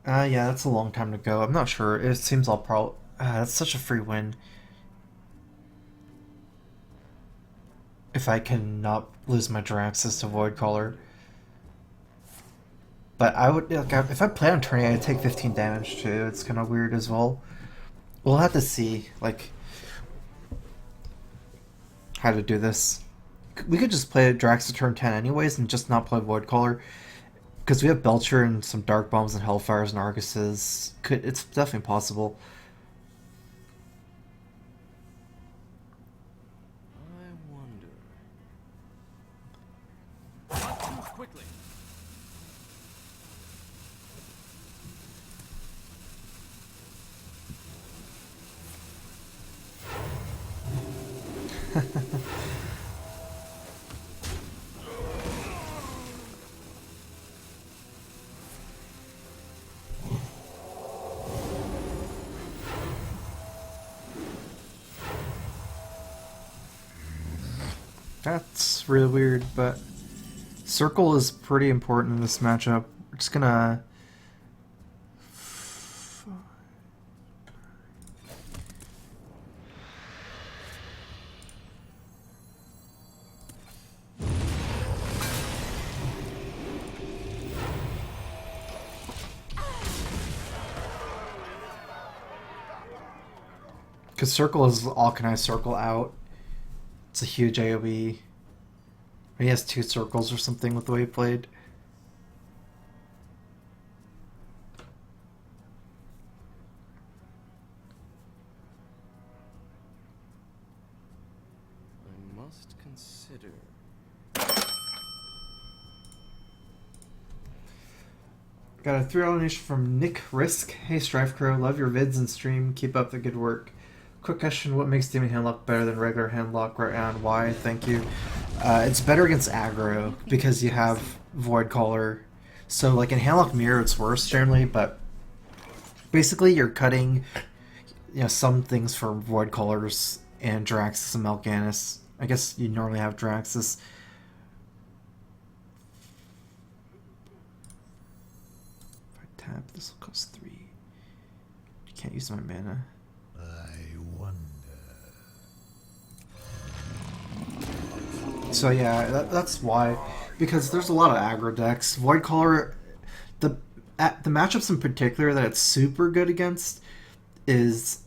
Speaker 1: yeah, that's a long time to go. I'm not sure. It seems I'll probably... that's such a free win. If I can not lose my Jiraxis to Void Caller. But I would... Like, if I play on turn 8, I'd take 15 damage too. It's kind of weird as well. We'll have to see, like... how to do this. We could just play Drax to turn 10 anyways and just not play Void Caller. Because we have Belcher and some Dark Bombs and Hellfires and Arguses. It's definitely possible.
Speaker 5: I wonder. Not too quickly.
Speaker 1: That's really weird, but Circle is pretty important in this matchup. We're just gonna Because circle is all can I circle out. It's a huge AoE. He has 2 circles or something with the way he played.
Speaker 5: I must consider.
Speaker 1: Got a 3 donation from Nick Risk. Hey StrifeCro, love your vids and stream. Keep up the good work. Quick question, what makes Demon Handlock better than regular Handlock right now and why? Thank you. It's better against aggro because you have Void Caller. So like in Handlock Mirror it's worse generally, but basically you're cutting some things for Void Callers and Draxus and Mal'Ganis. I guess you normally have Draxus. If I tap, this will cost 3. You can't use my mana.
Speaker 2: I wonder.
Speaker 1: So yeah, that's why, because there's a lot of aggro decks. Void Caller, the matchups in particular that it's super good against is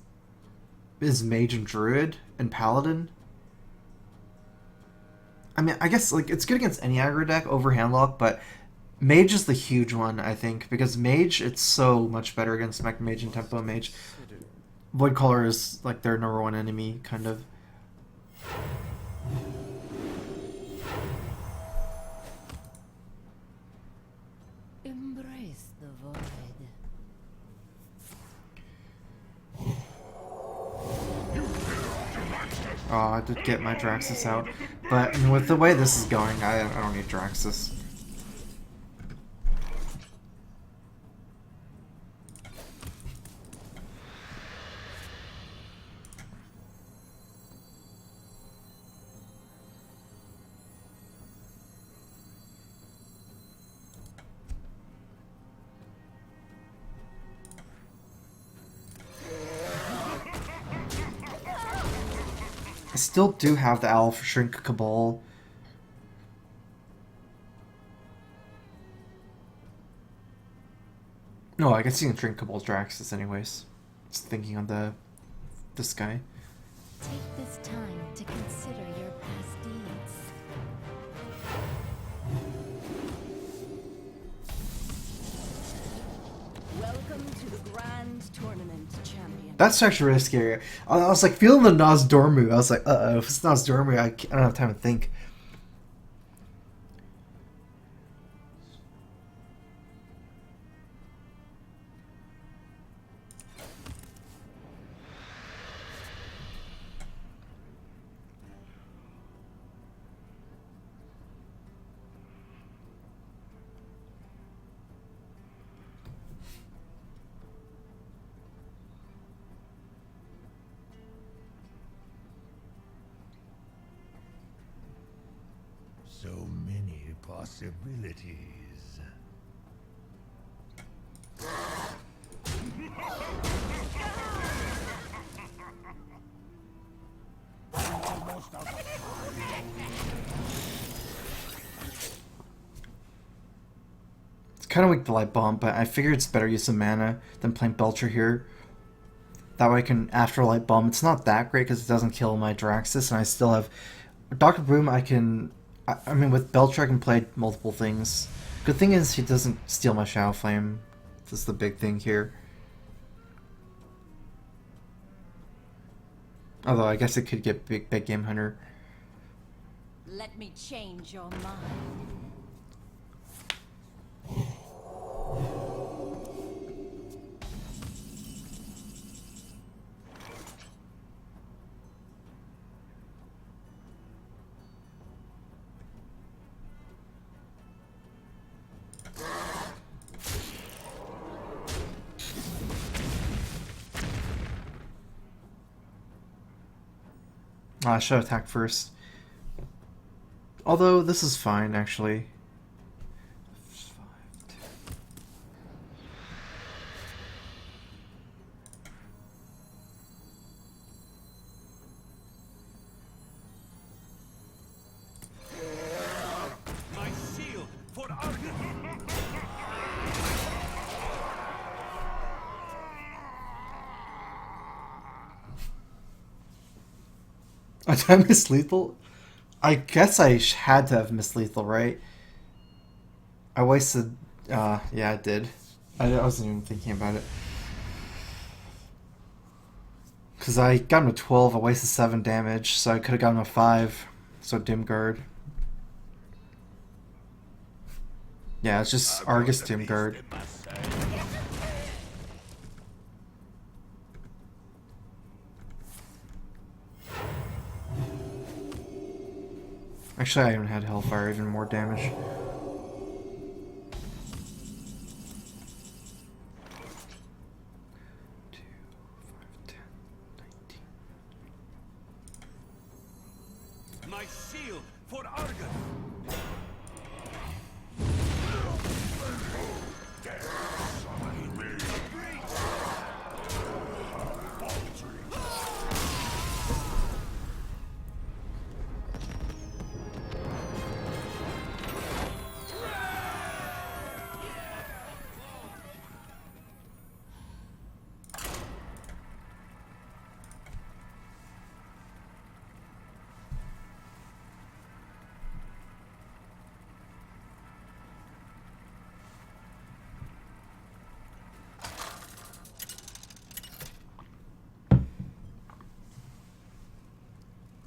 Speaker 1: Mage and Druid and Paladin. I mean, I guess like it's good against any aggro deck over Handlock, but Mage is the huge one, I think, because Mage it's so much better against Mech Mage and Tempo Mage. Void Caller is like their #1 enemy, kind of.
Speaker 4: Embrace the void.
Speaker 1: Oh, I did get my Draxus out, but I mean, with the way this is going, I don't need Draxus. I still do have the Owl for Shrink Cabal. No, I guess you can Shrink Cabal Draxus anyways. Just thinking on this guy.
Speaker 6: Take this time to consider your past deeds.
Speaker 4: Welcome to the Grand Tournament, champion.
Speaker 1: That's actually really scary. I was like feeling the Nozdormu. I was like, uh-oh, if it's Nozdormu, I don't have time to think.
Speaker 2: So many possibilities. Almost out of
Speaker 1: It's kind of weak to Light Bomb, but I figured it's better use of mana than playing Belcher here. That way I can after Light Bomb. It's not that great because it doesn't kill my Draxus, and I still have Dr. Boom. I mean, with Belcher I can play multiple things. Good thing is he doesn't steal my Shadow Flame. This is the big thing here. Although I guess it could get big Game Hunter.
Speaker 4: Let me change your mind.
Speaker 1: I should attack first. Although this is fine, actually.
Speaker 3: My shield for Argus.
Speaker 1: Did I miss lethal? I guess I had to have missed lethal, right? I wasted... yeah, I did. I wasn't even thinking about it. Because I got him to 12, I wasted 7 damage, so I could have gotten him a 5. So Dim Guard. Yeah, it's just Argus Dim Guard. Actually, I even had Hellfire, even more damage.
Speaker 3: My shield for Argus.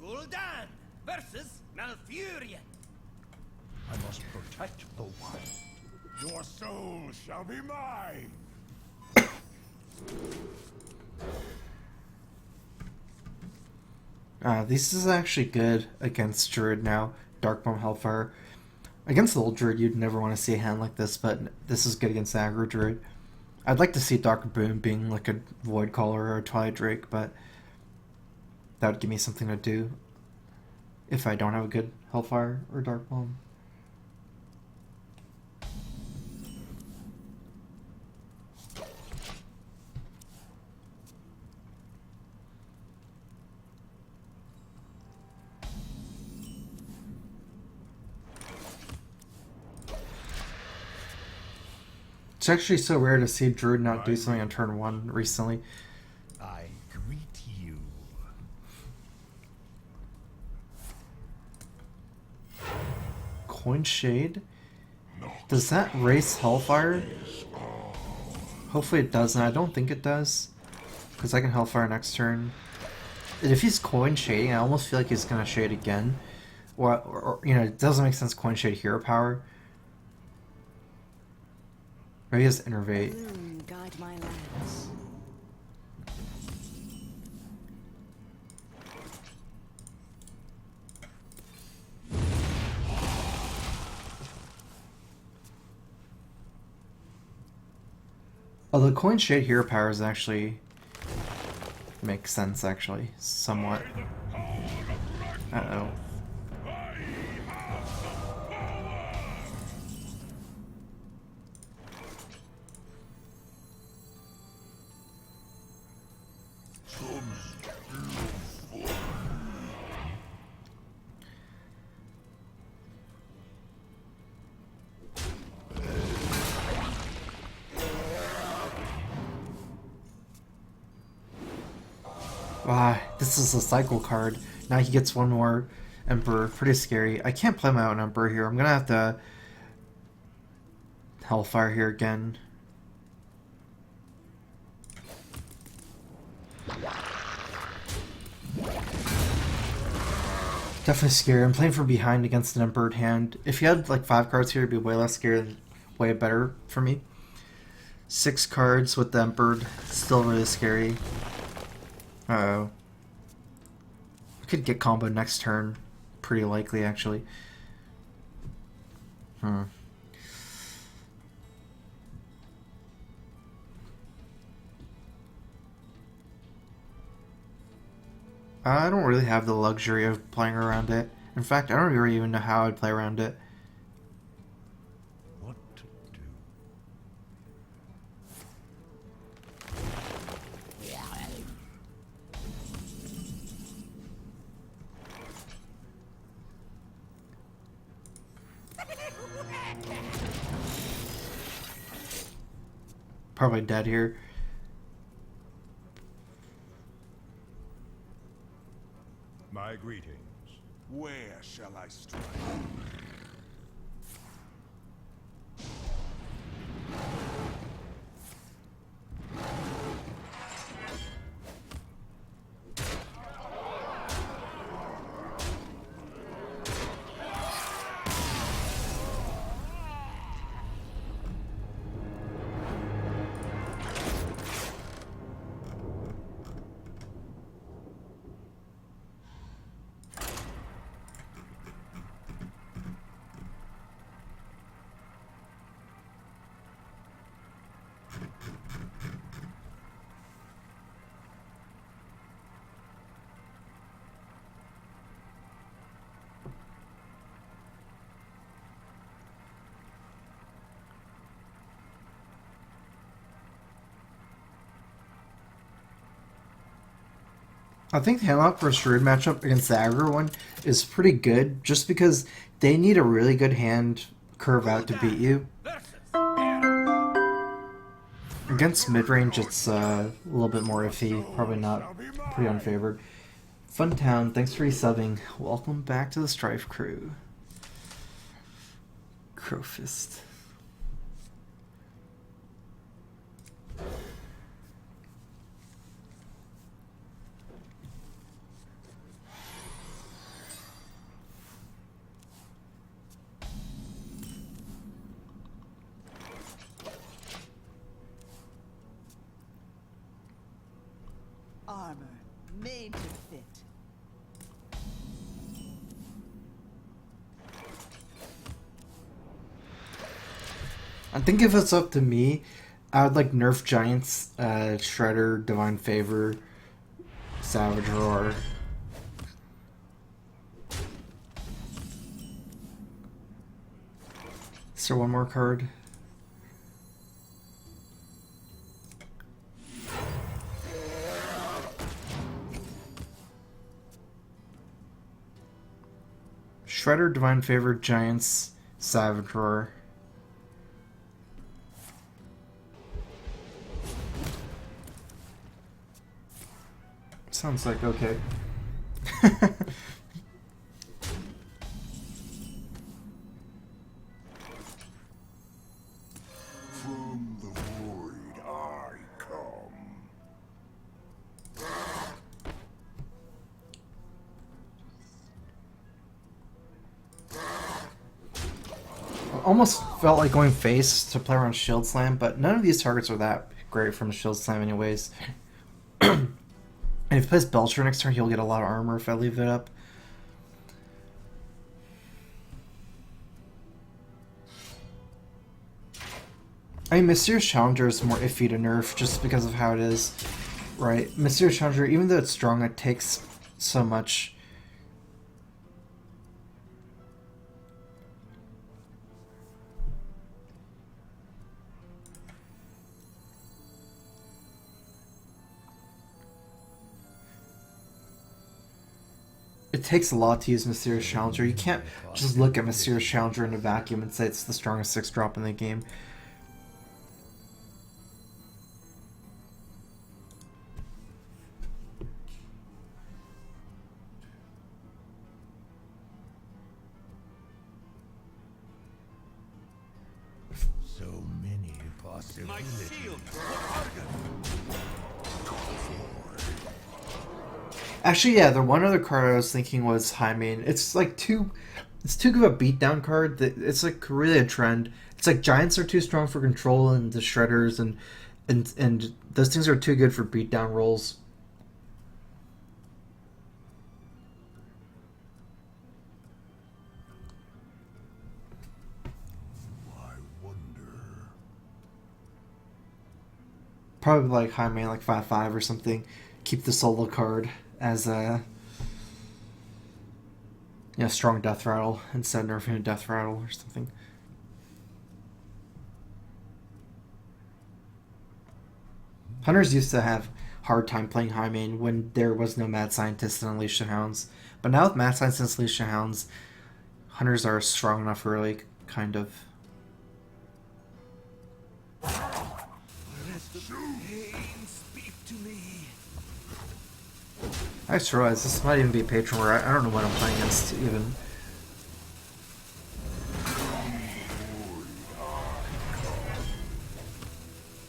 Speaker 3: Gul'dan versus Malfurion.
Speaker 2: I must protect the wild. Your soul shall be mine.
Speaker 1: This is actually good against Druid now. Darkbone Hellfire. Against the old Druid, you'd never want to see a hand like this, but this is good against the aggro Druid. I'd like to see Dark Boom being like a Void Caller or a Twilight Drake, but that would give me something to do if I don't have a good Hellfire or Darkbone. It's actually so rare to see Druid not do something on turn 1 recently.
Speaker 2: I greet you.
Speaker 1: Coin Shade? Does that race Hellfire? Hopefully it doesn't. I don't think it does. Because I can Hellfire next turn. And if he's Coin Shading, I almost feel like he's going to Shade again. Or, you know, it doesn't make sense Coin Shade Hero Power. Maybe he has Innervate.
Speaker 7: Guide my lands.
Speaker 1: Although Coin Shade Hero Power is actually... makes sense, actually. Somewhat. Uh-oh. This is a cycle card. Now he gets one more Emperor. Pretty scary. I can't play my own Emperor here. I'm gonna have to Hellfire here again. Definitely scary. I'm playing from behind against an Emperor hand. If you had like 5 cards here, it'd be way less scary and way better for me. 6 cards with the Emperor, still really scary. Uh-oh. I could get combo next turn. Pretty likely, actually. I don't really have the luxury of playing around it. In fact, I don't really even know how I'd play around it.
Speaker 2: What to do?
Speaker 1: Probably dead here.
Speaker 2: My My greetings. Where shall I strike?
Speaker 1: I think the Handlock versus Rude matchup against the aggro one is pretty good, just because they need a really good hand curve out to beat you. Against mid-range, it's a little bit more iffy, probably not pretty unfavored. Funtown, thanks for resubbing. Welcome back to the StrifeCro. Crowfist.
Speaker 8: Armor made to fit.
Speaker 1: I think if it's up to me, I would like nerf Giants, Shredder, Divine Favor, Savage Roar. Is there one more card? Shredder, Divine Favor, Giants, Savage Roar. Sounds like okay.
Speaker 2: From the void I come.
Speaker 1: Almost felt like going face to play around Shield Slam, but none of these targets are that great from Shield Slam anyways. And if he plays Belcher next turn, he'll get a lot of armor if I leave it up. I mean, Mysterious Challenger is more iffy to nerf just because of how it is, right? Mysterious Challenger, even though it's strong, it takes so much. It takes a lot to use Mysterious Challenger. You can't just look at Mysterious Challenger in a vacuum and say it's the strongest 6-drop in the game.
Speaker 2: So many
Speaker 3: My
Speaker 2: possibilities.
Speaker 3: shield.
Speaker 1: Actually, yeah, the one other card I was thinking was High Main. It's like it's too good of a beatdown card that it's like really a trend. It's like Giants are too strong for control and the Shredders and those things are too good for beatdown rolls.
Speaker 2: I wonder.
Speaker 1: Probably like High Main, like 5/5 or something. Keep the solo card as a strong Death Rattle instead of nerfing a Death Rattle or something. Hunters used to have hard time playing High Main when there was no Mad Scientist and Unleash the Hounds. But now with Mad Scientist and Unleash the Hounds, Hunters are strong enough early, kind of.
Speaker 3: Let the pain speak to me.
Speaker 1: I just realized this might even be a patron where I don't know what I'm playing against even.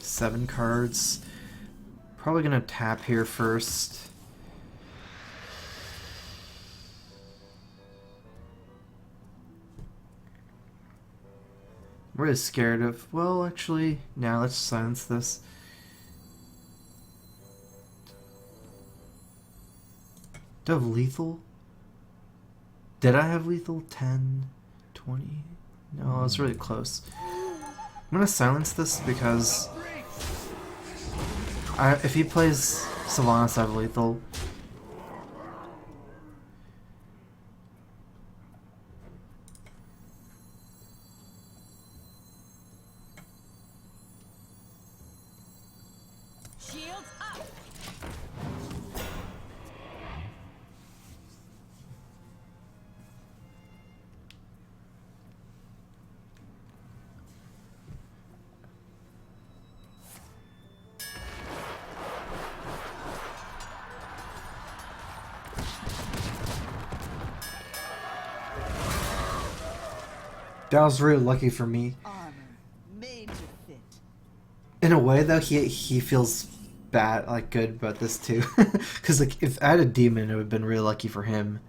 Speaker 1: Seven cards. Probably gonna tap here first. I'm really scared of. Well, actually, now let's silence this. Do I have lethal? Did I have lethal? 10, 20? No, it's really close. I'm gonna silence this because if he plays Sylvanas, I have lethal.
Speaker 4: Shields up.
Speaker 1: That was really lucky for me.
Speaker 8: Armor made to fit.
Speaker 1: In a way, though, he feels bad, like good about this too, because like if I had a demon, it would have been really lucky for him.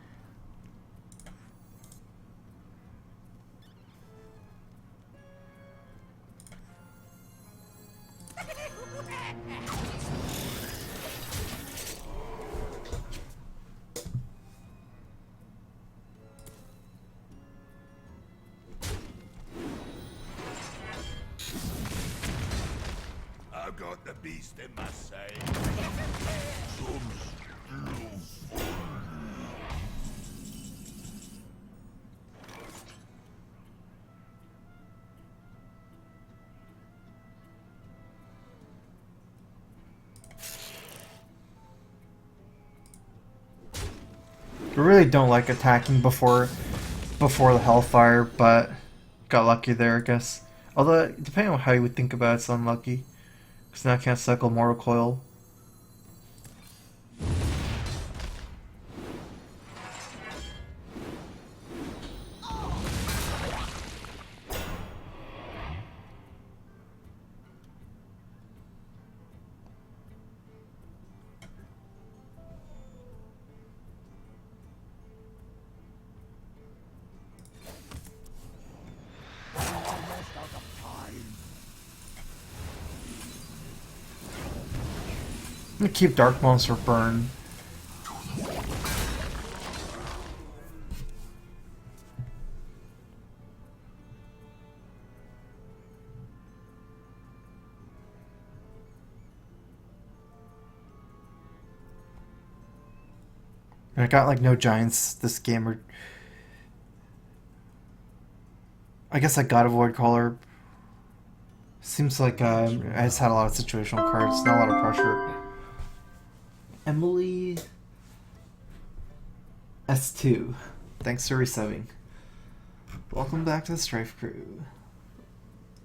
Speaker 2: I've got the beast in my sight.
Speaker 1: I really don't like attacking before the Hellfire, but got lucky there, I guess. Although, depending on how you would think about it, it's unlucky. Because now I can't cycle Mortal Coil. I'm gonna keep Dark Monster burn. And I got like no giants this game, or I guess I got a Void Caller. Seems like I just had a lot of situational cards, not a lot of pressure. Emily S2, thanks for resubbing. Welcome back to the StrifeCro.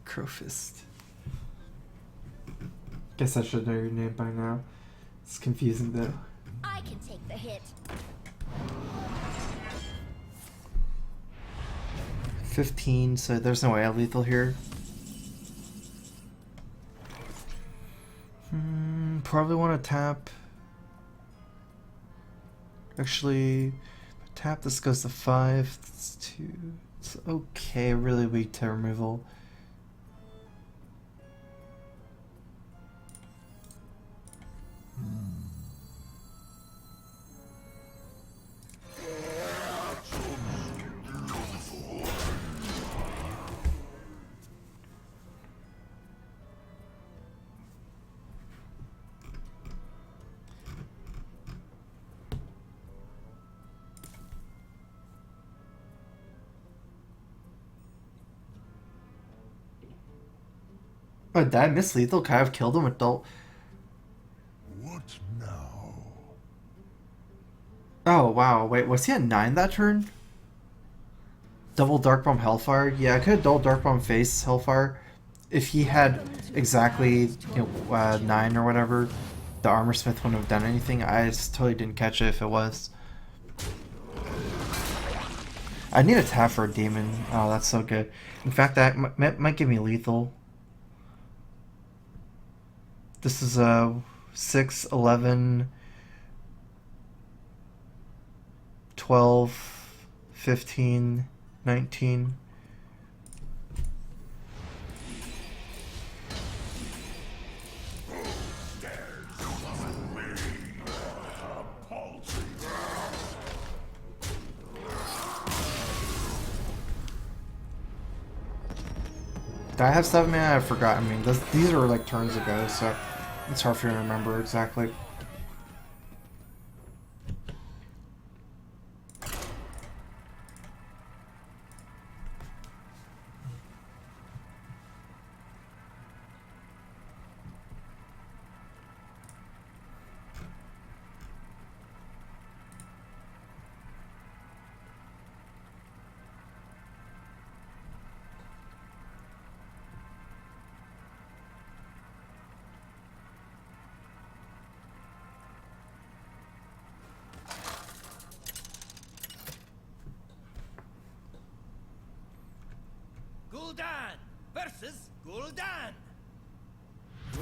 Speaker 1: Crowfist. Guess I should know your name by now. It's confusing though.
Speaker 6: I can take the hit.
Speaker 1: 15, so there's no way I have lethal here. Probably want to tap. Actually, tap this goes to 5. That's 2. It's okay, really weak to removal. Oh, did I miss lethal? Could I have killed him with Dol?
Speaker 2: What now?
Speaker 1: Oh, wow. Wait, was he at 9 that turn? Double Dark Bomb Hellfire? Yeah, I could have double Dark Bomb face Hellfire. If he had exactly, 9 or whatever, the armor smith wouldn't have done anything. I just totally didn't catch it if it was. I need a tap for a demon. Oh, that's so good. In fact, that might give me lethal. This is a 6, 11, 12, 15, 19. Did I have 7 mana? I forgot. I mean, these are like turns ago, so it's hard for me to remember exactly.
Speaker 3: Gul'dan versus Gul'dan.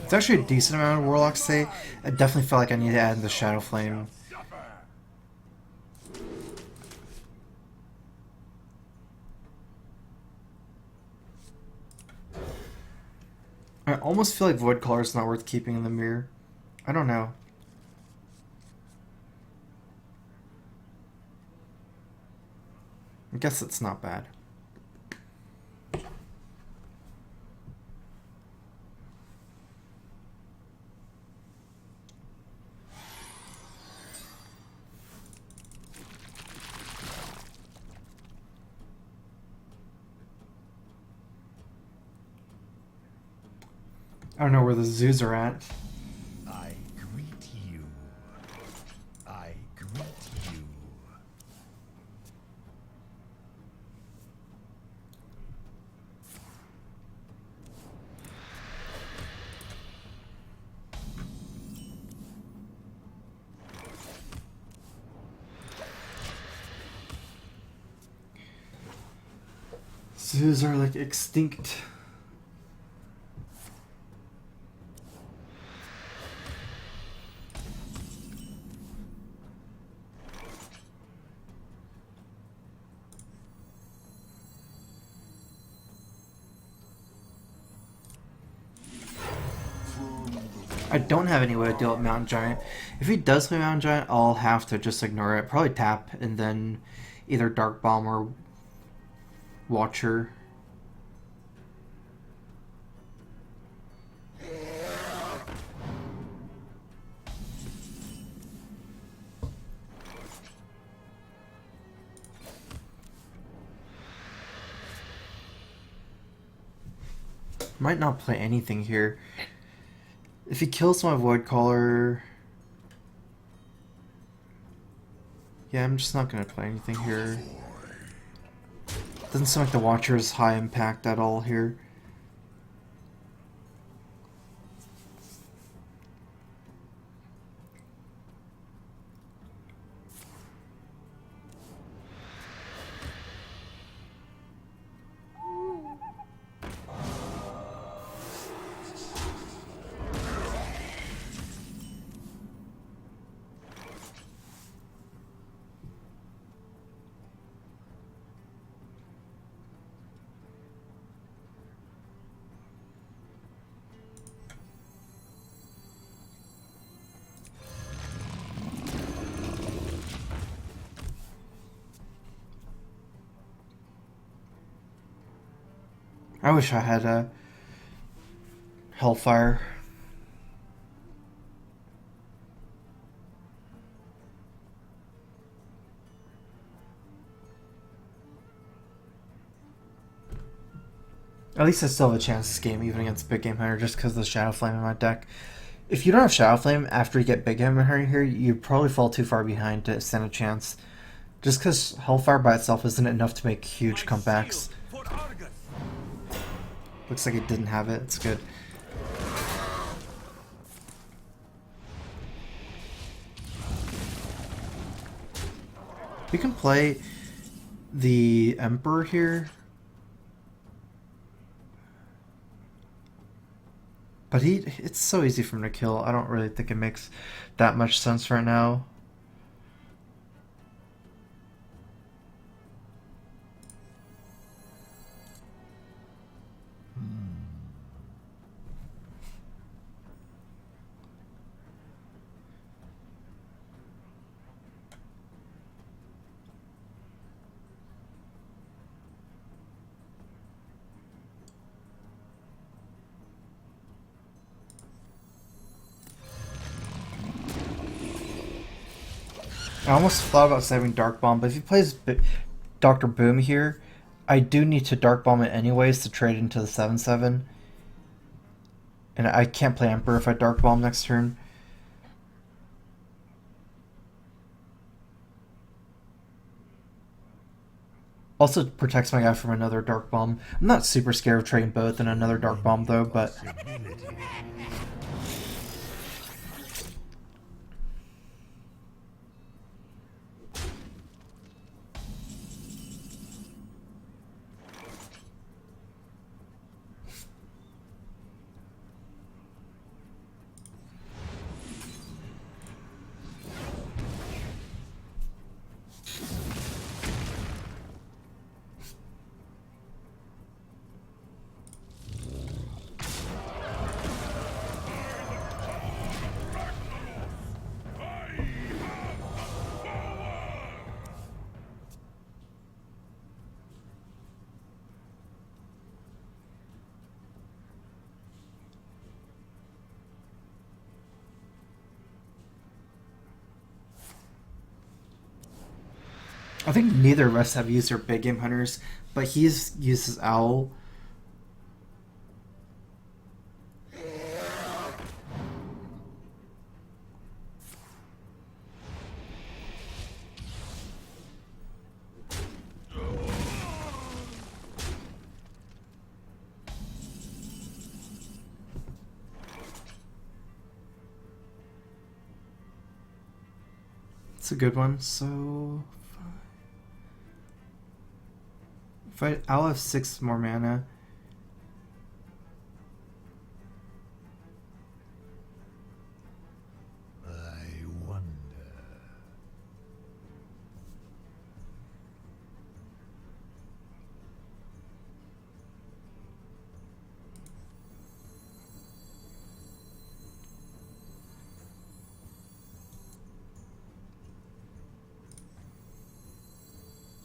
Speaker 1: It's actually a decent amount of warlocks today. I definitely felt like I need to add in the Shadow Flame. I almost feel like Void Color is not worth keeping in the mirror. I don't know. I guess it's not bad. I don't know where the zoos are at.
Speaker 2: I greet you. I greet you.
Speaker 1: Zoos are like extinct. I don't have any way to deal with Mountain Giant. If he does play Mountain Giant, I'll have to just ignore it. Probably tap and then either Dark Bomb or Watcher. Might not play anything here. If he kills my Void Caller... Yeah, I'm just not going to play anything here. Doesn't seem like the Watcher is high impact at all here. I wish I had a Hellfire. At least I still have a chance this game, even against Big Game Hunter, just because of the Shadow Flame in my deck. If you don't have Shadow Flame after you get Big Game Hunter here, you probably fall too far behind to stand a chance. Just because Hellfire by itself isn't enough to make huge comebacks. Looks like it didn't have it. It's good. We can play the Emperor here. But it's so easy for him to kill. I don't really think it makes that much sense right now. I almost thought about saving Dark Bomb, but if he plays Dr. Boom here, I do need to Dark Bomb it anyways to trade into the 7/7. And I can't play Emperor if I Dark Bomb next turn. Also protects my guy from another Dark Bomb. I'm not super scared of trading both and another Dark Bomb though, but... I think neither of us have used our big game hunters, but he's used his owl. It's a good one. So if I'll have 6 more mana.
Speaker 2: I wonder.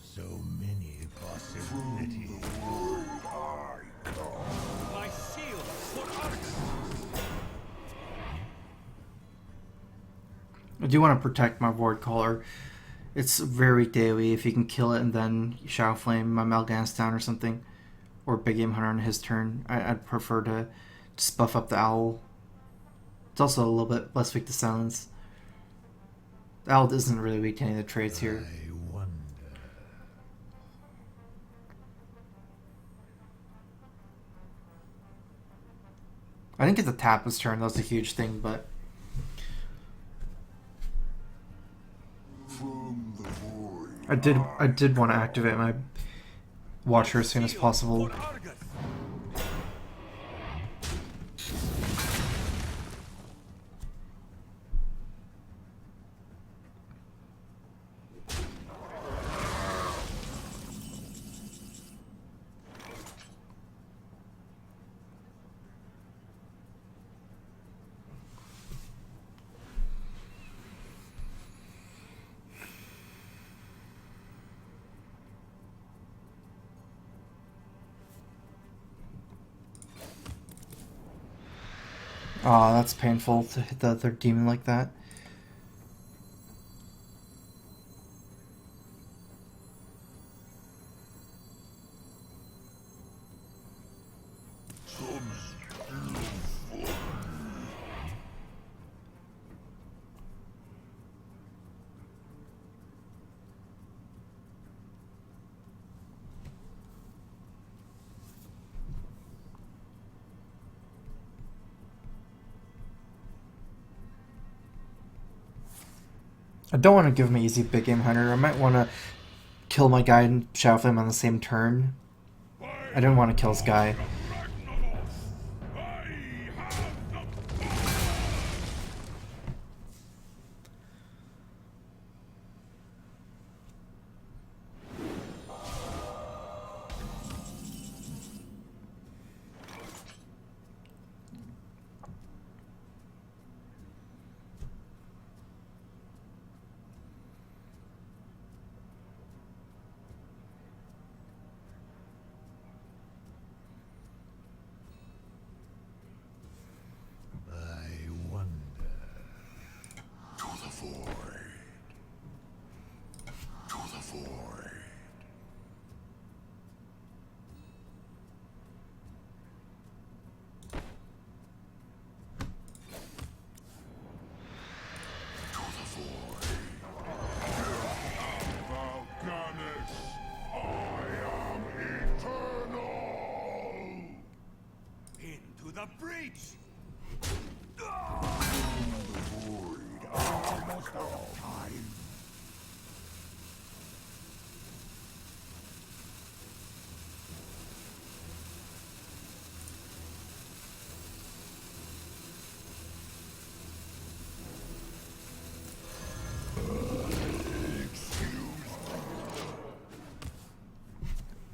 Speaker 2: So many possibilities.
Speaker 3: My shield for Argus.
Speaker 1: I do want to protect my Ward Caller. It's very daily. If you can kill it and then Shadow Flame my Mal'Ganis down or something, or Big Game Hunter on his turn, I'd prefer to just buff up the Owl. It's also a little bit less weak to silence. The Owl isn't really weak to any of the traits here.
Speaker 2: I wonder.
Speaker 1: I didn't get the tap this turn. That was a huge thing, but I did want to activate my Watcher as soon as possible.
Speaker 3: For Argus.
Speaker 1: Aw, that's painful to hit the other demon like that. I don't want to give him an easy big game hunter. I might want to kill my guy and Shadow Flame on the same turn. I didn't want to kill this guy.
Speaker 3: Into the breach!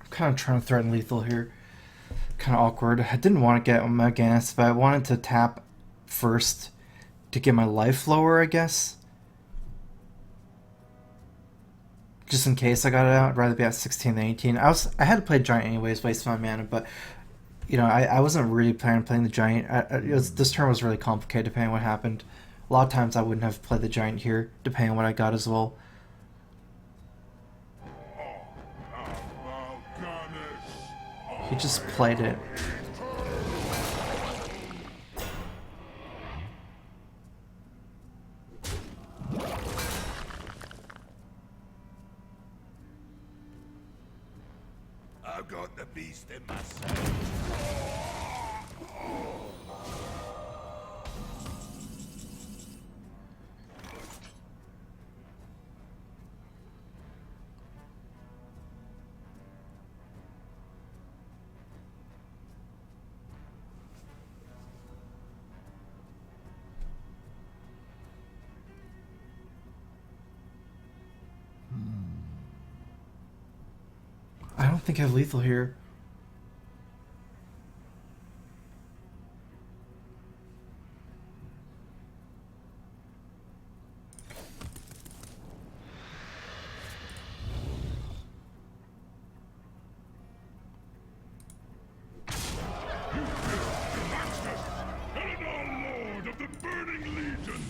Speaker 1: Kind of trying to threaten lethal here. Kind of awkward. I didn't want to get my Ganis, but I wanted to tap first to get my life lower, I guess. Just in case I got it out, I'd rather be at 16 than 18. I had to play Giant anyways, waste my mana, but you know, I wasn't really planning on playing the Giant. This turn was really complicated depending on what happened. A lot of times I wouldn't have played the Giant here, depending on what I got as well. He just played it.
Speaker 3: I've got the beast in myself.
Speaker 1: I don't think I have lethal here.
Speaker 2: Lord of the Burning Legion!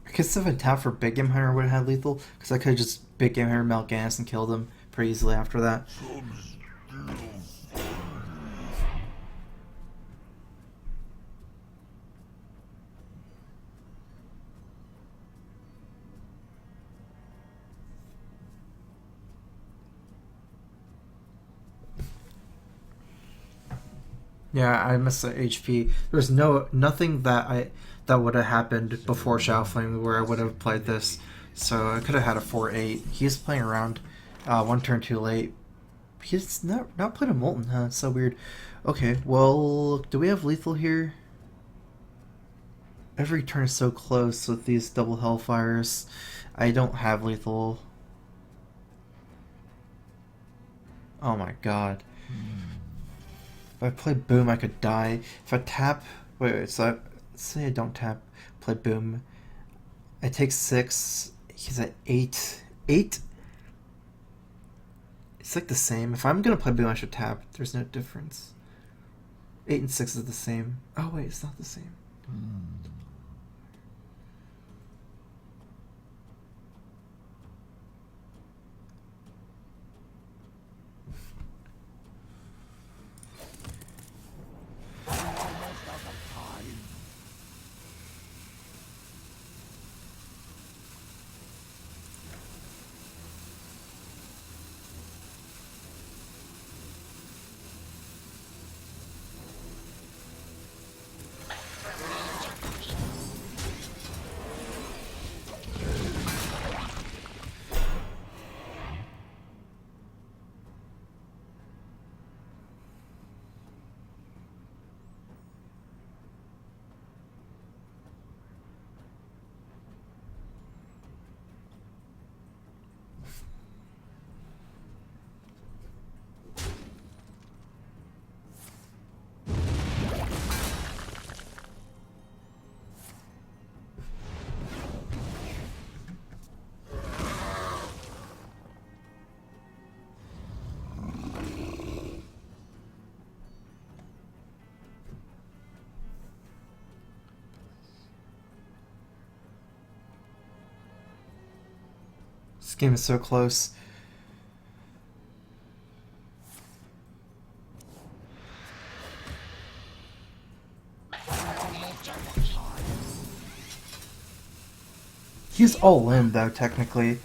Speaker 1: I guess if I tapped for Big Game Hunter, I would have had lethal, because I could have just Big Game Hunter, Melt Ganis, and killed him pretty easily after that. Yeah, I missed the HP. There's nothing that would have happened before Shadow Flame where I would have played this. So I could have had a 4-8. He's playing around one turn too late. He's not playing a Molten, huh? It's so weird. Okay, well, do we have lethal here? Every turn is so close with these double Hellfires. I don't have lethal. Oh my god. If I play Boom, I could die. If I tap... Wait, so let's say I don't tap, play Boom. I take 6. He's at 8. 8? It's like the same. If I'm going to play Boom, I should tap. There's no difference. 8 and 6 is the same. Oh, wait, it's not the same. This game is so close. He's all in though, technically.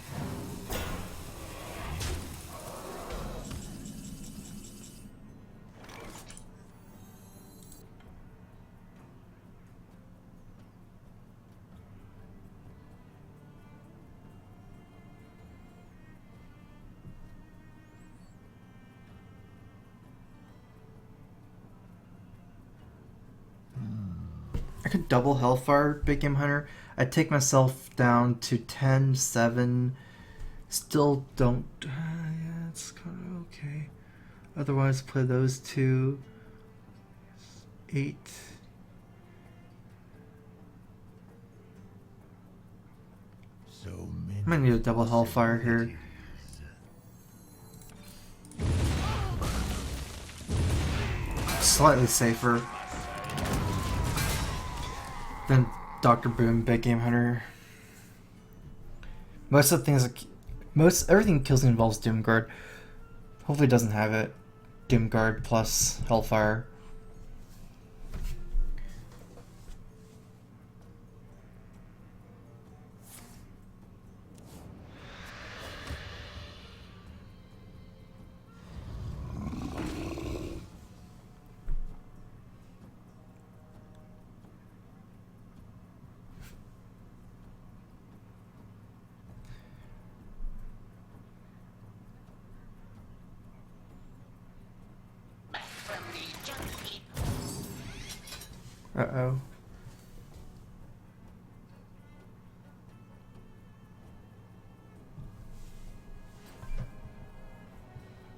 Speaker 1: I could double Hellfire, Big Game Hunter. I'd take myself down to 10, 7. Still don't... yeah, it's kind of okay. Otherwise, play those two. 8.
Speaker 2: So many.
Speaker 1: I might need a double Hellfire here. Slightly safer than Dr. Boom, Big Game Hunter. Most of the things, everything kills me involves Doomguard. Hopefully it doesn't have it. Doomguard plus Hellfire. Uh-oh.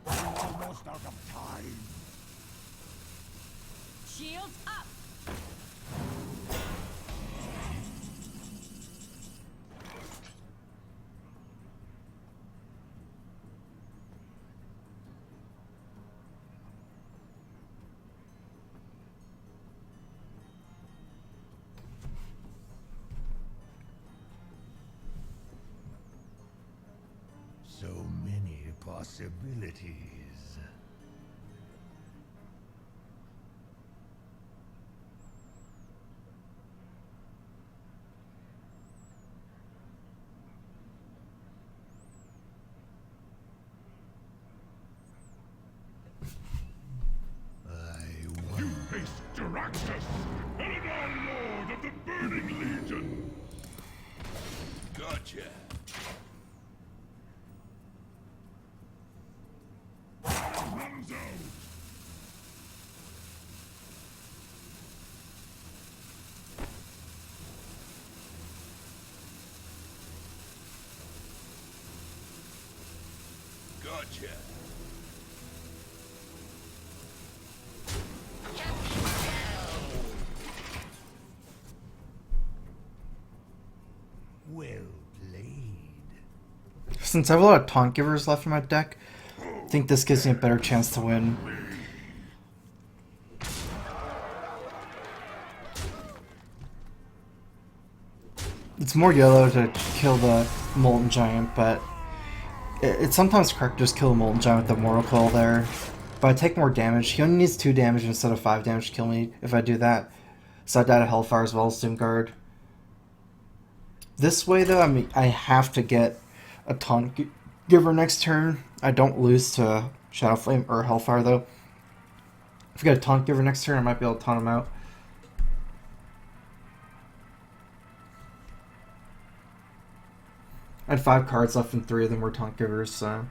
Speaker 2: Almost out of time.
Speaker 4: Shields up.
Speaker 2: So many possibilities. You face Daraxus, Eridon Lord of the Burning Legion. Gotcha. Runzo. Gotcha. Well played.
Speaker 1: Since I have a lot of taunt givers left in my deck, I think this gives me a better chance to win. It's more yellow to kill the Molten Giant, but it's sometimes correct to just kill the Molten Giant with the Mortal Coil there. But I take more damage. He only needs 2 damage instead of 5 damage to kill me if I do that. So I die to Hellfire as well as Doomguard. This way though, I mean, I have to get a taunt giver next turn. I don't lose to Shadow Flame or Hellfire though. If I get a taunt giver next turn, I might be able to taunt him out. I had 5 cards left and 3 of them were taunt givers, so...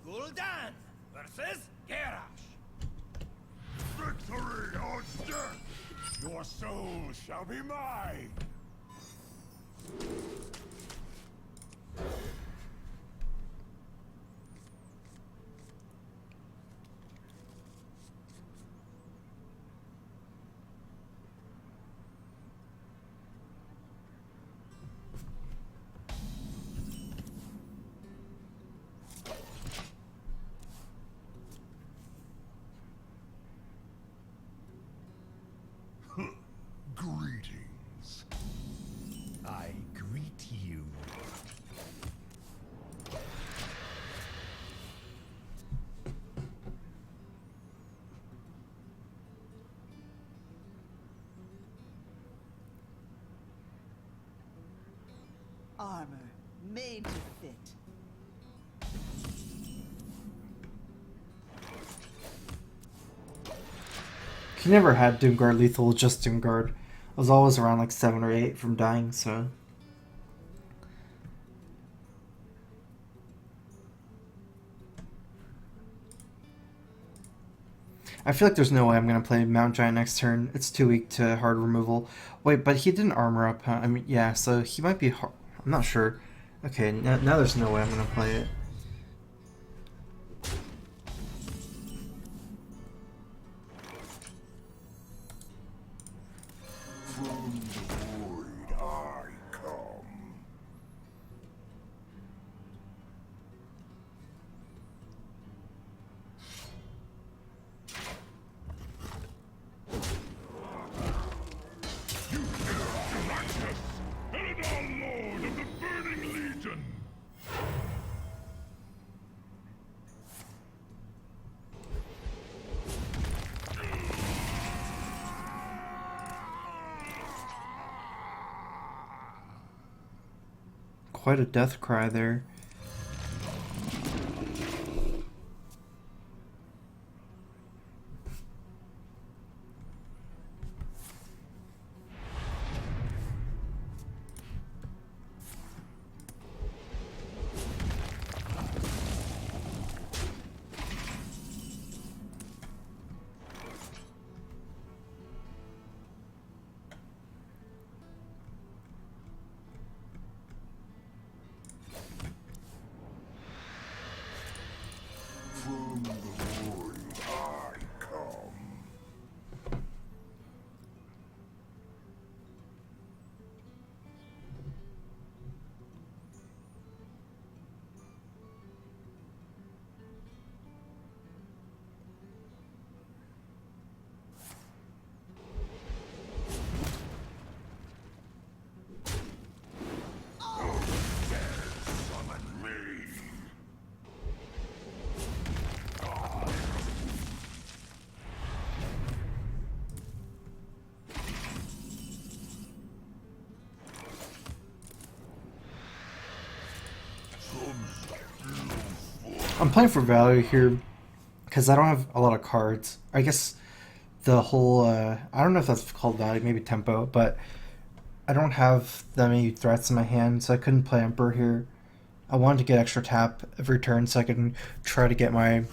Speaker 3: Gul'dan versus Garrosh.
Speaker 2: Victory or death! Your soul shall be mine! I greet you.
Speaker 8: Armor made to fit.
Speaker 1: He never had Doomguard lethal, just Doomguard. I was always around like 7 or 8 from dying, so. I feel like there's no way I'm going to play Mount Giant next turn. It's too weak to hard removal. Wait, but he didn't armor up, huh? I mean, yeah, so he might be hard. I'm not sure. Okay, now there's no way I'm going to play it.
Speaker 2: From the void I come. Eldar Lord of the Burning Legion!
Speaker 1: Quite a death cry there.
Speaker 2: From the void I come. Summon me!
Speaker 1: I'm playing for value here because I don't have a lot of cards. I guess the whole, I don't know if that's called value, maybe tempo, but I don't have that many threats in my hand, so I couldn't play Emperor here. I wanted to get extra tap every turn so I can try to get my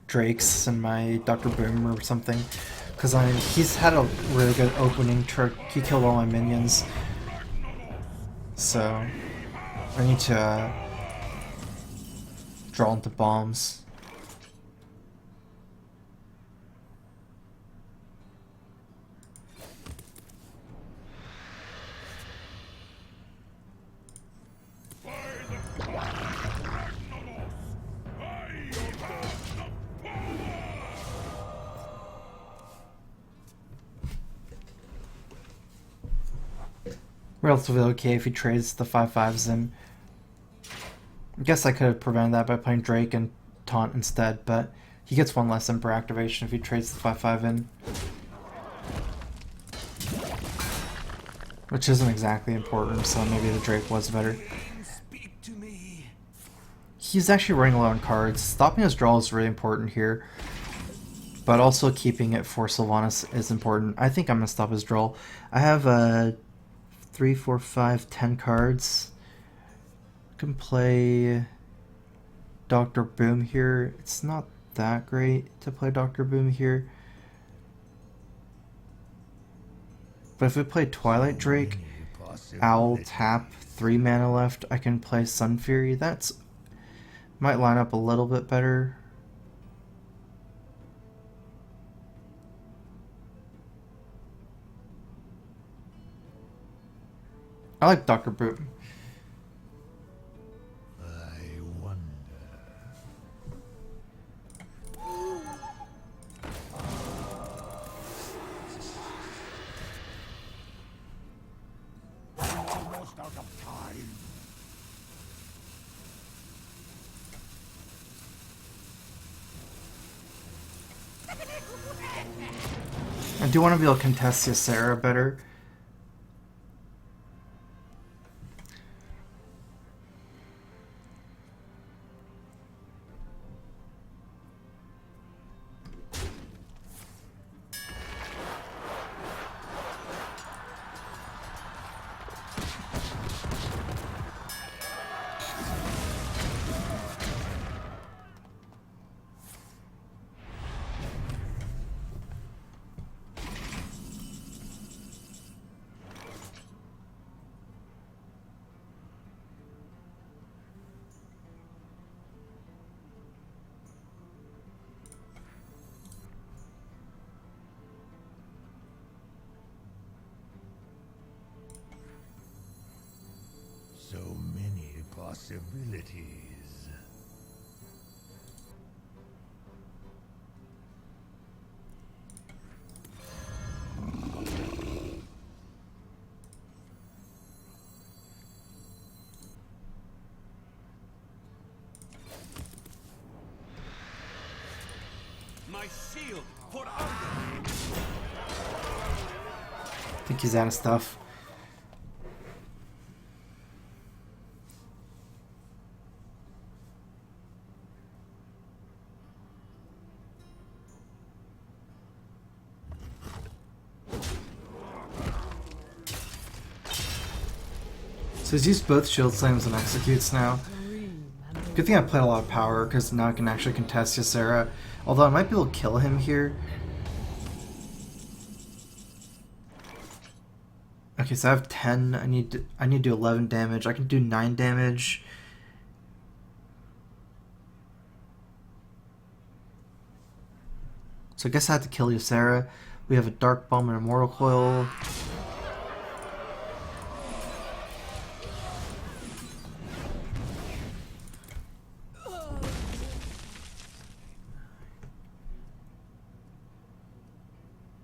Speaker 1: Drakes and my Dr. Boom or something. Because he's had a really good opening trick. He killed all my minions. So I need to draw into bombs. Relatively okay if he trades the 5/5s in. I guess I could have prevented that by playing Drake and Taunt instead, but he gets one less Emperor activation if he trades the 5/5 in. Which isn't exactly important, so maybe the Drake was better.
Speaker 3: Speak to me.
Speaker 1: He's actually running low on cards. Stopping his draw is really important here. But also keeping it for Sylvanas is important. I think I'm going to stop his draw. I have 3, 4, 5, 10 cards. I can play Dr. Boom here. It's not that great to play Dr. Boom here. But if we play Twilight Drake, Owl tap, 3 mana left, I can play Sun Fury. That's might line up a little bit better. I like Dr. Boom.
Speaker 2: I wonder. The most out of time.
Speaker 1: I do want to be able to contest Ysera better.
Speaker 2: So many possibilities.
Speaker 3: My shield for honor.
Speaker 1: I think he's out of stuff. So he's used both shield slams and executes now. Good thing I played a lot of power, because now I can actually contest Ysera. Although I might be able to kill him here. Okay, so I have 10. I need to do 11 damage. I can do 9 damage. So I guess I have to kill Ysera. We have a Dark Bomb and a Mortal Coil.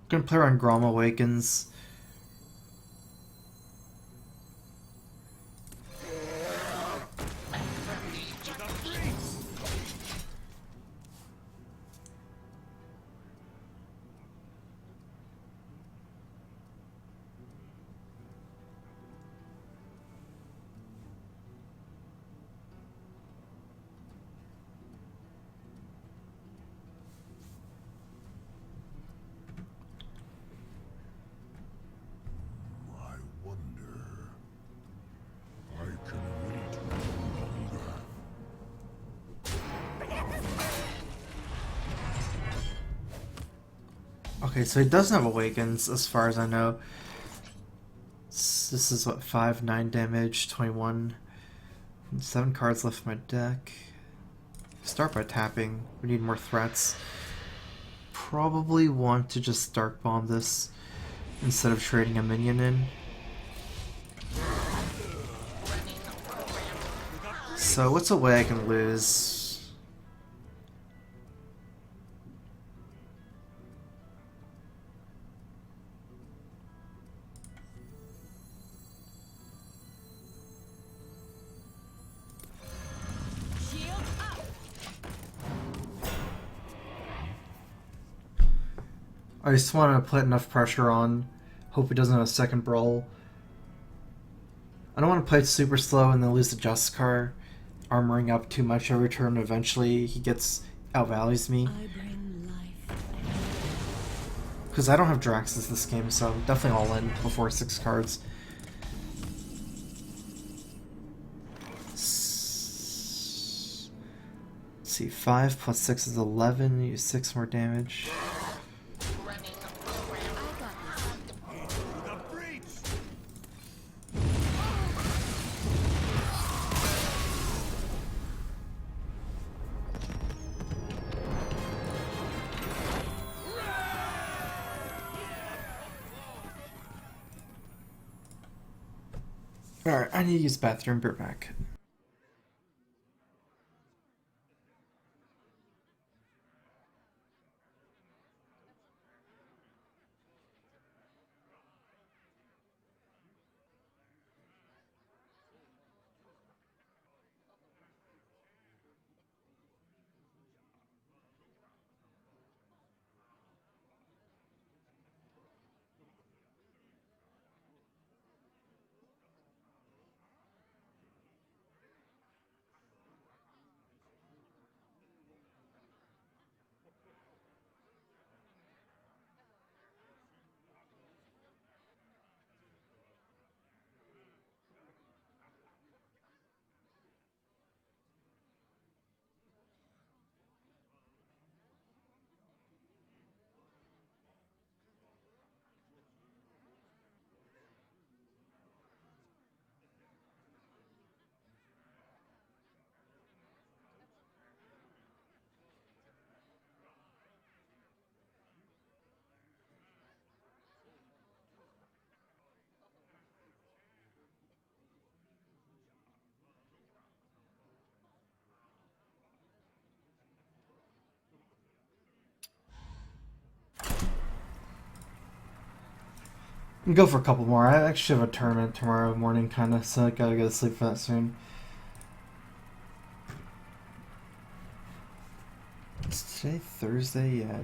Speaker 1: Gonna play around Grom Awakens.
Speaker 2: I wonder. I can wait no longer.
Speaker 1: Okay, so he doesn't have Awakens, as far as I know. This is what, 5, 9 damage, 21. 7 cards left in my deck. Start by tapping. We need more threats. Probably want to just Dark Bomb this instead of trading a minion in. So what's a way I can lose?
Speaker 4: Shield up.
Speaker 1: I just want to put enough pressure on. Hope he doesn't have a second brawl. I don't want to play it super slow and then lose the Justicar. Armoring up too much every turn. Eventually he outvalues me.
Speaker 4: I bring life.
Speaker 1: Because I don't have Draxus this game, so I'm definitely all in before 6 cards. Let's see, 5 plus 6 is 11. Use 6 more damage.
Speaker 4: I got this.
Speaker 3: To the breach.
Speaker 1: Alright, I need to use bathroom. Be right back. Go for a couple more. I actually have a tournament tomorrow morning, kind of, so I gotta go to sleep for that soon. Is today Thursday? Yeah.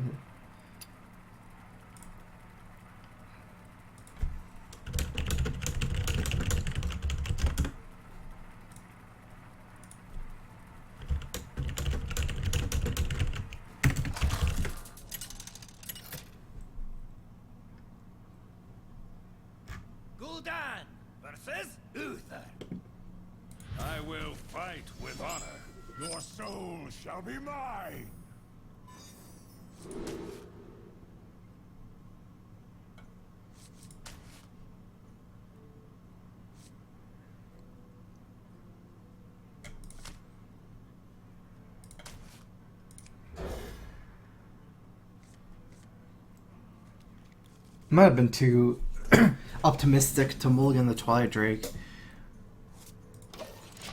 Speaker 3: Gul'dan versus Uther. I will fight with honor.
Speaker 2: Your soul shall be mine.
Speaker 1: Might have been too optimistic to mulligan the Twilight Drake.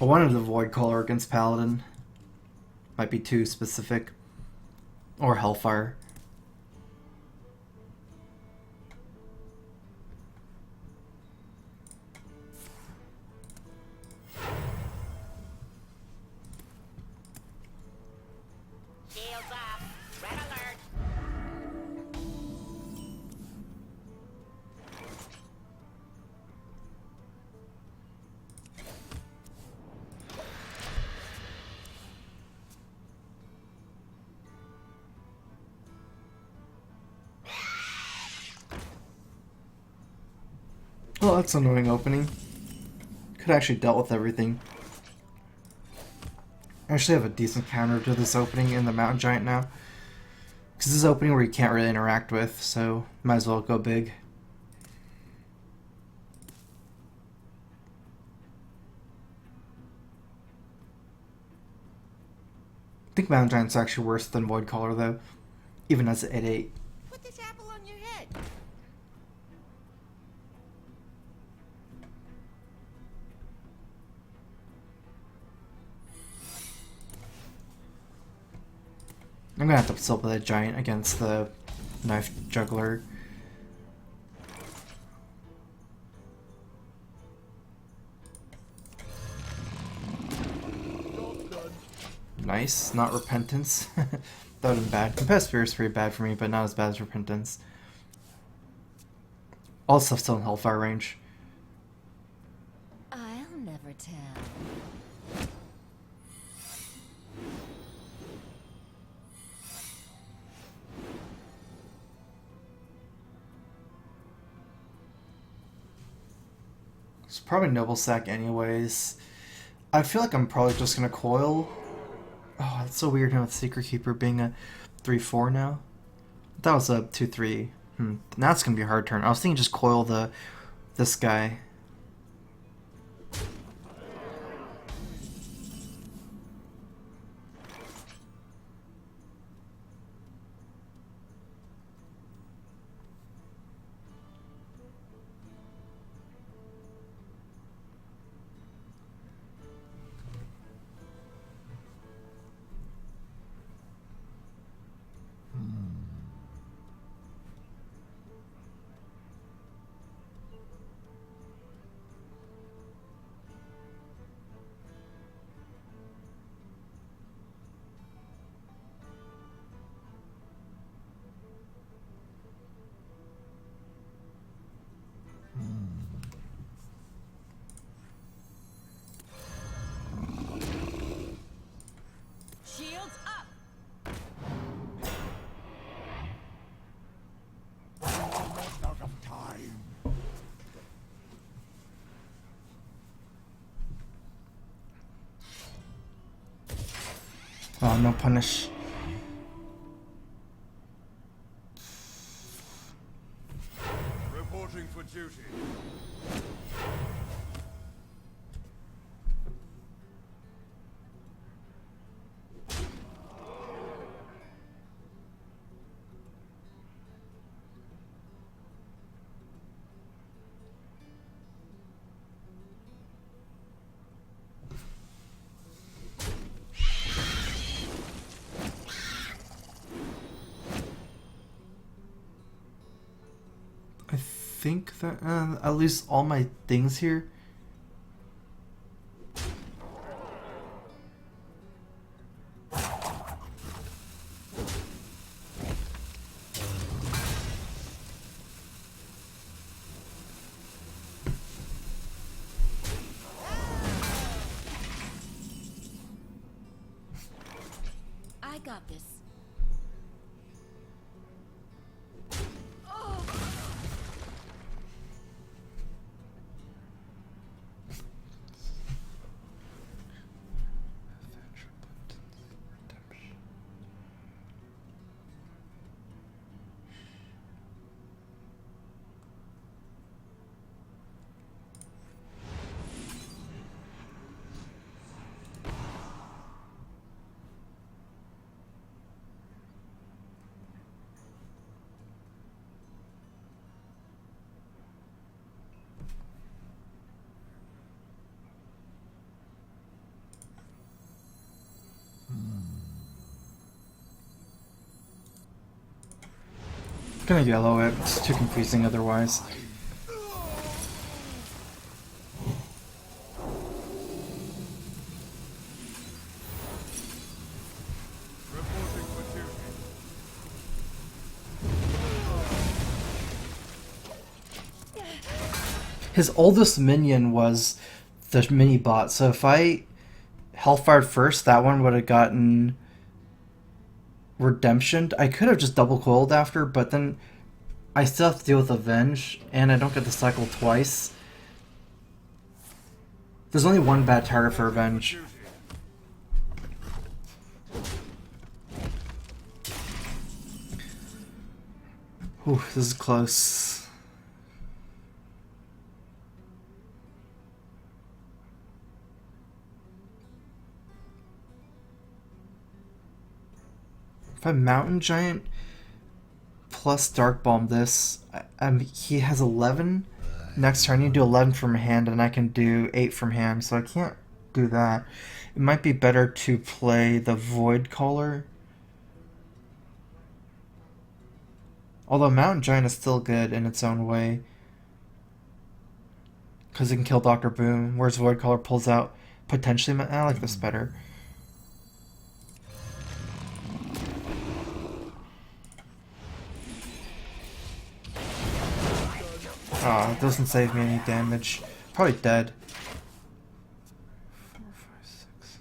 Speaker 1: I wanted the Void Caller against Paladin. Might be too specific. Or Hellfire.
Speaker 6: Shields up. Red alert.
Speaker 1: Well, that's an annoying opening. Could actually dealt with everything. I actually have a decent counter to this opening in the Mountain Giant now. Because this is opening where you can't really interact with, so might as well go big. I think Mountain Giant's actually worse than Void Caller though, even as an 8/8.
Speaker 6: Put this apple on your head.
Speaker 1: I'm gonna have to still play the Giant against the Knife Juggler. Nice, not Repentance. That would have been bad. Competitive Fear is pretty bad for me, but not as bad as Repentance. All stuff still in Hellfire range.
Speaker 4: I'll never tell.
Speaker 1: It's probably Noble Sack anyways. I feel like I'm probably just gonna coil. Oh, it's so weird now with Secret Keeper being a 3/4 now. That was a 2/3. Now it's gonna be a hard turn. I was thinking just coil this guy.
Speaker 4: Shields up!
Speaker 2: Almost out of time.
Speaker 1: Oh, no punish.
Speaker 3: Reporting for duty.
Speaker 1: think that at least all my things here.
Speaker 4: I got this.
Speaker 1: Gonna yellow it. It's too confusing otherwise.
Speaker 3: Reporting for duty.
Speaker 1: His oldest minion was the mini bot, so if I hellfired first, that one would have gotten redemption. I could have just double coiled after, but then I still have to deal with Avenge, and I don't get to cycle twice. There's only one bad target for Avenge. Ooh, this is close. If I Mountain Giant plus Dark Bomb this, he has 11. Next turn, I need to do 11 from hand, and I can do 8 from hand, so I can't do that. It might be better to play the Void Caller. Although Mountain Giant is still good in its own way, because it can kill Dr. Boom, whereas Void Caller pulls out potentially... I like this better. Oh, it doesn't save me any damage. Probably dead. 4, 5, 6.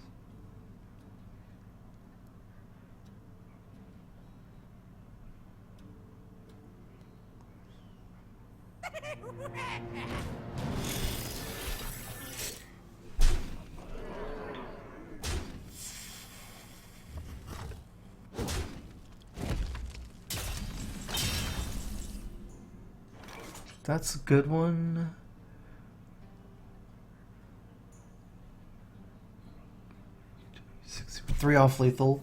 Speaker 1: That's a good one. Six, 3 off lethal.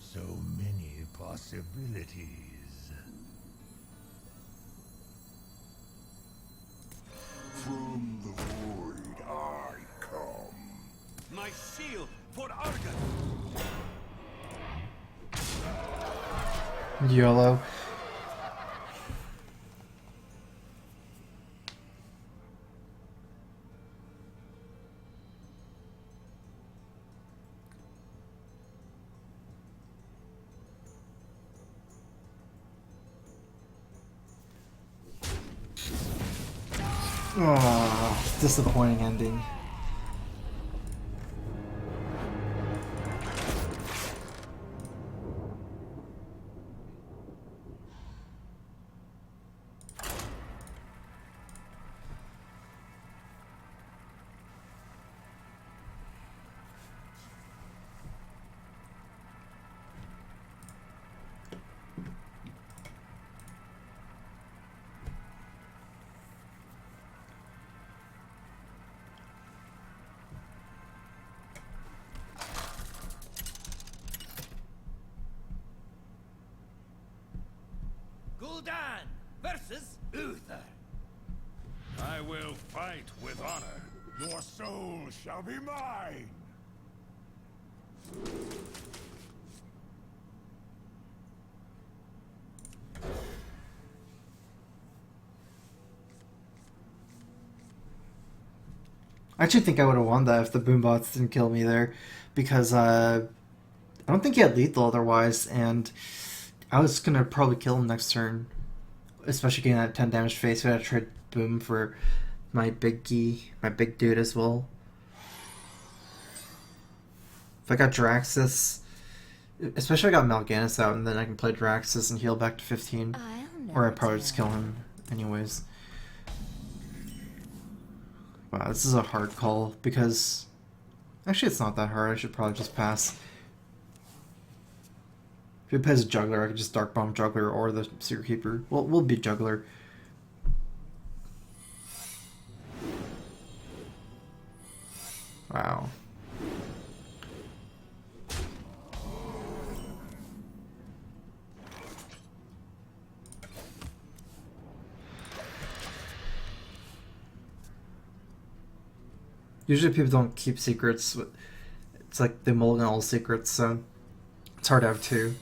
Speaker 2: So many possibilities. From the void I come.
Speaker 3: My shield for Argon.
Speaker 1: YOLO. Oh, disappointing ending.
Speaker 3: Gul'dan versus Uther. I will fight with honor.
Speaker 2: Your soul shall be mine.
Speaker 1: I actually think I would have won that if the boombots didn't kill me there, because I don't think he had lethal otherwise, and I was gonna probably kill him next turn, especially getting that 10 damage face. I had to trade boom for my big dude as well. If I got Draxus, especially if I got Mal'Ganis out, and then I can play Draxus and heal back to 15, or I'd probably just kill him anyways. Wow, this is a hard call, because... Actually, it's not that hard. I should probably just pass. If he plays a Juggler, I could just Dark Bomb Juggler or the Secret Keeper. We'll beat Juggler. Wow. Usually people don't keep secrets. It's like they mulligan all secrets, so it's hard to have two.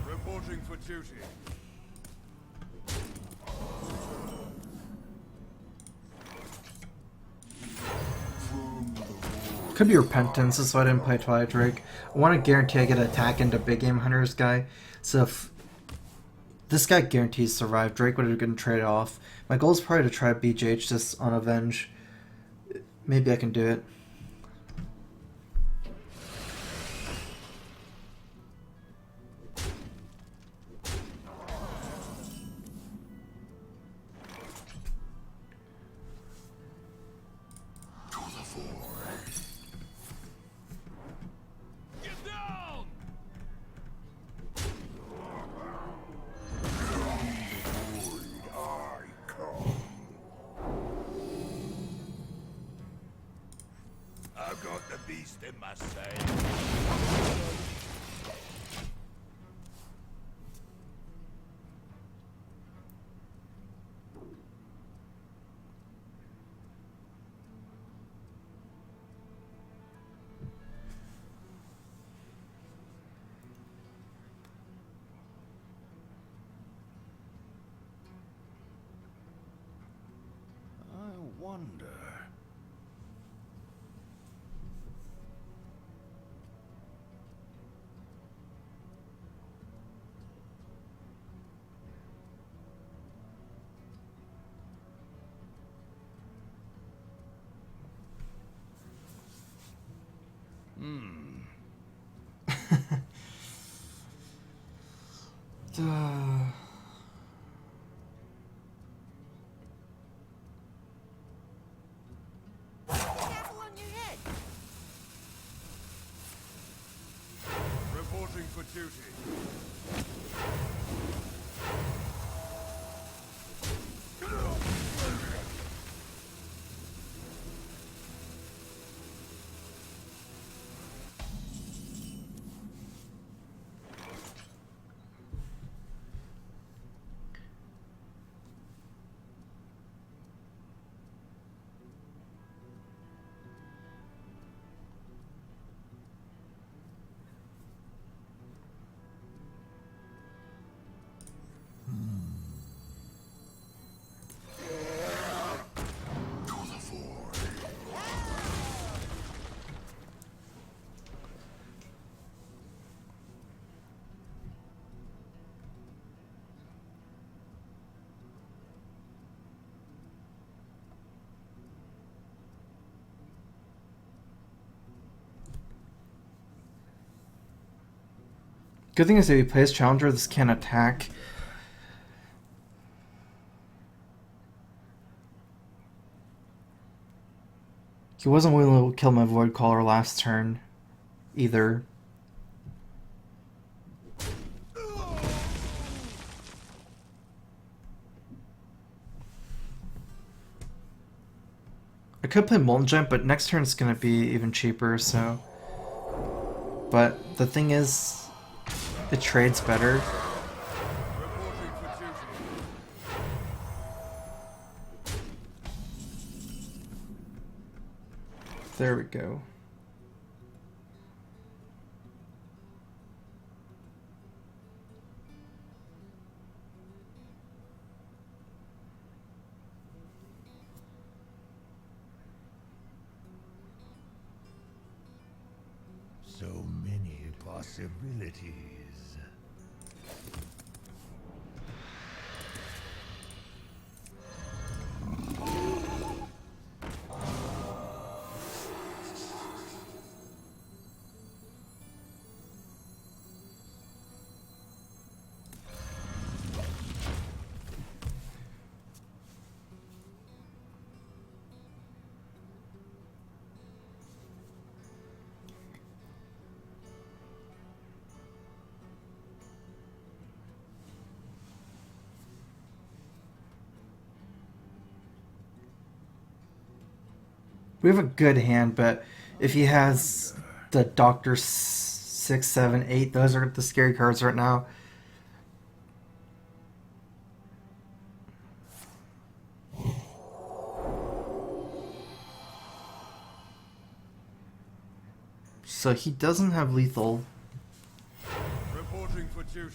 Speaker 2: Reporting for duty.
Speaker 1: Could be Repentance, that's why I didn't play Twilight Drake. I want to guarantee I get an attack into Big Game Hunter's guy, so if this guy guarantees survive, Drake would have been traded off. My goal is probably to try BJH just on Avenge. Maybe I can do it.
Speaker 2: I've got the beast in my sight. I wonder.
Speaker 4: Careful on your head.
Speaker 2: Reporting for duty.
Speaker 1: Good thing is if he plays Challenger, this can't attack. He wasn't willing to kill my Void Caller last turn, either. I could play Molten Giant, but next turn it's gonna be even cheaper, so... But the thing is, it trades better.
Speaker 2: Reporting for duty.
Speaker 1: There we go.
Speaker 2: So many possibilities.
Speaker 1: We have a good hand, but if he has the Doctor 6, 7, 8, those are the scary cards right now. So he doesn't have lethal.
Speaker 3: Reporting for duty.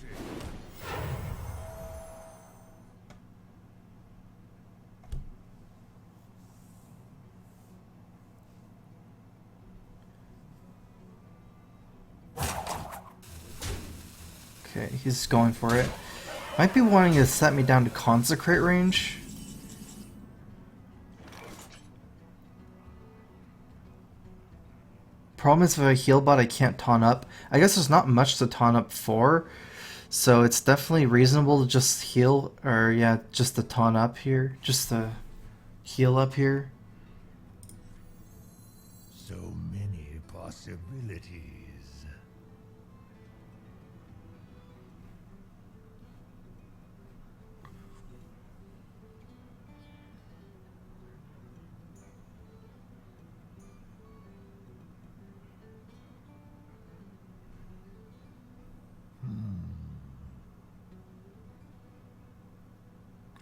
Speaker 1: Okay, he's going for it. Might be wanting to set me down to consecrate range. Problem is if I heal bot, I can't taunt up. I guess there's not much to taunt up for, so it's definitely reasonable to just heal, or yeah, just to taunt up here, just to heal up here.
Speaker 2: So many possibilities.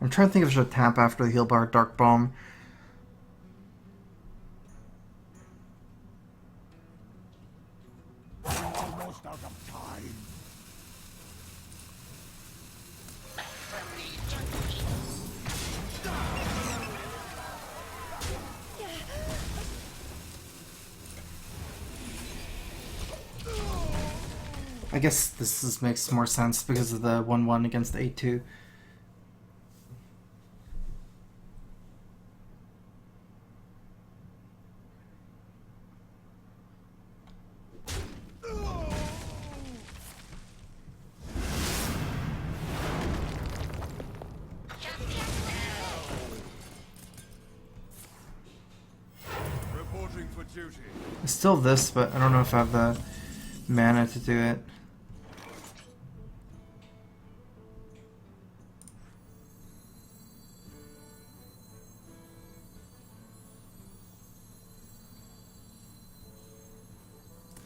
Speaker 1: I'm trying to think if I should tap after the heal bar Dark Bomb.
Speaker 2: Almost out of time.
Speaker 1: I guess makes more sense because of the 1-1 against the 8-2.
Speaker 3: Reporting for duty.
Speaker 1: It's still this, but I don't know if I have the mana to do it.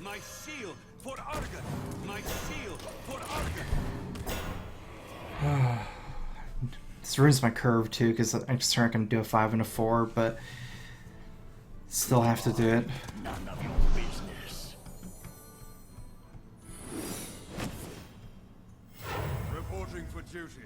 Speaker 3: My shield for Argon. My shield for Argon.
Speaker 1: This ruins my curve too, because I just think I can do a 5 and a 4, but still have to do it.
Speaker 5: None of your business.
Speaker 3: Reporting for duty.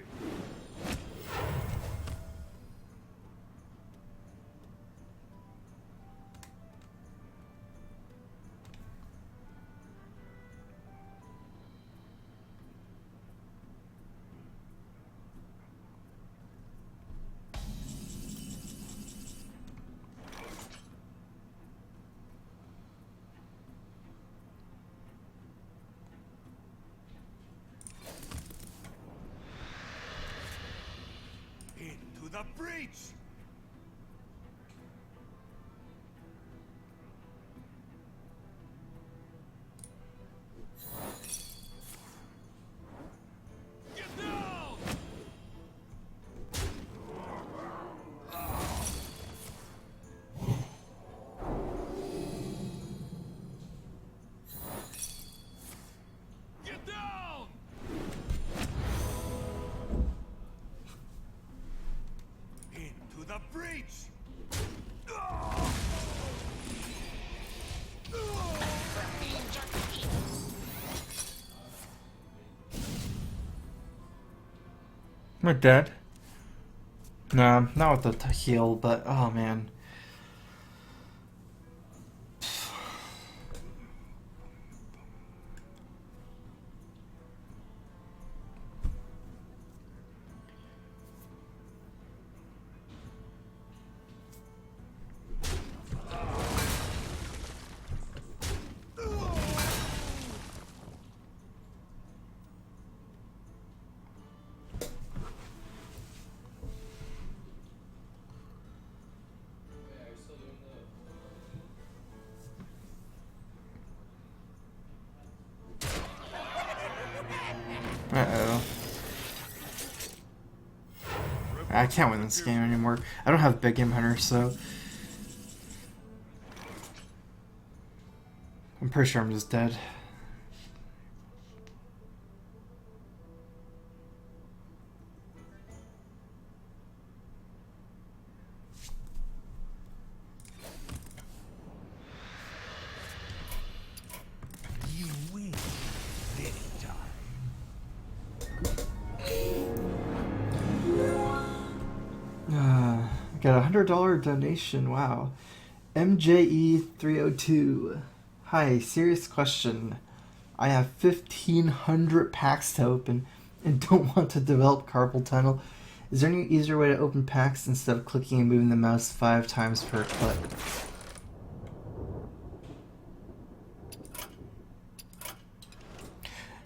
Speaker 3: Into the breach! Get down! Get down! Into
Speaker 1: Am I dead? No, not with the heal, but oh man. Uh-oh. I can't win this game anymore. I don't have Big Game Hunter, so... I'm pretty sure I'm just dead.
Speaker 2: You win this time.
Speaker 1: Got $100 donation. Wow. MJE302. Hi, serious question. I have 1,500 packs to open and don't want to develop carpal tunnel. Is there any easier way to open packs instead of clicking and moving the mouse 5 times per click?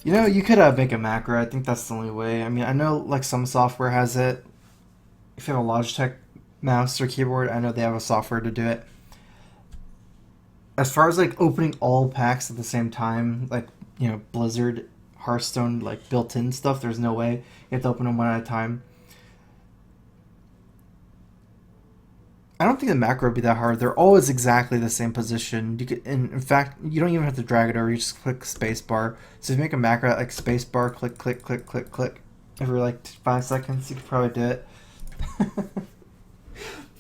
Speaker 1: You know, you could make a macro. I think that's the only way. I mean, I know like some software has it. If you have a Logitech mouse or keyboard, I know they have a software to do it. As far as like opening all packs at the same time, like, you know, Blizzard, Hearthstone, like built-in stuff, there's no way. You have to open them one at a time. I don't think the macro would be that hard. They're always exactly the same position. You could, and in fact, you don't even have to drag it over. You just click spacebar. So if you make a macro like spacebar, click, click, click, click, click, every like 5 seconds, you could probably do it.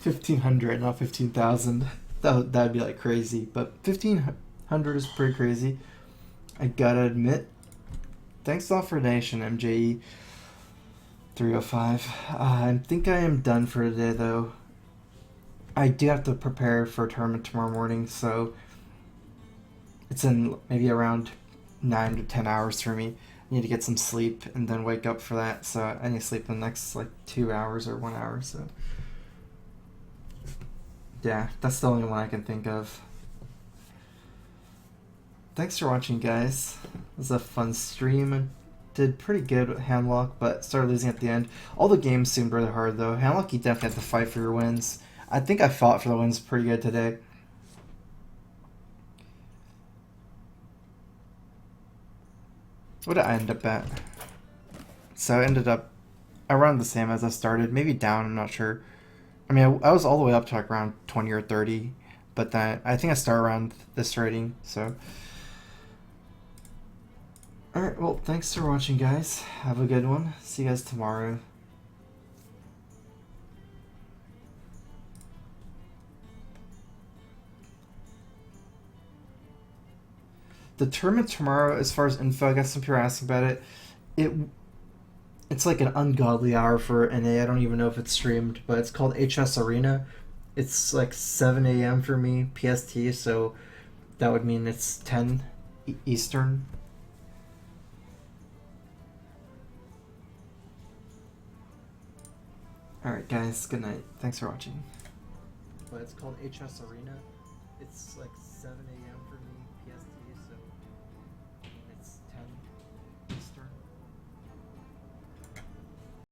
Speaker 1: 1,500, not 15,000. That'd be like crazy, but 1,500 is pretty crazy. I gotta admit. Thanks a lot for the donation, MJE 305. I think I am done for today, though. I do have to prepare for a tournament tomorrow morning, so it's in maybe around 9 to 10 hours for me. I need to get some sleep and then wake up for that, so I need to sleep in the next like 2 hours or 1 hour, so yeah, that's the only one I can think of. Thanks for watching, guys. It was a fun stream. I did pretty good with Handlock, but started losing at the end. All the games seemed really hard, though. Handlock, you definitely have to fight for your wins. I think I fought for the wins pretty good today. What did I end up at? So I ended up around the same as I started. Maybe down, I'm not sure. I mean, I was all the way up to like around 20 or 30. But then I think I start around this rating, so... Alright, well, thanks for watching, guys. Have a good one. See you guys tomorrow. The tournament tomorrow, as far as info, I guess some people are asking about it. It's like an ungodly hour for NA. I don't even know if it's streamed, but it's called HS Arena. It's like 7 a.m. for me, PST, so that would mean it's 10 Eastern. Alright, guys, good night. Thanks for watching. But it's called HS Arena. It's like 7 a.m. for me.